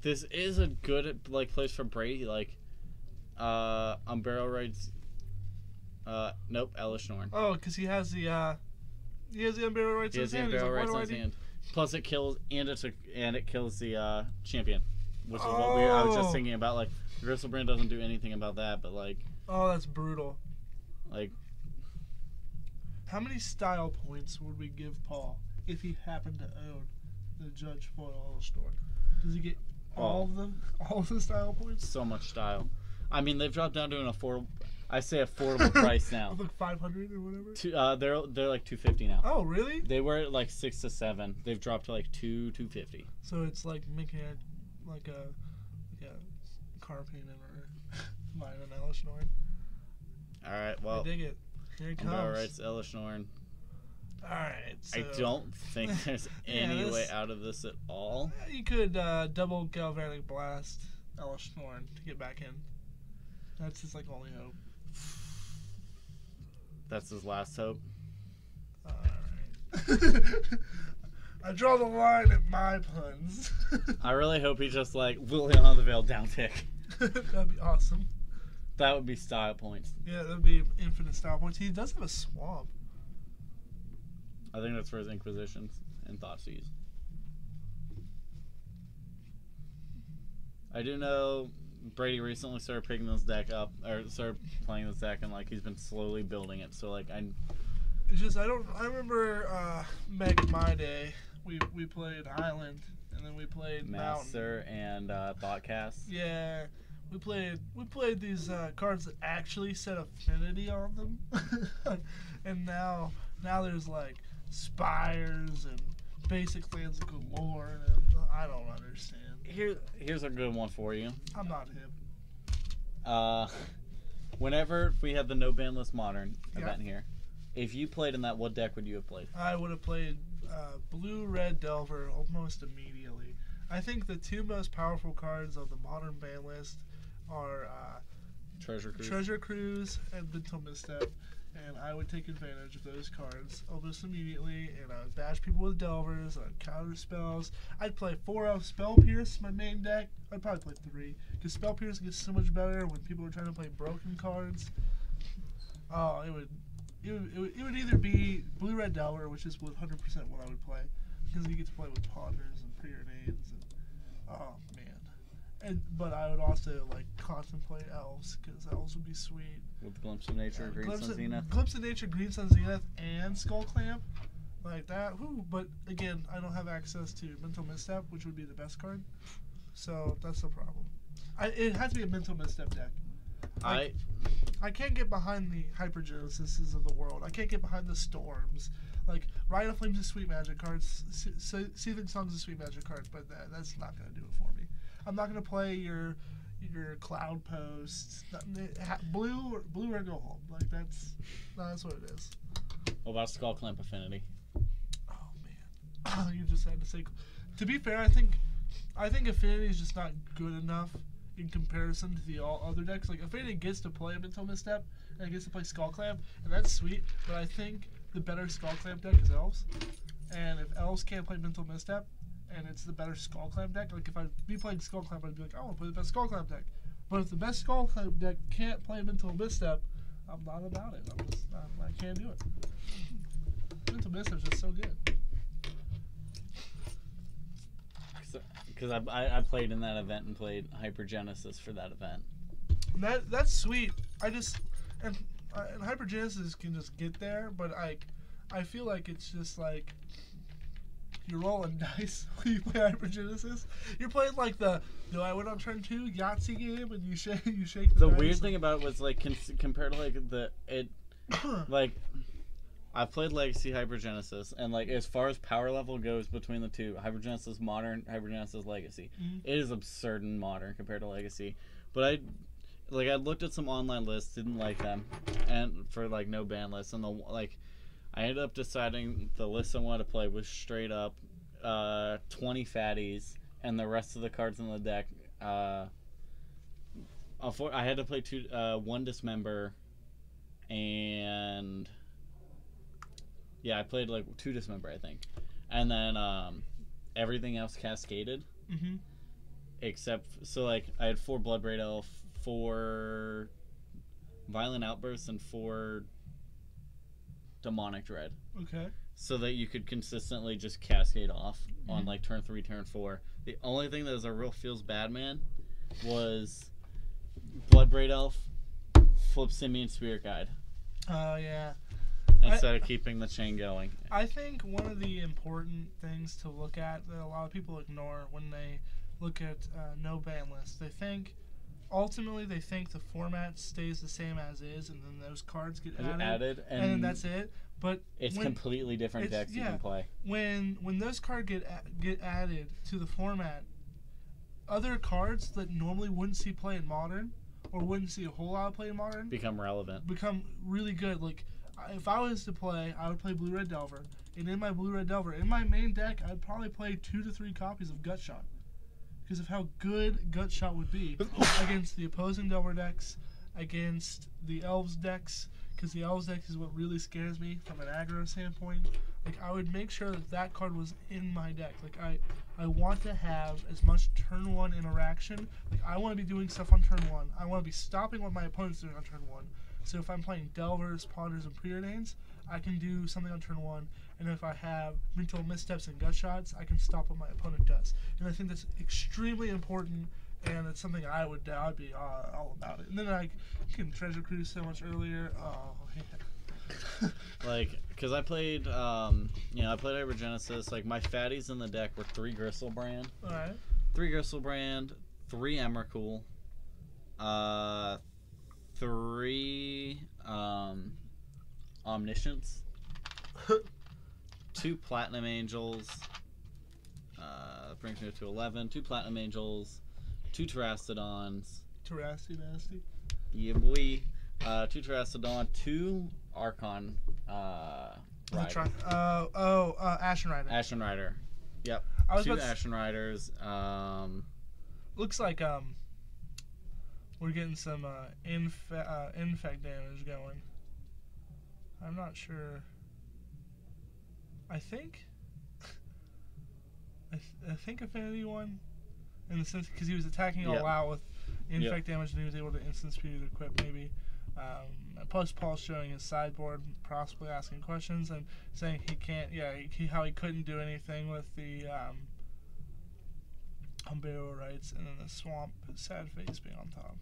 this is a good place for Brady. Umbrella Rights. Nope, Elish Norn. Oh, because he has the Umbrella Rights in his hand. He has the Umbrella Rights in his hand. Plus, it kills it kills the champion, which is what I was just thinking about. Like, Gristlebrand doesn't do anything about that, but oh, that's brutal. Like, how many style points would we give Paul if he happened to own the Judge Foil Elish Norn? Does he get all of the style points? So much style. I mean, they've dropped down to an affordable price now. Like 500 or whatever. They're like 250 now. Oh, really? They were at like 6 to 7. They've dropped to like 250. So it's like making it like a car payment or buying an Elish Norn. All right, well, I dig it. Here it comes. All right, Elish Norn. All right. So, I don't think there's any way out of this at all. You could double Galvanic Blast Elish Norn to get back in. That's his only hope. That's his last hope. Alright. I draw the line at my puns. I really hope he just Liliana the Veil down tick. That'd be awesome. That would be style points. Yeah, that'd be infinite style points. He does have a swamp. I think that's for his Inquisitions and Thoughtseize. I do know Brady recently started picking this deck up, or started playing this deck, and he's been slowly building it. So it's just I remember back in my day we played Island and then we played Master Mountain. and Thoughtcast. Yeah, we played these cards that actually set affinity on them, and now there's Spires and basic lands galore, and I don't understand. Here's a good one for you. I'm not hip. Whenever we had the no ban list modern event here, if you played in that, what deck would you have played? I would have played blue-red Delver almost immediately. I think the two most powerful cards on the modern ban list are Treasure Cruise and Mental Misstep, and I would take advantage of those cards almost immediately, and I would bash people with Delvers, I'd counter spells. I'd play 4 Spell Pierce, my main deck. I'd probably play 3, because Spell Pierce gets so much better when people are trying to play broken cards. Oh, it would either be blue-red Delver, which is 100% what I would play, because you get to play with Ponders and Preordains, and oh man. But I would also contemplate Elves, because Elves would be sweet. With Glimpse of Nature, Green Sun Zenith. Glimpse of Nature, Green Sun Zenith, and Skull Clamp. Like that. Whew. But again, I don't have access to Mental Misstep, which would be the best card. So that's the problem. It has to be a Mental Misstep deck. I can't get behind the Hypergenesises of the world. I can't get behind the Storms. Rite of Flame's a sweet magic card. Seething Song's a sweet magic card, but that's not going to do it for me. I'm not going to play your Cloud Posts. Blue or go home. That's what it is. What about Skull Clamp Affinity? Oh man, you just had to say. To be fair, I think Affinity is just not good enough in comparison to the all other decks. Affinity gets to play Mental Misstep and it gets to play Skull Clamp, and that's sweet. But I think the better Skull Clamp deck is Elves, and if Elves can't play Mental Misstep, and it's the better Skull Clamp deck. If I'd be playing Skull Clamp, I'd be I want to play the best Skull Clamp deck. But if the best Skull Clamp deck can't play Mental Misstep, I'm not about it. I can't do it. Mental Misstep's just so good. Because I played in that event and played Hypergenesis for that event. That's sweet. And Hypergenesis can just get there, but I feel like it's just you're rolling dice when you play Hypergenesis. You're playing do I win on turn 2 Yahtzee game, and you shake the dice. Weird thing about it was compared to I've played Legacy Hypergenesis, and as far as power level goes between the two, Hypergenesis Modern, Hypergenesis Legacy, it is absurd in Modern compared to Legacy. But like I looked at some online lists, didn't like them, and for like no ban lists, and I ended up deciding the list I wanted to play was straight up 20 fatties, and the rest of the cards in the deck. I had to play one dismember, and yeah, I played like 2 dismember, I think, and then everything else cascaded. Mm-hmm. Except, so like I had 4 Bloodbraid Elf, 4 Violent Outbursts, and 4 Demonic Dread. Okay. So that you could consistently just cascade off on like turn 3, turn 4. The only thing that was a real feels bad, man, was Bloodbraid Elf, flip Simian Spirit Guide. Oh, yeah. Instead of keeping the chain going. I think one of the important things to look at that a lot of people ignore when they look at no ban lists, ultimately they think the format stays the same as is, and then those cards get added, and then that's it. But it's completely different decks you can play. When those cards get added to the format, other cards that normally wouldn't see play in Modern, or wouldn't see a whole lot of play in Modern, become relevant. Become really good. Like, if I was to play, I would play Blue-Red Delver. And in my Blue-Red Delver, in my main deck, I'd probably play 2 to 3 copies of Gutshot. Because of how good Gutshot would be against the opposing Delver decks, against the Elves decks, because the Elves deck is what really scares me from an aggro standpoint. Like, I would make sure that card was in my deck. Like, I want to have as much turn 1 interaction. Like, I want to be doing stuff on turn 1. I want to be stopping what my opponent's doing on turn 1. So if I'm playing Delvers, Ponders, and Preordains, I can do something on turn 1. And if I have Mental Missteps and Gutshots, I can stop what my opponent does. And I think that's extremely important, and it's something I'd be all about it. And then I can Treasure Cruise so much earlier. Oh, yeah. Like, because I played, I played Hypergenesis. Like, my fatties in the deck were 3 Gristlebrand. Alright. 3 Gristlebrand, 3 Emrakul, 3 Omniscience, 2 Platinum Angels, brings me to 11, 2 Platinum Angels, 2 Terastodons. Nasty. Yeah, boy. 2 Terastodon, 2 Archon Rider. Ashen Rider. Ashen Rider. Yep. 2 Ashen Riders. Looks like we're getting some infect damage going. I'm not sure. I think Affinity won in the sense because he was attacking all out with infect damage, and he was able to instant speed equip maybe. Plus, Paul's showing his sideboard, possibly asking questions and saying he can't. Yeah, how he couldn't do anything with the Umbral Rights, and then the Swamp Sad Face being on top.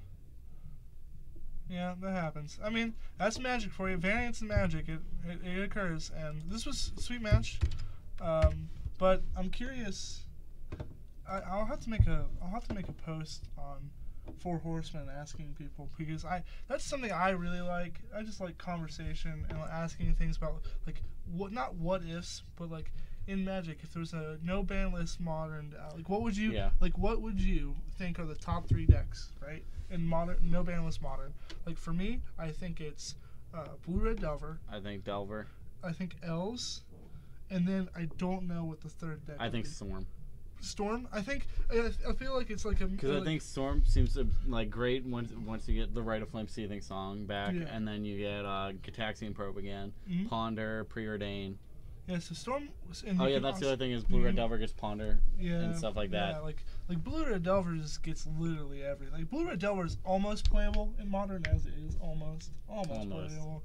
Yeah, that happens. I mean, that's Magic for you. Variance in Magic, it occurs, and this was a sweet match. But I'm curious. I'll have to make a post on 4 Horsemen asking people, because that's something I really like. I just like conversation and asking things about like not what ifs, but like in Magic, if there's a no ban list Modern, like what would you think are the top 3 decks, right? In Modern, no ban list Modern. Like for me, I think it's Blue-Red Delver. I think Delver. I think Elves, and then I don't know what the third deck. I think Storm. Storm. I feel like it's like a. Because I think Storm seems to like great once you get the Rite of Flame Seething Song back, and then you get Gitaxian Probe again, Ponder, Preordain. Yeah, so Storm. And that's the other thing is Blue-Red Delver gets Ponder and stuff like that. Yeah, like Blue-Red Delver just gets literally everything. Like Blue-Red Delver is almost playable in Modern as it is almost playable.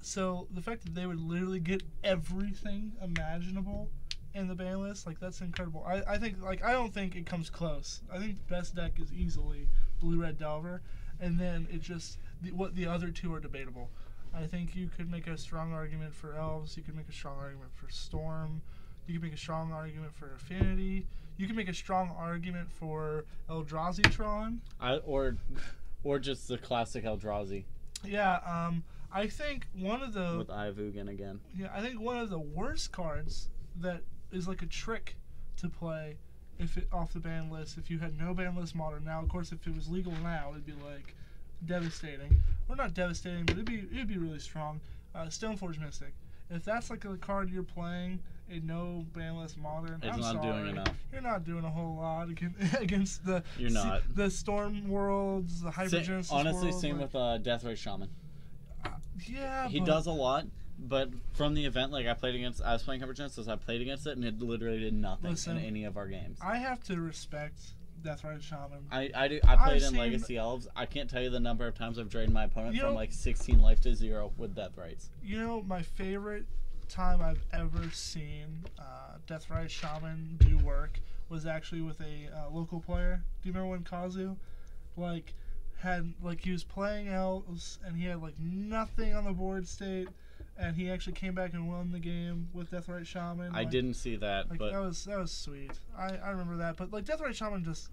So the fact that they would literally get everything imaginable in the ban list, like that's incredible. I think I don't think it comes close. I think the best deck is easily Blue-Red Delver, and then it just the other 2 are debatable. I think you could make a strong argument for Elves. You could make a strong argument for Storm. You could make a strong argument for Affinity. You can make a strong argument for Eldrazi-tron. Or just the classic Eldrazi. Yeah, I think one of the... With Ivugin again. Yeah, I think one of the worst cards that is like a trick to play if it off the ban list. If you had no ban list modern now, of course, if it was legal now, it'd be like devastating. Or not devastating, but it'd be really strong. Stoneforge Mystic. If that's like a card you're playing, a no ban list modern, It's I'm not sorry. doing enough. You're not doing a whole lot against the You're not. the Storm Worlds, the Hypergenesis Honestly, worlds, same like, with Deathrite Shaman. yeah, He but does a lot, but from the event, like I was playing Hypergenesis, I played against it, and it literally did nothing Listen, in any of our games. I have to respect Deathrite Shaman. I played I've in seen- Legacy Elves. I can't tell you the number of times I've drained my opponent You from know- like 16 life to 0 with Deathrites. You know, my favorite time I've ever seen Deathrite Shaman do work was actually with a local player. Do you remember when Kazu, he was playing elves and he had like nothing on the board state, and he actually came back and won the game with Deathrite Shaman. I didn't see that, Like but that was sweet. I remember that. But like Deathrite Shaman just.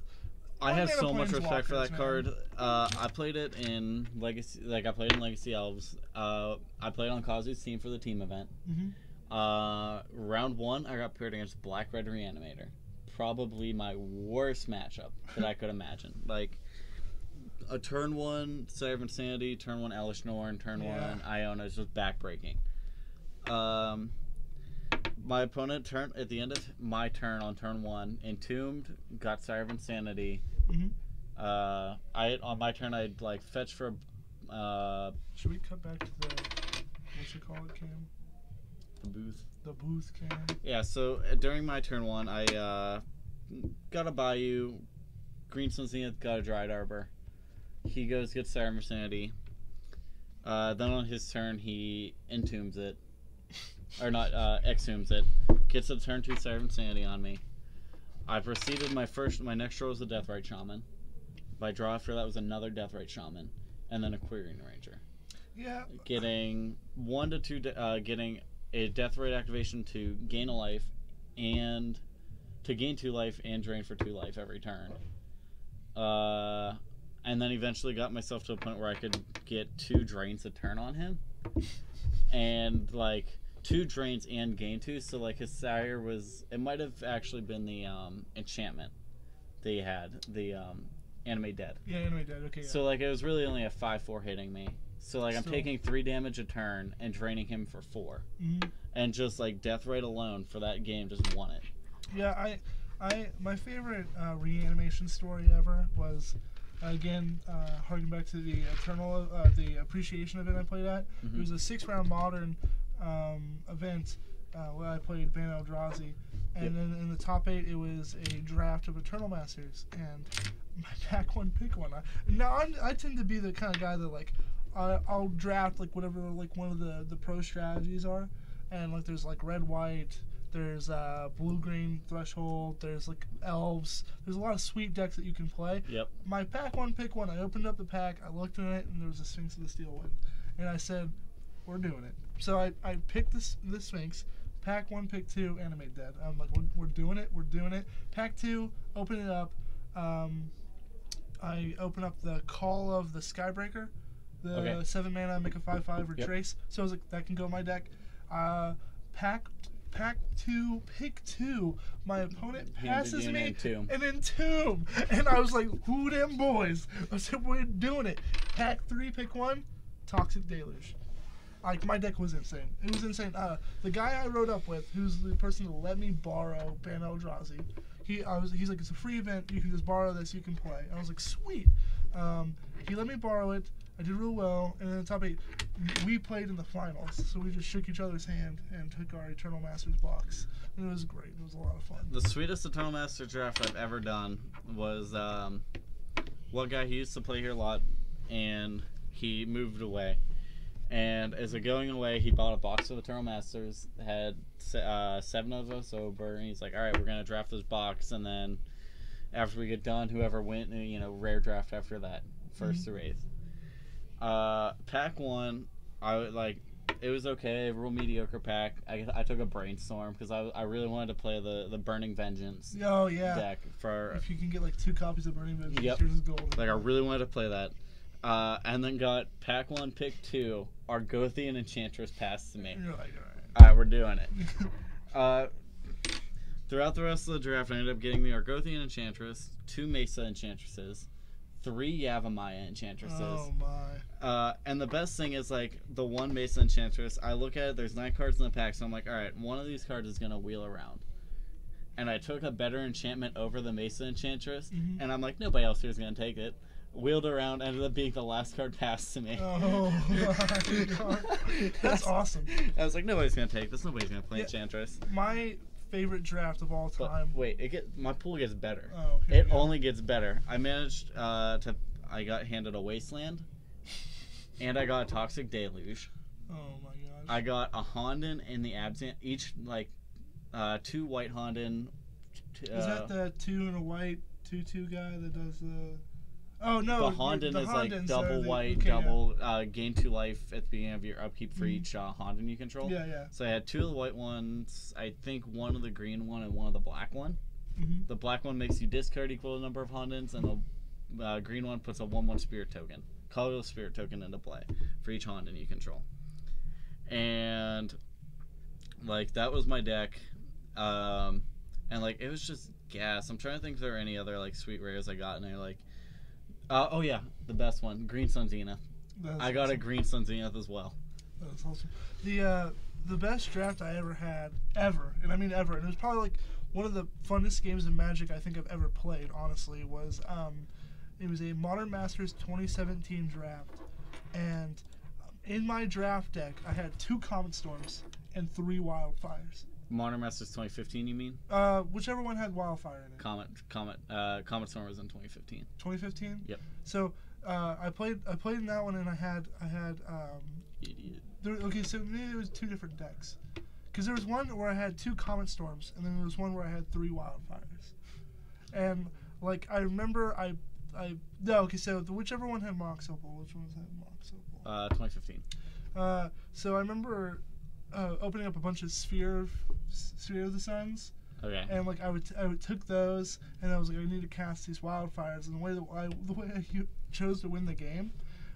I have One-mana so much respect for that planeswalkers, card. man. I played it in Legacy, I played in Legacy Elves. I played on Kazu's team for the team event. Mhm. Round 1, I got paired against Black Red Reanimator. Probably my worst matchup that I could imagine. Like a turn 1 Sire of Insanity, turn 1 Elish Norn, turn Yeah. 1 Iona is just backbreaking. My opponent at the end of my turn on turn 1, Entombed, got Sire of Insanity. Mhm. On my turn I'd like fetch for Should we cut back to the what you call it, Cam? the booth. The booth, Cam. Yeah, so during my turn 1, I got a Bayou, Green Sun Zenith, got a Dryad Arbor. He goes, gets Sire of Insanity. Then on his turn, he entombs it. Or not, exhumes it. Gets a turn 2 Sire of Insanity on me. I proceeded my next draw was a Deathrite Shaman. My draw after that was another Deathrite Shaman. And then a Quirion Ranger. Yeah. Getting 1 to 2, getting a Deathrite activation to gain a life, and to gain 2 life and drain for 2 life every turn. And then eventually got myself to a point where I could get 2 drains a turn on him. And like 2 drains and gain 2, so like his Sire was, it might have actually been the enchantment they had, the Anime Dead. Yeah, Anime Dead. Okay. Yeah. So like it was really only a 5/4 hitting me. So like I'm Still. taking 3 damage a turn and draining him for 4. Mhm. And just like Deathrite alone for that game just won it. Yeah, my favorite reanimation story ever was, again, harking back to the the appreciation event I played at. It was a 6-round modern event where I played Ban Eldrazi, and Yep. then in the top 8 it was a draft of Eternal Masters, and my pack one pick one. I tend to be the kind of guy that like I'll draft like whatever like one of the pro strategies are, and like there's like red white. There's blue green threshold. There's like elves. There's a lot of sweet decks that you can play. Yep. My pack one, pick one. I opened up the pack. I looked at it, and there was a Sphinx of the Steel Wind, and I said, "We're doing it." So I picked the Sphinx. Pack one, pick 2, Animate Dead. I'm like, we're doing it. We're doing it. Pack 2, open it up. I open up the Call of the Skybreaker, the Okay. 7 mana, make a 5/5 Yep. retrace. So I was like, that can go in my deck. Pack 2, pick 2. My opponent passes you an me Entomb. an Entomb, and I was like, "Who them boys?" I said, "We're doing it." Pack 3, pick 1, Toxic Deluge. Like my deck was insane. It was insane. The guy I rode up with, who's the person that let me borrow Ban Eldrazi, he's like, it's a free event. You can just borrow this. You can play. And I was like, sweet. He let me borrow it. I did real well. And then the top 8, we played in the finals. So we just shook each other's hand and took our Eternal Masters box. And it was great. It was a lot of fun. The sweetest Eternal Master draft I've ever done was one guy, he used to play here a lot, and he moved away. And as a going away, he bought a box of Eternal Masters, had 7 of us over, and he's like, alright, we're going to draft this box, and then after we get done, whoever went, rare draft after that, 1st through 8th. Pack 1, it was okay, real mediocre pack. I took a Brainstorm, because I really wanted to play the Burning Vengeance Oh, yeah. deck for, If you can get like 2 copies of Burning Vengeance, Yep. yours is gold. like, I really wanted to play that. And then got pack 1, pick 2, Argothian Enchantress passed to me. And you're like, alright. Alright, we're doing it. throughout the rest of the draft, I ended up getting the Argothian Enchantress, 2 Mesa Enchantresses, 3 Yavimaya Enchantresses. Oh my. And the best thing is, like, the 1 Mesa Enchantress, I look at it, there's 9 cards in the pack, so I'm like, alright, one of these cards is going to wheel around. And I took a better enchantment over the Mesa Enchantress, and I'm like, nobody else here is going to take it. Wheeled around, ended up being the last card passed to me. Oh my god. That's awesome. I was like, nobody's going to take this, nobody's going to play Enchantress. My favorite draft of all time. But wait, my pool gets better. Oh, it only gets better. I managed I got handed a Wasteland, and I got a Toxic Deluge. Oh my gosh. I got a Honden in the Absent, each, like, 2 white Honden. Is that the 2 and a white 2/2 guy that does the... Oh, no. The Honden is, like, double white, gain 2 life at the beginning of your upkeep for each Honden you control. Yeah. So I had 2 of the white ones, I think 1 of the green one and 1 of the black one. The black one makes you discard equal to number of Hondens, and the green one puts a 1/1 spirit token, colorless spirit token, into play for each Honden you control. And, like, that was my deck. And, like, it was just gas. I'm trying to think if there were any other, like, sweet rares I got in there, like... oh yeah, the best one, Green Sun Zenith. I got a Green Sun Zenith as well. That's awesome. The best draft I ever had, and I mean ever, and it was probably like one of the funnest games of Magic I think I've ever played, honestly, was it was a Modern Masters 2017 draft, and in my draft deck I had 2 Comet Storms and 3 Wildfires. Modern Masters 2015, you mean? Whichever one had Wildfire in it. Comet Storm was in 2015. 2015? Yep. So I played in that one, and I had Idiot. okay, so maybe it was 2 different decks, because there was one where I had 2 Comet Storms, and then there was one where I had 3 Wildfires, and like I remember so whichever one had Mox Opal, which one had Mox Opal? 2015. So I remember opening up a bunch of Sphere of the Suns. Okay. And like I took those, and I was like, I need to cast these Wildfires. And the way I chose to win the game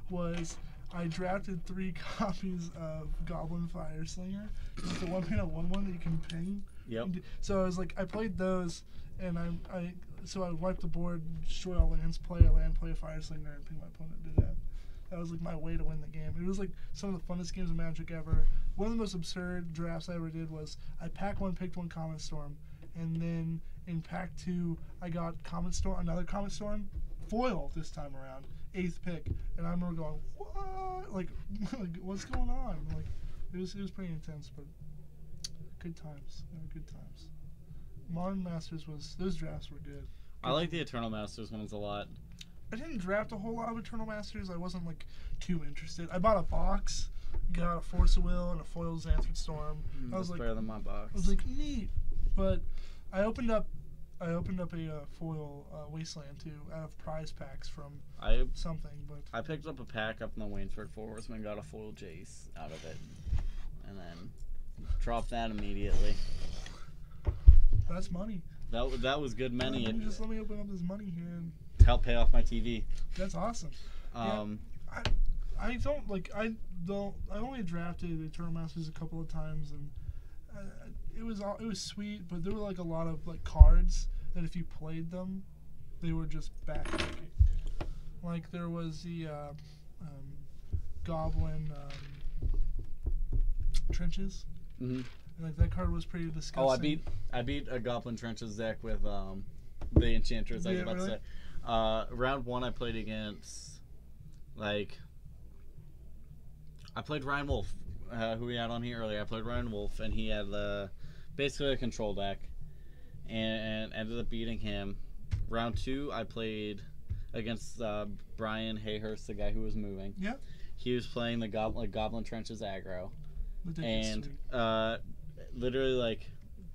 was I drafted 3 copies of Goblin Fire Slinger. It's the 1/1 that you can ping. Yep. So I was like, I played those, and I wiped the board, destroy all lands, play a land, play a Fire Slinger, and ping my opponent to death. That was like my way to win the game. It was like some of the funnest games of Magic ever. One of the most absurd drafts I ever did was I pack 1, picked 1 Comet Storm, and then in pack 2 I got another Comet Storm, foil this time around, 8th pick, and I remember going, what? Like what's going on? Like it was pretty intense, but good times. They were good times. Modern Masters those drafts were good. I like the Eternal Masters ones a lot. I didn't draft a whole lot of Eternal Masters. I wasn't like too interested. I bought a box, got a Force of Will and a foil Xanthid Storm. I was like, better than my box. I was like, neat. But I opened up a foil Wasteland too out of prize packs from something. But I picked up a pack up in the Waynesburg Forest and got a foil Jace out of it, and then dropped that immediately. That's money. That was good money. Just let me open up this money here and help pay off my TV. That's awesome. I only drafted Eternal Masters a couple of times, and it was sweet, but there were like a lot of like cards that if you played them, they were just backbreaking. Like there was the Goblin Trenches. Mm-hmm. And like that card was pretty disgusting. Oh, I beat a Goblin Trenches deck with the Enchantress. I was about to say. Round 1 I played against, like, I played Ryan Wolf, who we had on here earlier. I played Ryan Wolf, and he had basically a control deck, and ended up beating him. Round 2 I played against Brian Hayhurst, the guy who was moving. Yeah. He was playing the Goblin Trenches aggro, and sweet. Literally like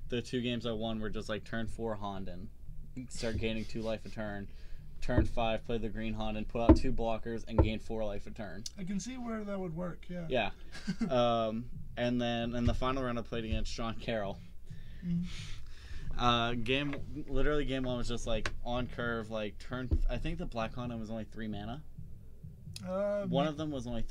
the 2 games I won were just like turn 4 Honden, start gaining 2 life a turn. Turn 5, play the green Honden, put out 2 blockers, and gain 4 life a turn. I can see where that would work, yeah. Yeah. And then in the final round I played against Sean Carroll. Mm-hmm. Game 1 was just like on curve, like turn. I think the black Honden was only 3 mana. One of them was only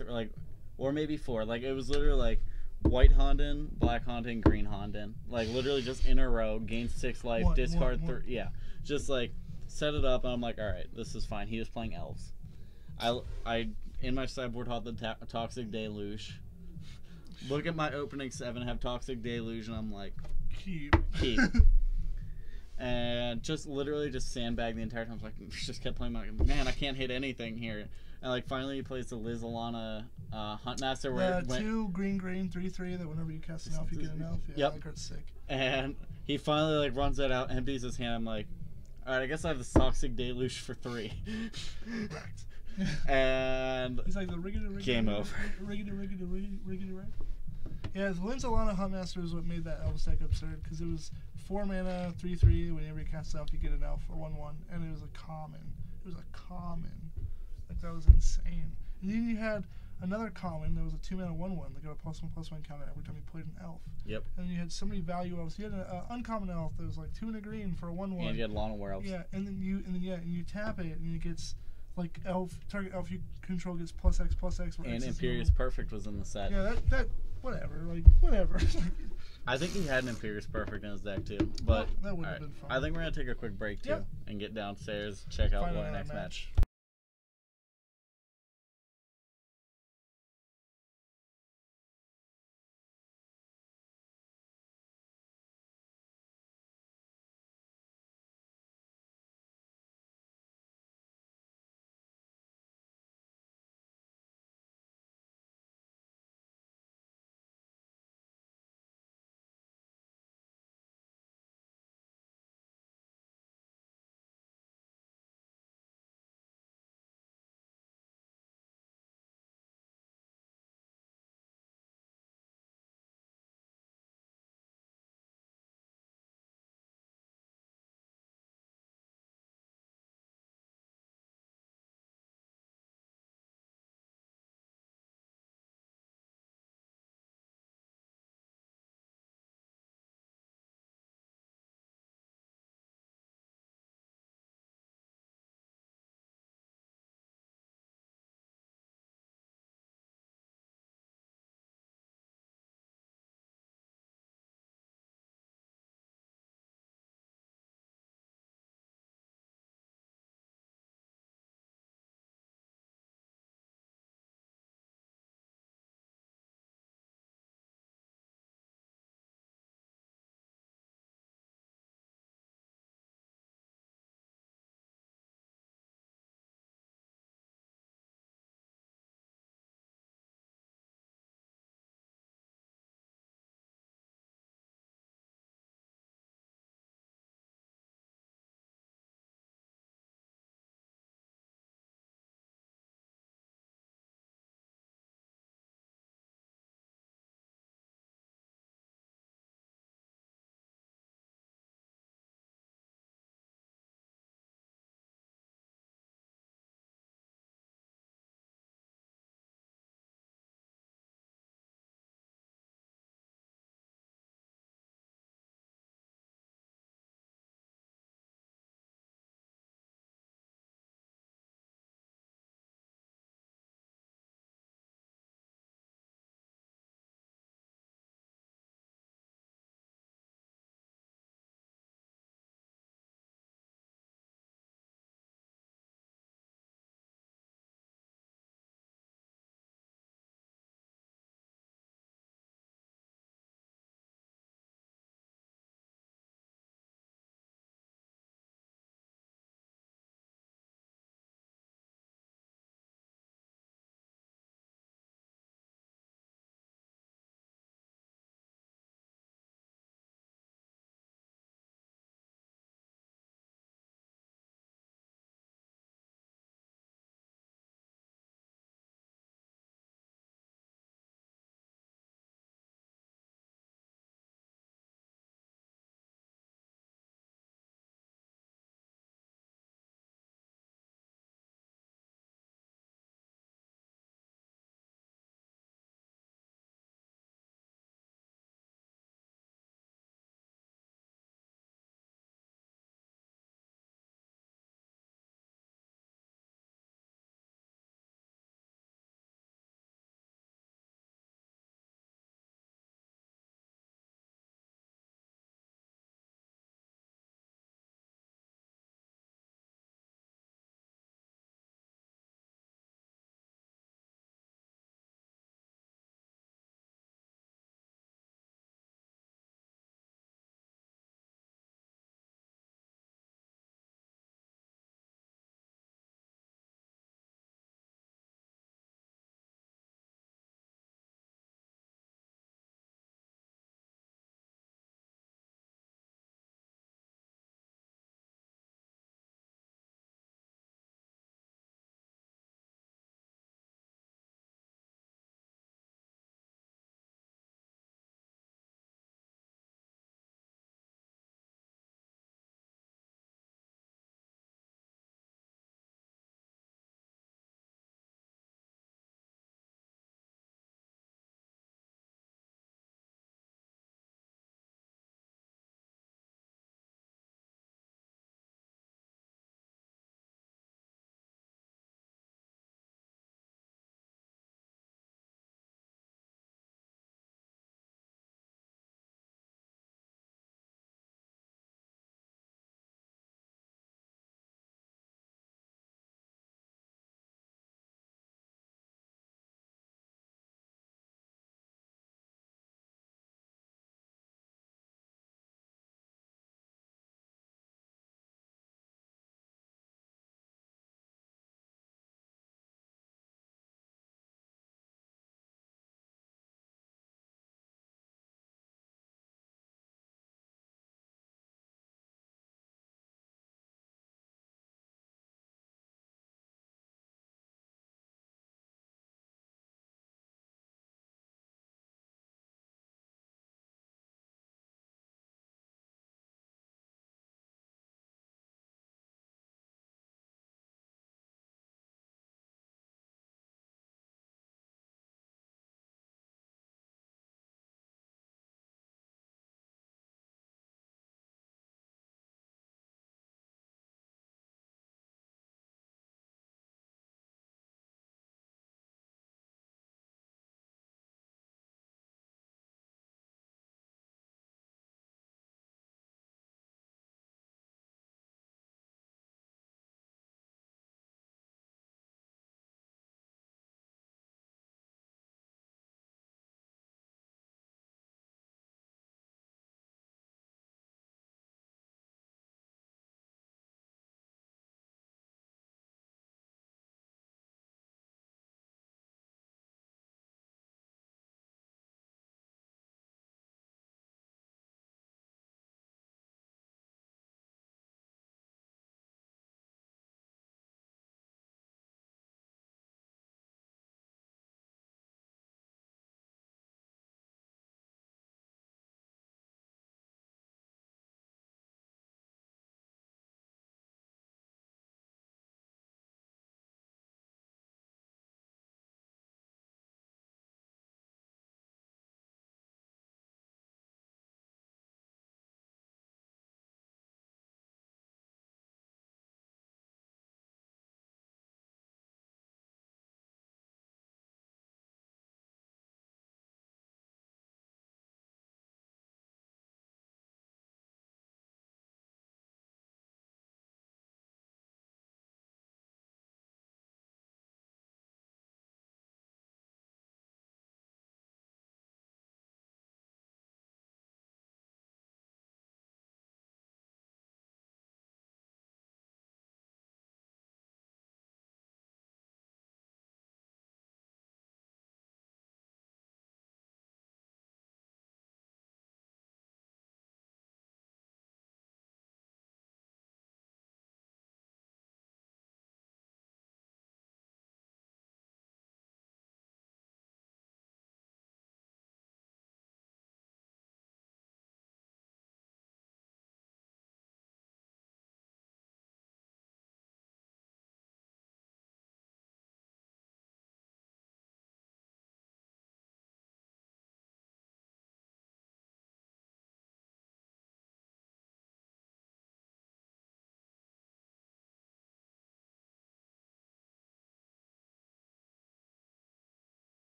or maybe 4. Like it was literally like white Honden, black Honden, green Honden. Like, literally just in a row, gain 6 life, discard 3. Yeah. Just, like, set it up, and I'm like, alright, this is fine. He was playing elves. I in my sideboard, had the Toxic Deluge. Look at my opening 7, have Toxic Deluge, and I'm like, Keep. And just literally just sandbag the entire time. I was like, just kept playing. Like, man, I can't hit anything here. And like finally he plays the Liz Alana Huntmaster where it went, 2 green 3/3 that whenever you cast an elf you get an elf. Yeah, yep. that card's sick. And he finally like runs that out, empties his hand. I'm like, alright, I guess I have the Toxic Deluge for 3. Correct. And he's like the riggedy game over. Riggedy right. Yeah, the Liz Alana Huntmaster is what made that elf deck absurd because it was 4 mana 3/3. Whenever you cast an elf, you get an elf for 1/1, and it was a common. Like that was insane. And then you had another common. There was a 2 mana 1/1 that got a +1/+1 counter every time you played an elf. Yep. And then you had so many value elves. You had an uncommon elf that was like 2 and a green for a 1/1. And you had Lana Werewolves. Yeah, and then you tap it and it gets like target elf you control gets +X/+X. And Imperious Perfect was in the set. Yeah, that whatever. I think he had an Imperious Perfect in his deck too. But that would have been fun. I think we're gonna take a quick break too and get downstairs, check out what our next match.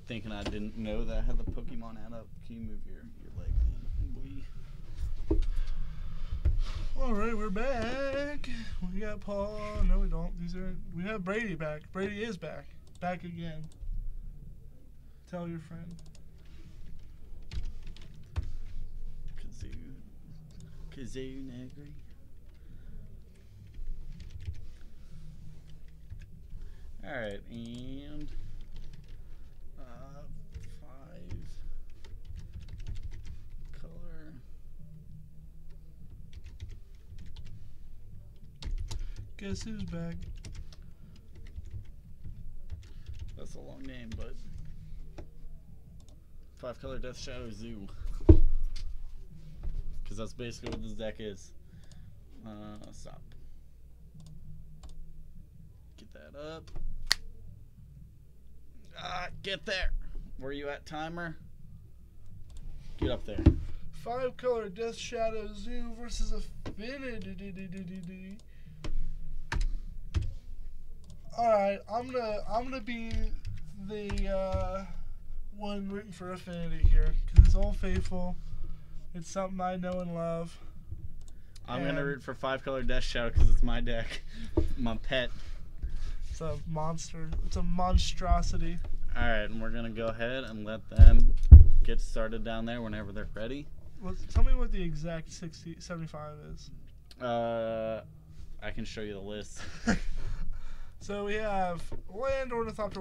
thinking I didn't know that I had the Pokemon add up. Can you move your leg? All right, we're back. We got Paul. No, we don't. We have Brady back. Brady is back. Back again. Tell your friend. Kazoo Negri. Alright, and 5 color. Guess who's back? That's a long name, but 5 color Death Shadow Zoo. Because that's basically what this deck is. Stop. Get that up. Get there. Where you at, timer? Get up there. 5 color Death Shadow Zoo versus Affinity. Alright, I'm gonna be the one rooting for Affinity here. Because it's Old Faithful. It's something I know and love. I'm going to root for 5 color Death Shadow because it's my deck. My pet. It's a monster. It's a monstrosity. Alright, and we're going to go ahead and let them get started down there whenever they're ready. Tell me what the exact 75 is. I can show you the list. So we have Land, Ornithopter.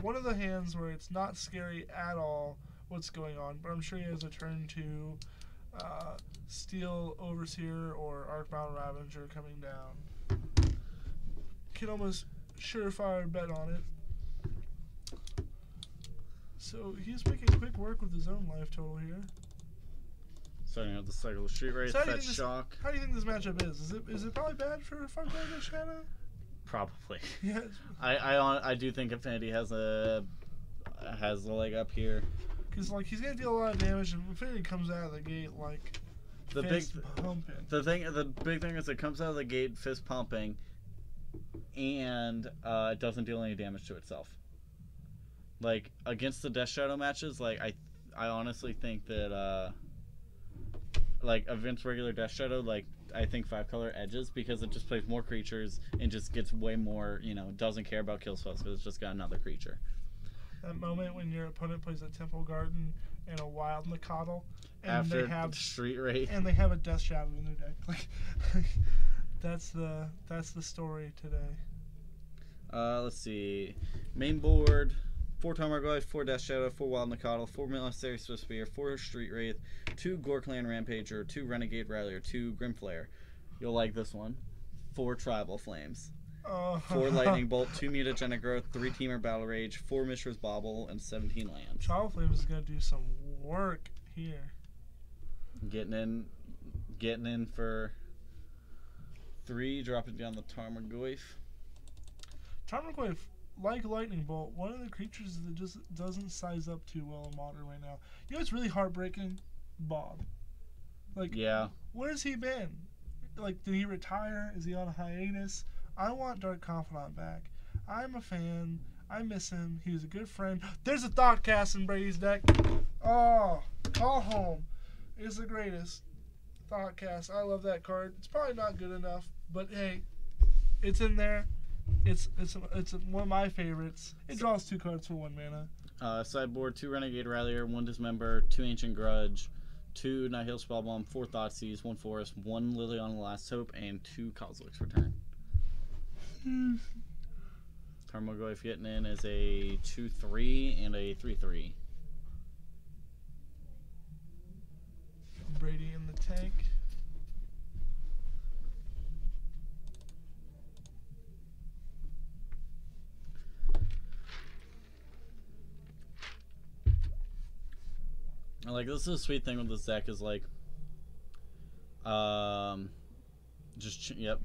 One of the hands where it's not scary at all what's going on, but I'm sure he has a turn to Steel Overseer or Arcbound Ravager coming down. Can almost surefire bet on it. So he's making quick work with his own life total here. Starting out the cycle of Street Race, So Fetch Shock. How do you think this matchup is? Is it probably bad for 5 color Death Shadow? Probably. Yeah. I do think Affinity has a leg up here. Because like he's gonna deal a lot of damage, and Affinity comes out of the gate like The big thing is it comes out of the gate fist pumping, and it doesn't deal any damage to itself. Like against the Death Shadow matches, like I honestly think that like against regular Death Shadow, like I think 5 color edges because it just plays more creatures and just gets way more, doesn't care about kill spells because it's just got another creature. That moment when your opponent plays a Temple Garden and a Wild Nacatl, and after they have Street Race, and they have a Death Shadow in their deck. Like that's the story today. Let's see, main board: 4 Tarmogoyf, 4 Death Shadow, 4 Wild Nacatl, 4 Military Swiftspear, 4 Street Wraith, 2 Gore-Clan Rampager, 2 Renegade Rallier, 2 Grimflare. You'll like this one. 4 Tribal Flames. 4 Lightning Bolt, 2 Mutagenic Growth, 3 Teamer Battle Rage, 4 Mishra's Bauble, and 17 lands. Tribal Flames is gonna do some work here. Getting in for 3, dropping down the Tarmogoyf. Tarmogoyf, like Lightning Bolt, one of the creatures that just doesn't size up too well in Modern right now. You know what's really heartbreaking? Bob. Like, yeah. Where's he been? Like, did he retire? Is he on a hiatus? I want Dark Confidant back. I'm a fan. I miss him. He was a good friend. There's a Thoughtcast in Brady's deck. Oh, Call Home is the greatest. Thoughtcast. I love that card. It's probably not good enough, but hey, it's in there. It's one of my favorites. It draws 2 cards for 1 mana. Sideboard: 2 Renegade Rallier, 1 Dismember, 2 Ancient Grudge, 2 Nihil Spellbomb, 4 Thoughtseize, 1 Forest, 1 Liliana Last Hope, and 2 Kozilek's Return. Tarmogoyf getting in as a 2/3 and a 3/3. Brady in the tank. Like, this is a sweet thing with this deck is like,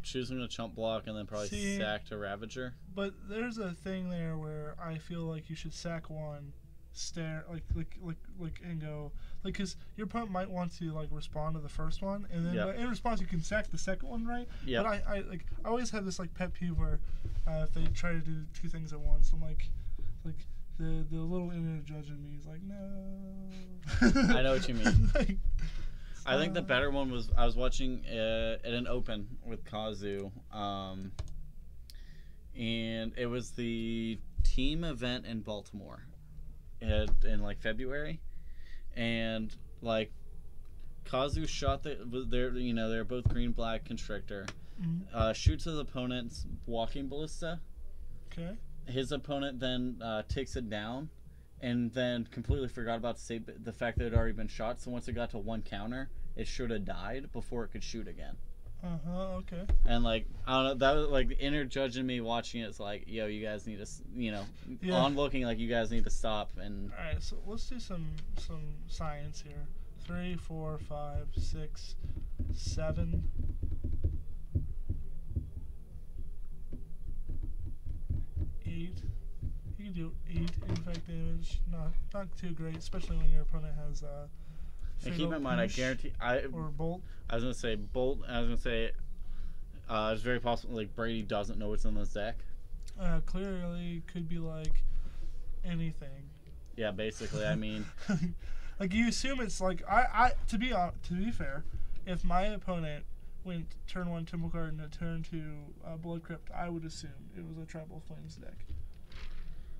choosing a chump block and then probably sack to Ravager. But there's a thing there where I feel like you should sack 1, stare and go like, because your opponent might want to like respond to the first one, and then in response you can sack the second one, right? Yeah. But I always have this like pet peeve where if they try to do 2 things at once, I'm like the little inner judge in me is like, no. I know what you mean. Like, I think the better one was I was watching at an Open with Kazu, and it was the team event in Baltimore in like February, and like Kazu shot they're both green black constrictor, shoots his opponent's walking ballista. Okay. His opponent then takes it down, and then completely forgot about to say the fact that it had already been shot. So once it got to one counter, it should have died before it could shoot again. Okay. And like I don't know, that was like the inner judge in me watching it's like, yo, you guys need to, on looking like you guys need to stop. And all right, so let's do some science here. 3, 4, 5, 6, 7. 8. You can do 8 impact damage. Not too great, especially when your opponent has and keep in mind, I guarantee or bolt. I was gonna say bolt. I was gonna say it's very possible like Brady doesn't know what's in this deck. Clearly, could be like anything. Yeah, basically. I mean, like you assume it's like I to be fair, if my opponent went turn 1 Temple Card and a turn 2 Blood Crypt, I would assume it was a Tribal Flames deck.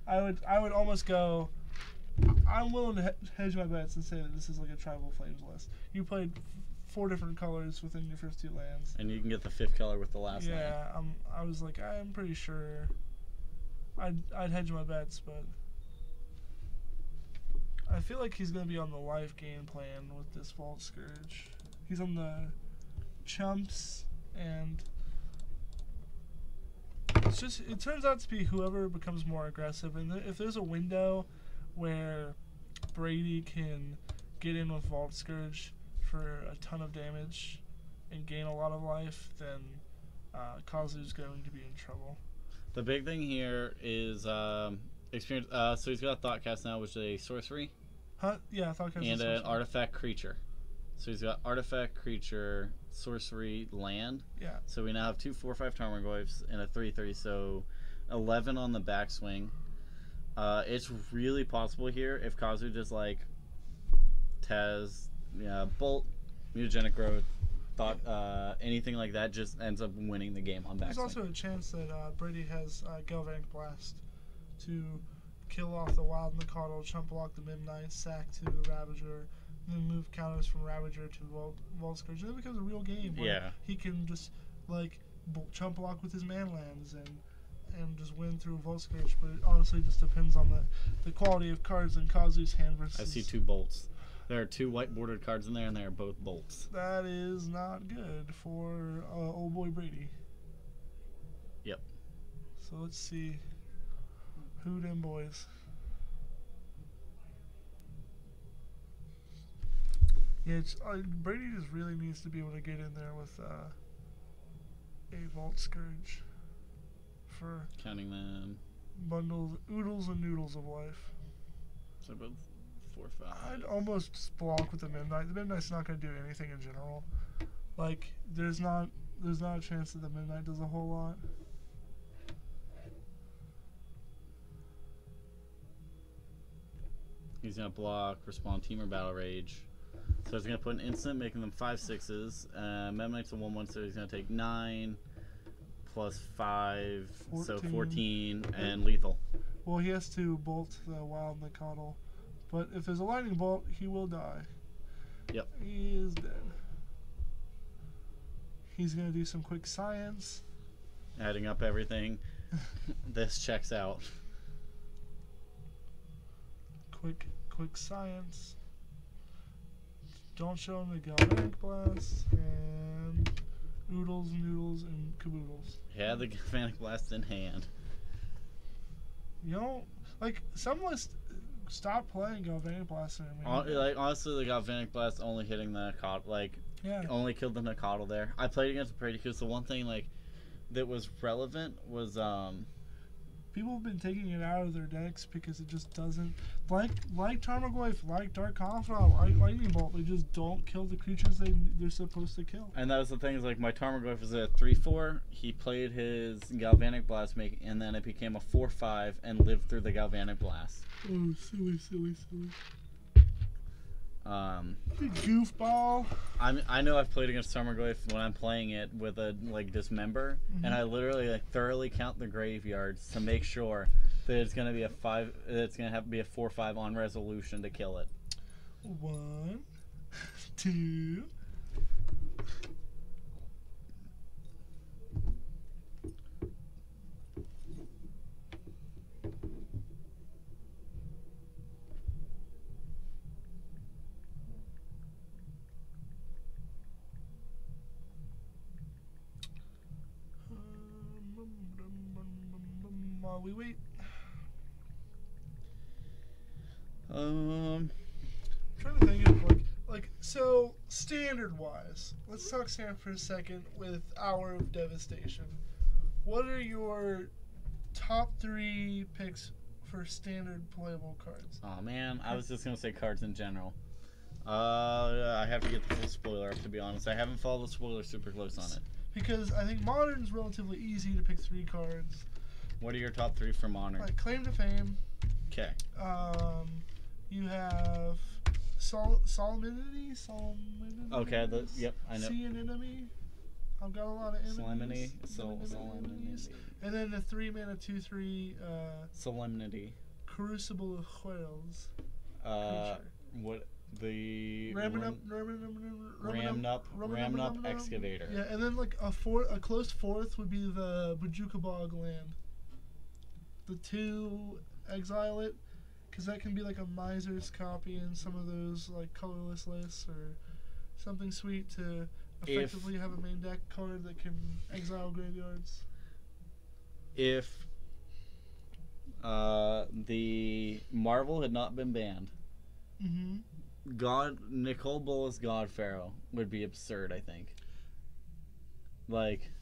I would almost go. I'm willing to hedge my bets and say that this is like a Tribal Flames list. You played 4 different colors within your first 2 lands, and you can get the 5th color with the last land. Yeah, I was like, I'm pretty sure. I'd hedge my bets, but I feel like he's gonna be on the life game plan with this Vault Scourge. He's on the chumps, and it turns out to be whoever becomes more aggressive. And if there's a window where Brady can get in with Vault Scourge for a ton of damage and gain a lot of life, then Kazu's going to be in trouble. The big thing here is experience. So he's got Thoughtcast now, which is a sorcery. Huh? Yeah, Thoughtcast. And an artifact creature. So he's got artifact creature, sorcery, land. Yeah. So we now have 2 4/5 Tarmogoyfs and a 3/3. So 11 on the backswing. It's really possible here if Kazu just like Tez, Bolt, Mutagenic Growth, anything like that just ends up winning the game on backswing. There's also a chance that Brady has Galvanic Blast to kill off the Wild Nacatl, chump block the Midnight, sack to the Ravager, and then move counters from Ravager to Vault Scourge. And it becomes a real game where he can just like chump block with his man lands and just win through Vault Scourge. But it honestly just depends on the quality of cards in Kazu's hand versus. I see 2 bolts. There are 2 white bordered cards in there, and they are both bolts. That is not good for old boy Brady. Yep. So let's see who them boys. Yeah, Brady just really needs to be able to get in there with a Vault Scourge for counting them oodles and noodles of life. So both 4 5. I'd almost just block with the Midnight. The Midnight's not going to do anything in general. Like there's not a chance that the Midnight does a whole lot. He's gonna block, respond, team or battle rage. So he's gonna put an instant, making them 5/6s. Midnight's a 1/1, so he's gonna take 9 plus 5, 14. so 14, and lethal. Well, he has to bolt the Wild Nacatl, but if there's a lightning bolt, he will die. Yep. He is dead. He's gonna do some quick science. Adding up everything, this checks out. Quick science. Don't show him the Galvanic Blast and oodles, noodles, and caboodles. Yeah, the Galvanic Blast in hand. You know, like some lists stop playing Galvanic Blast. Like honestly, the Galvanic Blast only hitting the Nacatl, only killed the Nacatl there. I played against Brady because the one thing like that was relevant was People have been taking it out of their decks because it just doesn't like Tarmogoyf, like Dark Confidant, like Lightning Bolt. They just don't kill the creatures they're supposed to kill. And that was the thing, is like my Tarmogoyf is a 3/4. He played his Galvanic Blast, and then it became a 4/5 and lived through the Galvanic Blast. Oh, silly. Um, Goofball. I know I've played against Tarmogoyf when I'm playing it with a Dismember, and I literally thoroughly count the graveyards to make sure that it's gonna be a 5. It's gonna have to be a 4/5 on resolution to kill it. 1, 2. While we wait. Um, Trying to think of so standard wise. Let's talk standard for a second with Hour of Devastation. What are your top 3 picks for standard playable cards? Oh man, I was just gonna say cards in general. I have to get the full spoiler up, to be honest. I haven't followed the spoiler super close on it. Because I think Modern's relatively easy to pick 3 cards. What are your top 3 for Modern? Like Claim to Fame. Okay. You have Solemnity. Okay. Yep. I know. See an Enemy. I've got a lot of enemies. Solemnity. Enemies. And then the 3-mana 2/3. Solemnity. Crucible of Whales. What the Ramnup Excavator. Yeah, and then like a close fourth would be the Bojuka Bog Land. The 2 exile it, because that can be like a Miser's copy in some of those like colorless lists, or something sweet to effectively have a main deck card that can exile graveyards. If the Marvel had not been banned, Nicol Bolas God Pharaoh would be absurd, I think. Like,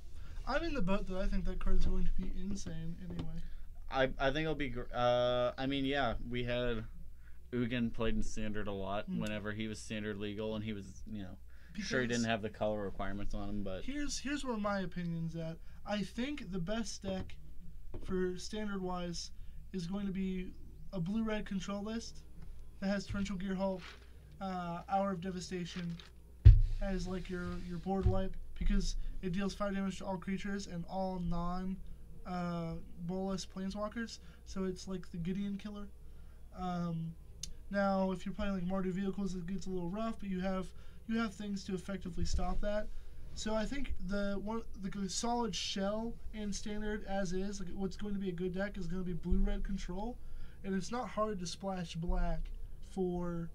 I'm in the boat that I think that card's going to be insane anyway. I think it'll be. I mean, yeah, we had Ugin played in Standard a lot whenever he was Standard legal, and he was, sure he didn't have the color requirements on him, but here's where my opinion's at. I think the best deck for Standard wise is going to be a blue-red control list that has Torrential Gear Hulk, Hour of Devastation as like your board wipe, because it deals 5 damage to all creatures and all non Bolas Planeswalkers, so it's like the Gideon killer. Now, if you're playing like Mardu vehicles, it gets a little rough, but you have things to effectively stop that. So I think the solid shell in Standard as is, like what's going to be a good deck is going to be blue-red control, and it's not hard to splash black for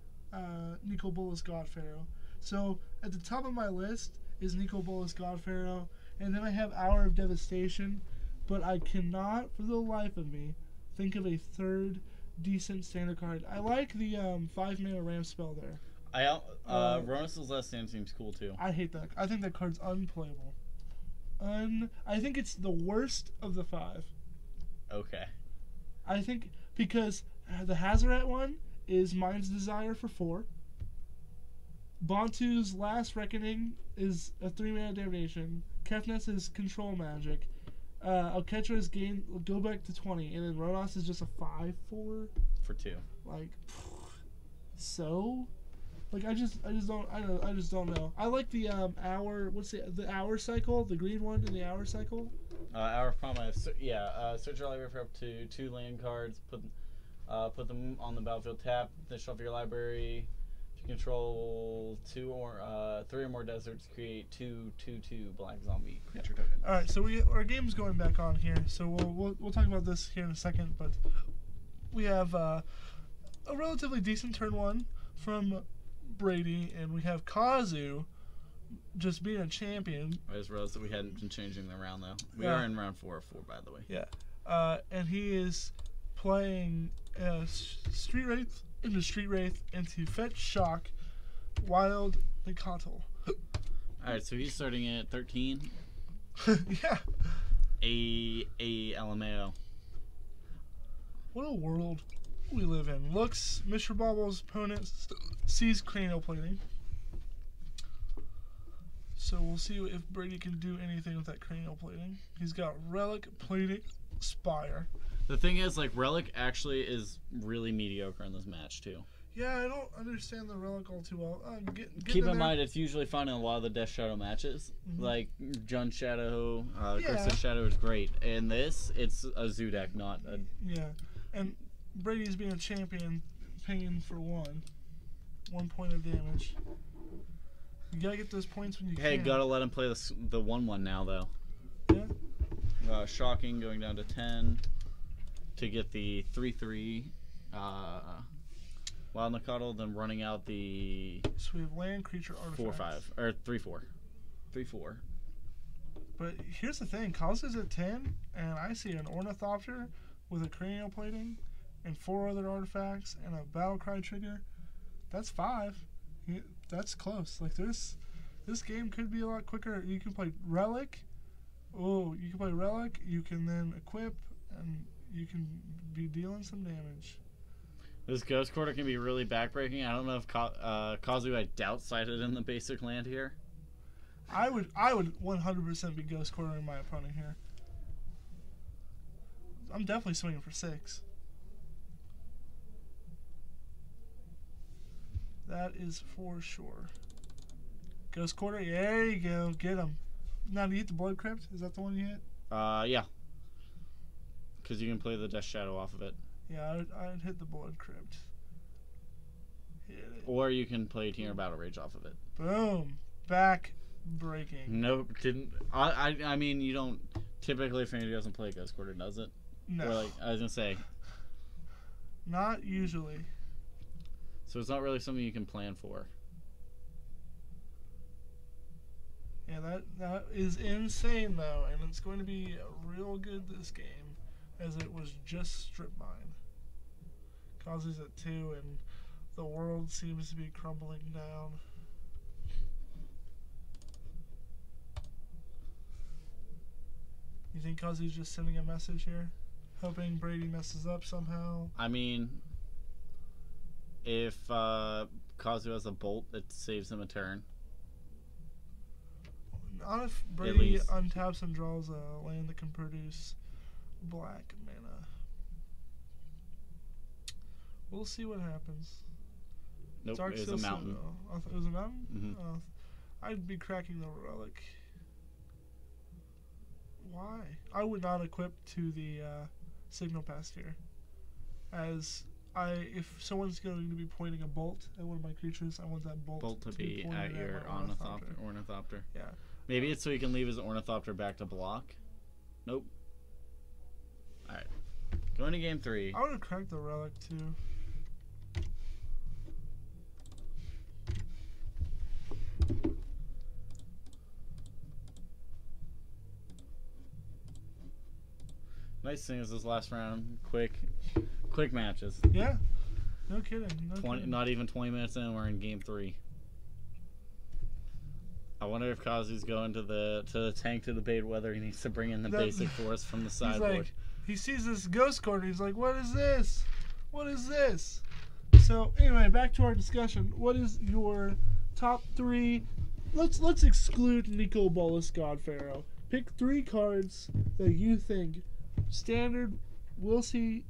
Nicol Bolas God Pharaoh. So at the top of my list is Nicol Bolas God Pharaoh, and then I have Hour of Devastation, but I cannot for the life of me think of a third decent Standard card. I like the 5-mana Ram spell there. Ronus' Last Stand seems cool too. I hate that. I think that card's unplayable. I think it's the worst of the 5. Okay. I think because the Hazoret one is Mind's Desire for 4. Bantu's Last Reckoning is a 3-mana damnation. Kefness is Control Magic. Oketra's go back to 20, and then Ronos is just a 5/4 for 2. Like, so, like I just don't know. I like the hour. What's the hour cycle? The green one in the hour cycle. Hour of Promise. Search your library for up to 2 land cards. Put them on the battlefield. Tap. Finish off your library. If you control 3 or more deserts, create 2/2 black zombie creature token. All right, so our game's going back on here, so we'll talk about this here in a second. But we have a relatively decent turn 1 from Brady, and we have Kazu just being a champion. I just realized that we hadn't been changing the round though. We are in round 4 of 4, by the way. Yeah, and he is playing Street Wraith into Fetch, Shock, Wild, and Control. Alright, so he's starting at 13. Yeah. A LMAO. What a world we live in. Looks, Mr. Bobble's opponent sees cranial plating. So we'll see if Brady can do anything with that cranial plating. He's got relic, plating, spire. The thing is, like, relic actually is really mediocre in this match too. Yeah, I don't understand the relic all too well. Keep in mind, it's usually found in a lot of the Death Shadow matches. Like, Jun Shadow, Crystal Shadow is great. In this, it's a zoo deck, not a... Yeah, and Brady's being a champion, paying for 1 point of damage. You gotta get those points when you can. Hey, gotta let him play the 1/1 now, though. Yeah. Shocking, going down to 10 to get the 3/3. Wild Nakatl, then running out the... So we have land, creature, artifacts. 4/5, or 3/4. 3/4. But here's the thing, Kazu's at 10, and I see an Ornithopter with a cranial plating, and 4 other artifacts, and a battle cry trigger. That's 5. That's close. Like, this game could be a lot quicker. You can play Relic. Oh, you can play Relic. You can then equip, and you can be dealing some damage. This Ghost Quarter can be really backbreaking. I don't know if Kazu, I doubt, sighted in the basic land here. I would 100% be Ghost Quartering my opponent here. I'm definitely swinging for 6. That is for sure. Ghost Quarter, there you go, get him. Now, do you hit the Blood Crypt? Is that the one you hit? Yeah. Because you can play the Death Shadow off of it. Yeah, I'd hit the Blood Crypt. Hit it. Or you can play Tier Battle Rage off of it. Boom. Back breaking. Nope, didn't. I mean, you don't. Typically, if anybody doesn't play Ghost Quarter, does it? No. Or, like, I was going to say. Not usually. So it's not really something you can plan for. Yeah, that is insane, though, and it's going to be real good this game, as it was just strip mine. Kazu's at 2, and the world seems to be crumbling down. You think Kazu's just sending a message here? Hoping Brady messes up somehow? I mean, if Kazu has a bolt, it saves him a turn. Not if Brady untaps and draws a land that can produce black mana. We'll see what happens. Nope, it was a mountain. It was a mountain? Mm-hmm. I'd be cracking the relic. Why? I would not equip to the signal past here. As if someone's going to be pointing a bolt at one of my creatures, I want that bolt to be at your Ornithopter. Yeah. Maybe it's so he can leave his Ornithopter back to block. Nope. Alright. Going to game 3. I would have cracked the relic too. Nice thing is this last round, quick matches. Yeah. No kidding. Not even 20 minutes in, we're in game 3. I wonder if Kazu's going to the tank to debate whether he needs to bring in the basic force from the sideboard. Like, he sees this Ghost Quarter. He's like, "What is this? What is this?" So anyway, back to our discussion. What is your top 3? Let's exclude Nicol Bolas Godpharaoh. Pick 3 cards that you think standard will see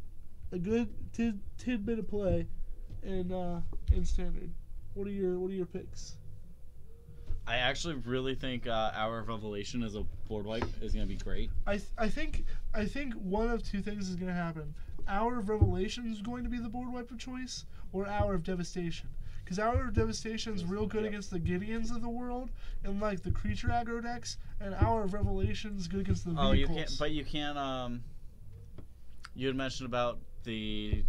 a good tidbit of play, and in standard. What are your picks? I actually really think Hour of Revelation as a board wipe is going to be great. I think one of 2 things is going to happen. Hour of Revelation is going to be the board wipe of choice, or Hour of Devastation. Because Hour of Devastation is real good against the Gideons of the world and like the creature aggro decks, and Hour of Revelation is good against the vehicles. Oh, you can't. You had mentioned about the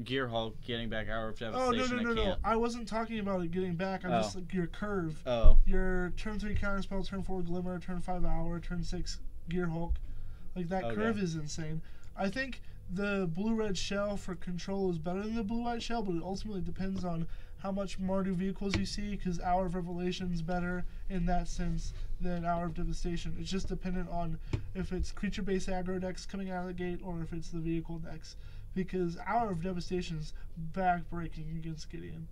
Gearhulk getting back Hour of Devastation. Oh, no. I wasn't talking about it getting back. I'm just like your curve. Oh. Your turn 3 counterspell, turn 4 Glimmer, turn 5 Hour, turn 6 Gearhulk. Like that curve is insane. I think the blue-red shell for control is better than the blue-white shell, but it ultimately depends on how much Mardu vehicles you see, because Hour of Revelation's better in that sense than Hour of Devastation. It's just dependent on if it's creature-based aggro decks coming out of the gate or if it's the vehicle decks. Because Hour of Devastation's back-breaking against Gideon.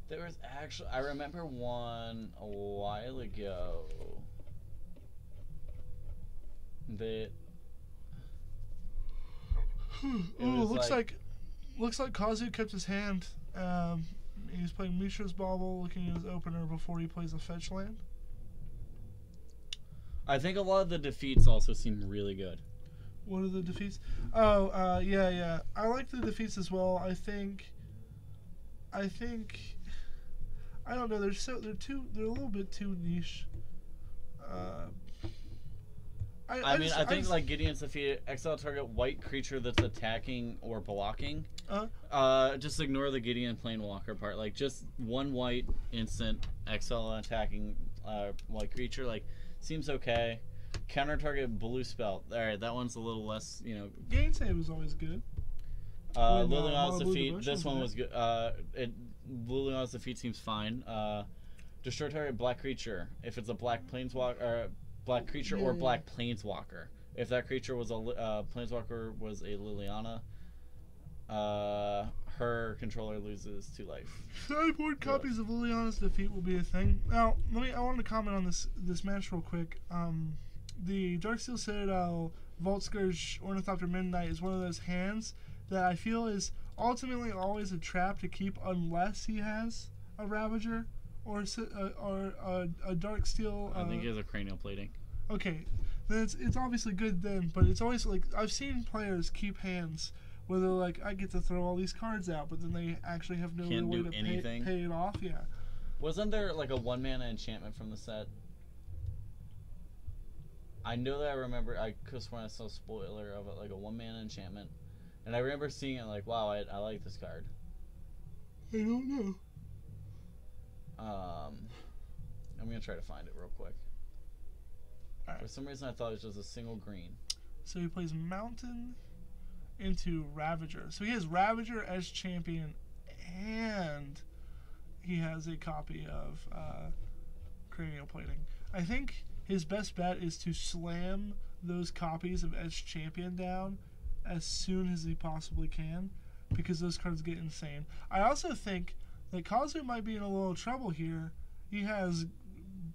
There was actually, I remember one a while ago that looks like Kazu kept his hand. He's playing Mishra's Bauble, looking at his opener before he plays a fetch land. I think a lot of the defeats also seem really good. What are the defeats? Oh, yeah. I like the defeats as well. I think. I don't know. They're a little bit too niche. I think like Gideon's defeated, exile target white creature that's attacking or blocking. Just ignore the Gideon Planewalker part. Like just one white instant exile attacking white creature. Like seems okay. Counter target blue spell. All right, that one's a little less. Gain save is always good. Liliana's defeat. This one was good. Liliana's defeat seems fine. Destroy target black creature. If it's a black planeswalker or black creature or black planeswalker. If that creature was a planeswalker was a Liliana, her controller loses 2 life. Sideboard copies of Liliana's defeat will be a thing. Now, I wanted to comment on this match real quick. The Darksteel Citadel Vault Scourge Ornithopter Midnight is one of those hands that I feel is ultimately always a trap to keep unless he has a Ravager or a Darksteel. I think he has a Cranial Plating. Okay, then it's obviously good then, but it's always like I've seen players keep hands where they're like, I get to throw all these cards out, but then they actually have no way to pay it off. Yeah. Wasn't there like a 1-mana enchantment from the set? I know that I remember. I could swear I saw a spoiler of it, like a 1-mana enchantment, and I remember seeing it like, wow, I like this card. I don't know. I'm gonna try to find it real quick. Right. For some reason, I thought it was just a single green. So he plays Mountain into Ravager. So he has Ravager as champion, and he has a copy of Cranial Plating. I think his best bet is to slam those copies of Edge Champion down as soon as he possibly can, because those cards get insane. I also think that Kazu might be in a little trouble here. He has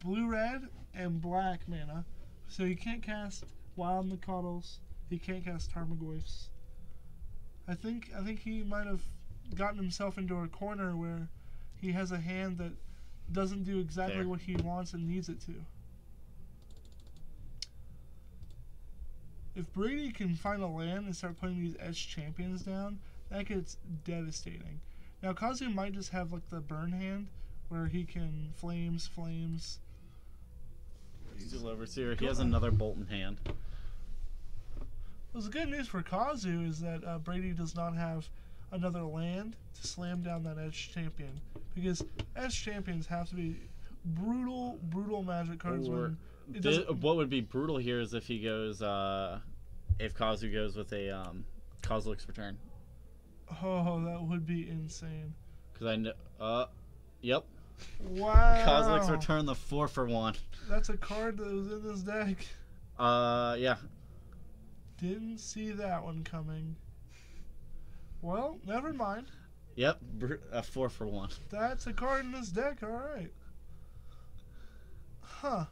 blue-red and black mana, so he can't cast Wild Nacatls. He can't cast Tarmogoyfs. I think he might have gotten himself into a corner where he has a hand that doesn't do exactly what he wants and needs it to. If Brady can find a land and start putting these Edge Champions down, that gets devastating. Now Kazu might just have like the burn hand where he can flames. Steel Overseer. He has another bolt in hand. Well, the good news for Kazu is that Brady does not have another land to slam down that Edge Champion, because Edge Champions have to be brutal Magic cards. What would be brutal here is if he goes, if Kazu goes with a Kozilek's Return. Oh, that would be insane. Because I know, yep. Wow. Kozilek's Return, the 4-for-1. That's a card that was in this deck. Yeah. Didn't see that one coming. Well, never mind. Yep, a 4-for-1. That's a card in this deck, alright. Huh.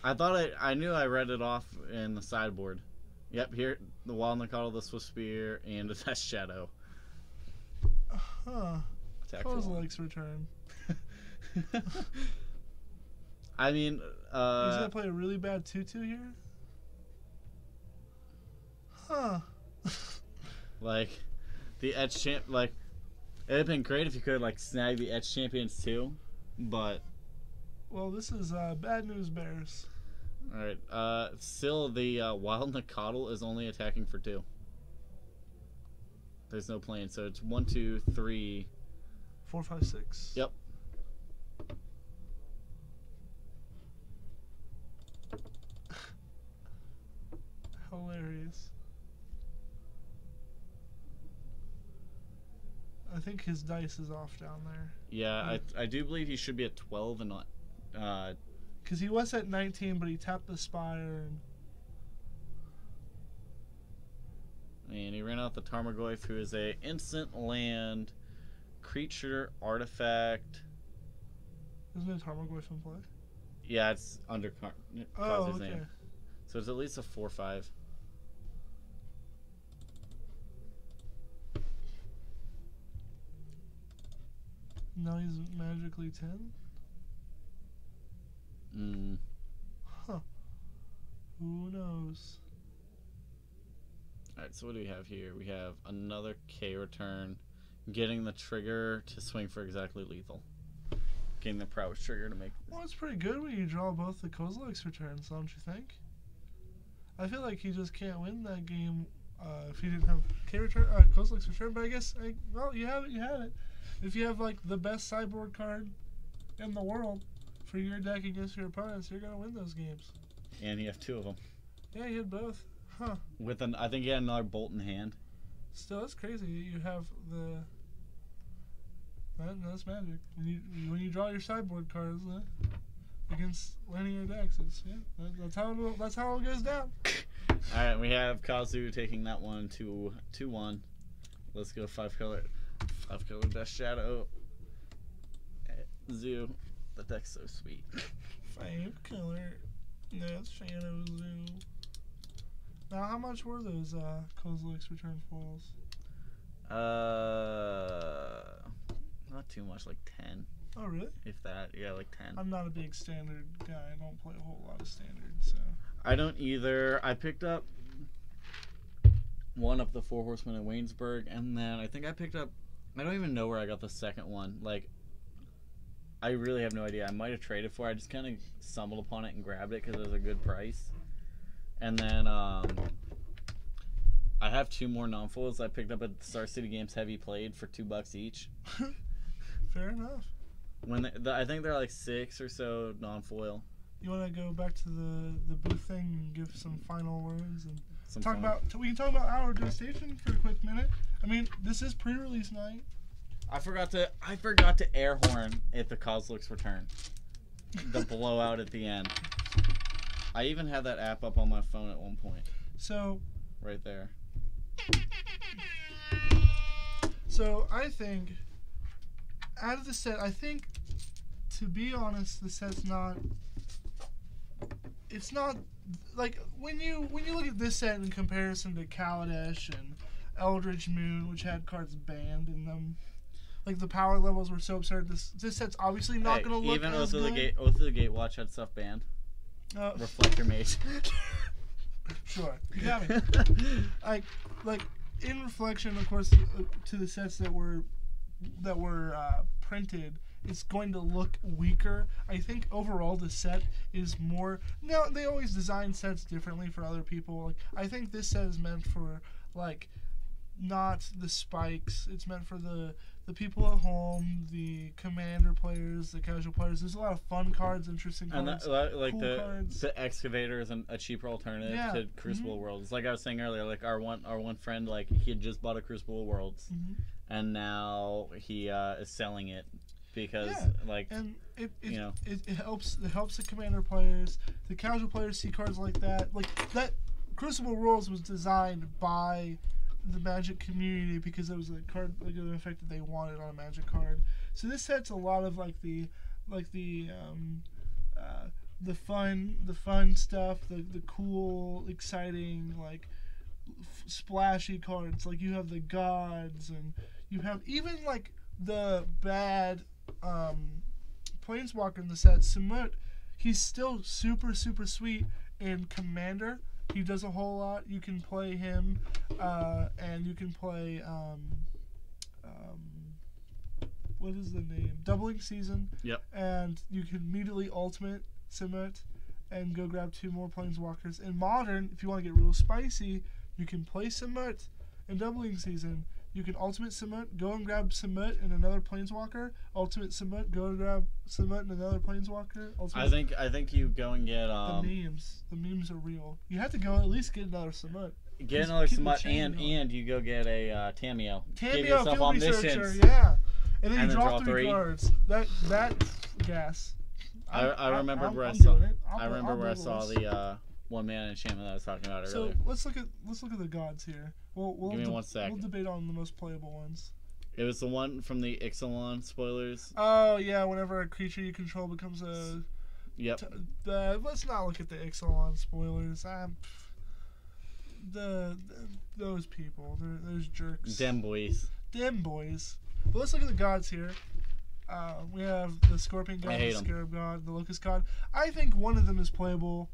I knew I read it off in the sideboard. Yep, here, the Wild Nacatl, the Swift Spear, and a Death Shadow. Huh. Kozilek's Return. I mean, he's gonna play a really bad 2/2 here? Huh. Like, the Edge Champ, like, it'd have been great if you could, like, snag the Edge Champions too, but... Well, this is Bad News Bears. Alright, still the Wild Nacatl is only attacking for 2. There's no plane, so it's 1, 2, 3... 4, 5, 6. Yep. Hilarious. think his dice is off down there. Yeah, I do believe he should be at 12 and not. Because he was at 19, but he tapped the Spire. And he ran out the Tarmogoyf, who is a instant land creature artifact. Isn't it Tarmogoyf in play? Yeah, it's under Kazu's name. So it's at least a 4/5. Now he's magically 10? Huh. Who knows? Alright, so what do we have here? We have another K return. Getting the trigger to swing for exactly lethal. Getting the prowess trigger to make... Well, it's pretty good when you draw both the Kozilek's returns, don't you think? I feel like he just can't win that game if he didn't have K return, Kozilek's return, but I guess, well, you have it. If you have, like, the best sideboard card in the world for your deck against your opponents, you're going to win those games. And you have 2 of them. Yeah, you had both. Huh. With I think he had another bolt in hand. Still, that's crazy. You have the... That's magic. When you draw your sideboard cards against linear decks, that's how it goes down. All right, we have Kazu taking that one to 2-1. Let's go 5-color Death Shadow. Zoo. The deck's so sweet. 5-color Death Shadow Zoo. Now, how much were those Kozilek's return foils? Not too much, like 10. Oh, really? If that, yeah, like 10. I'm not a big standard guy. I don't play a whole lot of standard, so. I don't either. I picked up one of the 4 Horsemen in Waynesburg, and then I think I picked up, I don't even know where I got the second one. Like, I really have no idea. I might have traded for it. I just kind of stumbled upon it and grabbed it because it was a good price. And then I have 2 more non-foils I picked up at Star City Games Heavy Played for $2 each. Fair enough. I think they're like 6 or so non-foil. You want to go back to the booth thing and give some final words and we can talk about our Devastation for a quick minute. I mean, this is pre-release night. I forgot to air horn at the Kozilek's return. The blowout at the end. I even had that app up on my phone at one point. So right there. So I think out of the set, to be honest, the set's not. It's not like when you look at this set in comparison to Kaladesh and Eldritch Moon, which had cards banned in them. Like the power levels were so absurd. This set's obviously not going to look even as good. Even Oath of the Gatewatch had stuff banned. Reflector Mage. Sure, you got me. like in reflection, of course, to the sets that were printed, it's going to look weaker. I think overall the set is more. Now they always design sets differently for other people. Like I think this set is meant for like not the spikes. It's meant for the people at home, the commander players, the casual players. There's a lot of fun cards, interesting cards, and cool cards. The Excavator is a cheaper alternative to Crucible Worlds. Like I was saying earlier, like our one friend, like he had just bought a Crucible Worlds, and now he is selling it because and it helps the commander players. The casual players see cards like that. Like that Crucible Worlds was designed by the Magic community because it was a card, like an effect that they wanted on a Magic card. So this sets a lot of the fun stuff, the cool, exciting, like splashy cards. Like you have the gods, and you have even like the bad Planeswalker in the set. Samut, he's still super sweet in Commander. He does a whole lot. You can play him, and you can play what is the name? Doubling Season. Yep. And you can immediately ultimate Samut and go grab 2 more Planeswalkers. In Modern, if you want to get real spicy, you can play Samut in Doubling Season. You can Ultimate Samut, go and grab Samut and another Planeswalker. Ultimate Samut, go and grab Samut and another Planeswalker. Ultimate I think you go and get the memes are real. You have to go at least get another Samut. get another Keep the Smut chain going. and you go get a Tameo. Give Tameo, yourself Field Researcher, omniscience. yeah. And then And you then draw draw 3 3. cards. That's gas. I remember where I I'm saw. doing it. I remember where I build saw this. the one man enchantment that I was talking about So earlier. let's look at the gods here. We'll Give me 1 sec. We'll debate on the most playable ones. It was the one from the Ixalan spoilers. Oh yeah, whenever a creature you control becomes a. Yep. Let's not look at the Ixalan spoilers. Those people, those jerks. Dem boys. Dem boys. But let's look at the gods here. We have the Scorpion God, I hate the 'em. Scarab God, the Locust God. I think one of them is playable.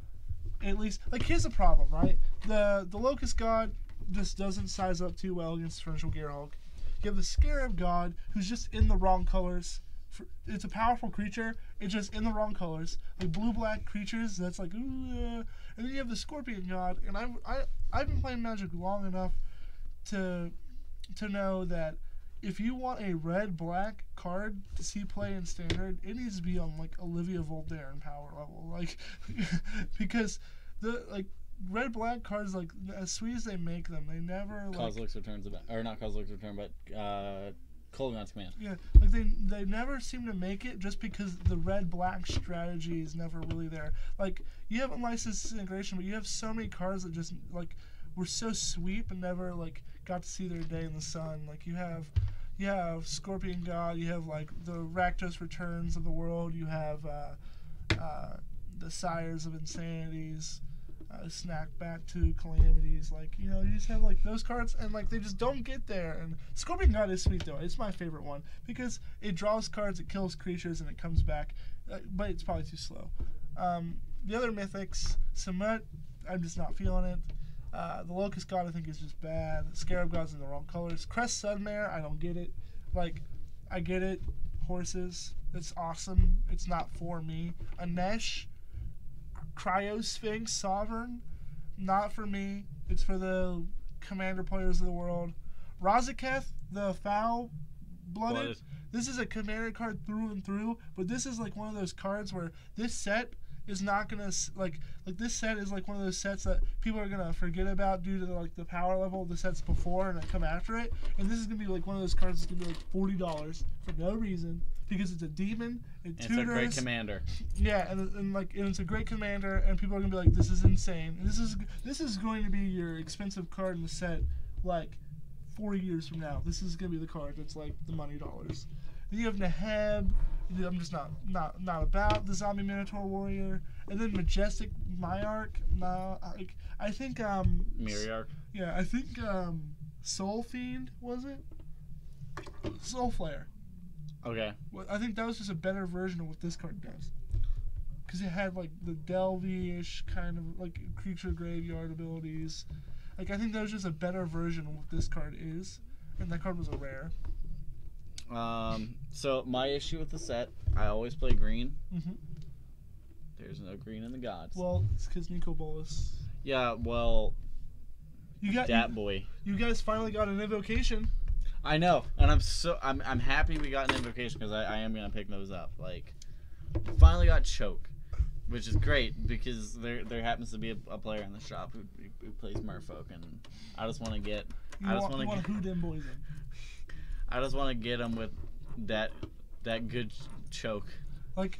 At least, like, here's the problem, right? The Locust God just doesn't size up too well against Torrential Gearhulk. You have the Scarab God, who's just in the wrong colors. It's a powerful creature. It's just in the wrong colors, like blue-black creatures. That's like, ooh. And then you have the Scorpion God, and I've been playing Magic long enough to know that if you want a red-black card to see play in Standard, it needs to be on like Olivia Voldaren power level, like because the like red-black cards, like as sweet as they make them, they never like. Kozilek's Return's about, or not Kozilek's Return, but Kolaghan's Command. Yeah, like they never seem to make it just because the red-black strategy is never really there. Like, you have Unlicensed Disintegration, but you have so many cards that just, like, were so sweep and never, like, got to see their day in the sun. Like, you have Scorpion God, you have, like, the Rakdos Returns of the world, you have the Sires of Insanities, Snack Back to Calamities, like, you know, you just have like those cards, and like they just don't get there. And Scorpion God is sweet though; it's my favorite one because it draws cards, it kills creatures, and it comes back, but it's probably too slow. The other mythics, Samut, I'm just not feeling it. The Locust God I think is just bad. Scarab God's in the wrong colors. Crest Sunmare, I don't get it. Like, I get it, horses, it's awesome. It's not for me. Anesh, Cryosphinx Sovereign, not for me. It's for the commander players of the world. Razaketh, the Foul-Blooded. This is a commander card through and through, but this is like one of those cards where this set is not gonna like this set is like one of those sets that people are gonna forget about due to the power level of the sets before and come after it. And this is gonna be like one of those cards that's gonna be like $40 for no reason because it's a demon. It's a great commander. Yeah, and it's a great commander, and people are gonna be like, this is insane. And this is going to be your expensive card in the set, like 4 years from now. This is gonna be the card that's like the money dollars. Then you have Neheb. I'm just not about the Zombie Minotaur Warrior. And then Majestic Myarch. No, I think Myriarch. Yeah, I think Soul Fiend, was it? Soul Flare. Okay. Well, I think that was just a better version of what this card does. Because it had like the Delvey-ish kind of like creature graveyard abilities. Like, I think that was just a better version of what this card is. And that card was a rare. So my issue with the set, I always play green. Mm-hmm. There's no green in the gods. Well, it's because Nico Bolas. Yeah, well, You guys finally got an invocation. I know, and I'm happy we got an invocation because I am gonna pick those up. Like, finally got choke, which is great because there happens to be a player in the shop who plays Merfolk, and I just want to get. I just want to who them boys in. I just want to get them with that good choke. Like,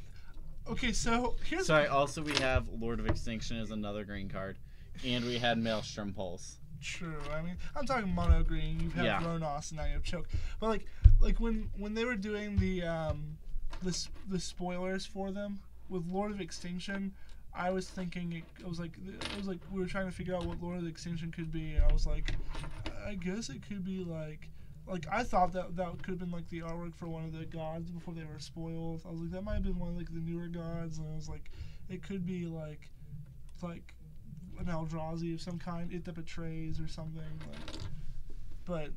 okay, so here's. Sorry. Also, we have Lord of Extinction as another green card, and we had Maelstrom Pulse. True. I mean, I'm talking mono green. You have Ronos, and now you have choke. But like when they were doing the spoilers for them with Lord of Extinction, I was thinking it was like we were trying to figure out what Lord of Extinction could be, and I was like, I guess it could be like I thought that could have been like the artwork for one of the gods before they were spoiled. I was like, that might have been one of like the newer gods, and I was like, it could be like an Eldrazi of some kind, It That Betrays or something. But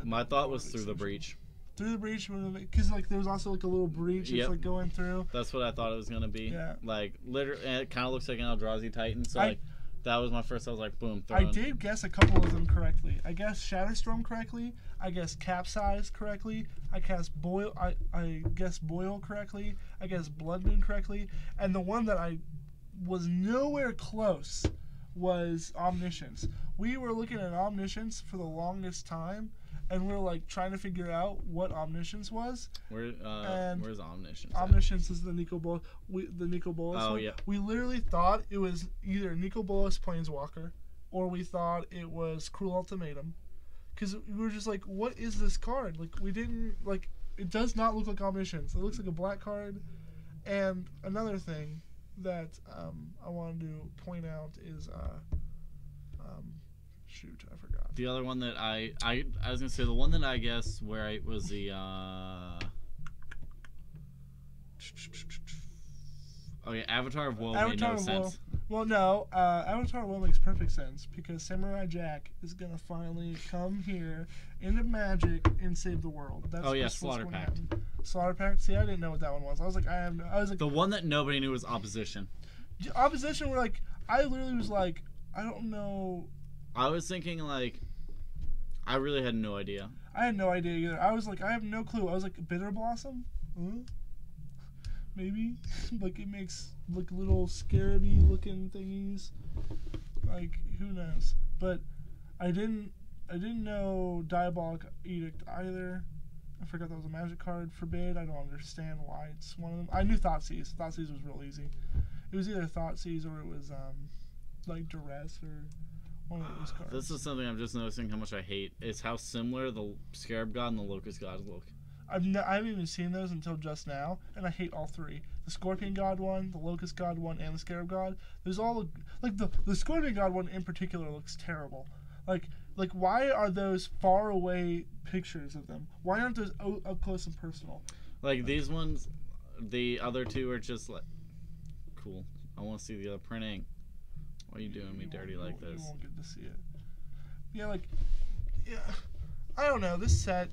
my thought was Through the Breach. Through the Breach, because like there was also like a little breach that's like going through. That's what I thought it was gonna be. Yeah. Like literally, and it kind of looks like an Eldrazi Titan. So like That was my first. I was like, boom. I did guess a couple of them correctly. I guessed Shatterstorm correctly. I guessed Capsize correctly. I guessed Boil correctly. I guessed Blood Moon correctly. And the one that I was nowhere close was Omniscience. We were looking at Omniscience for the longest time, and we were like trying to figure out what Omniscience was. Where's Omniscience? Omniscience is the Nicol Bolas. Oh, one. yeah. We literally thought it was either Nicol Bolas Planeswalker, or we thought it was Cruel Ultimatum, because we were just like, what is this card? Like, we didn't like. It does not look like Omniscience. It looks like a black card. And another thing that I wanted to point out is shoot, I forgot. The other one that I was gonna say, the one that I guess where it was the Avatar of Woe made no sense. Well, no, Avatar of Woe makes perfect sense because Samurai Jack is gonna finally come here into Magic and save the world. That's Slaughter Pact. Slaughter Pact. See, I didn't know what that one was. I was like, the one that nobody knew was Opposition. Opposition were like, I literally was like, I don't know. I was thinking like, I really had no idea. I had no idea either. I was like, I have no clue. I was like, Bitter Blossom? Huh? Maybe? Like, it makes like little scarabee looking thingies. Like, who knows? But I didn't know Diabolic Edict either. I forgot that was a magic card. Forbid, I don't understand why it's one of them. I knew Thoughtseize. Thoughtseize was real easy. It was either Thoughtseize or it was like Duress or one of those cards. This is something I'm just noticing how much I hate. Is how similar the Scarab God and the Locust God look. I haven't even seen those until just now, and I hate all three. The Scorpion God one, the Locust God one, and the Scarab God. There's all like the Scorpion God one in particular looks terrible. Like why are those far away pictures of them? Why aren't those up close and personal? Like these ones, the other two are just like cool. I want to see the other printing. Why are you doing me dirty like this? You won't get to see it. Yeah, I don't know. This set,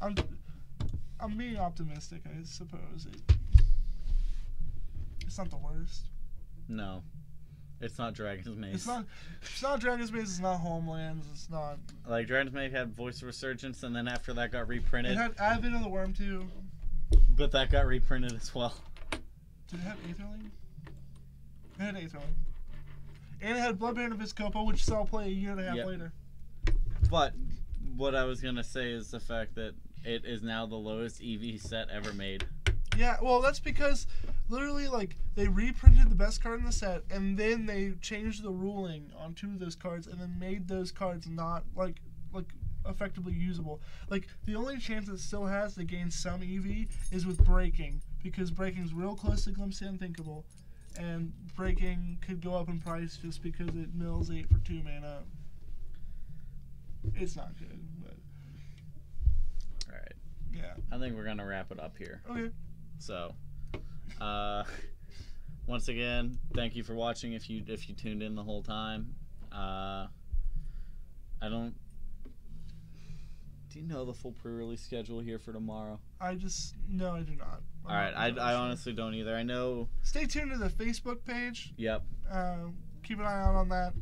I'm being optimistic, I suppose. It's not the worst. No, it's not Dragon's Maze. It's not Dragon's Maze. It's not Homelands. It's not. Like Dragon's Maze had Voice of Resurgence, and then after that got reprinted. It had Advent of the Worm too. But that got reprinted as well. Did it have Aetherling? It had Aetherling. And it had Bloodband of Vizkopa, which saw play a year and a half later. But what I was going to say is the fact that it is now the lowest EV set ever made. Yeah, well, that's because literally, like, they reprinted the best card in the set, and then they changed the ruling on 2 of those cards, and then made those cards not, like effectively usable. Like, the only chance it still has to gain some EV is with Breaking, because Breaking's real close to Glimpse the Unthinkable, and Breaking could go up in price just because it mills 8 for 2 mana. It's not good, but... Alright. Yeah. I think we're going to wrap it up here. Okay. So, once again, thank you for watching if you tuned in the whole time. Do you know the full pre-release schedule here for tomorrow? No, I do not. Alright, I honestly don't either. I know... Stay tuned to the Facebook page. Yep. Keep an eye out on that.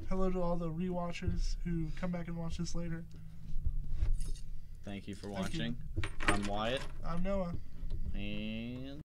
Hello to all the rewatchers who come back and watch this later. Thank you for watching. I'm Wyatt. I'm Noah. And...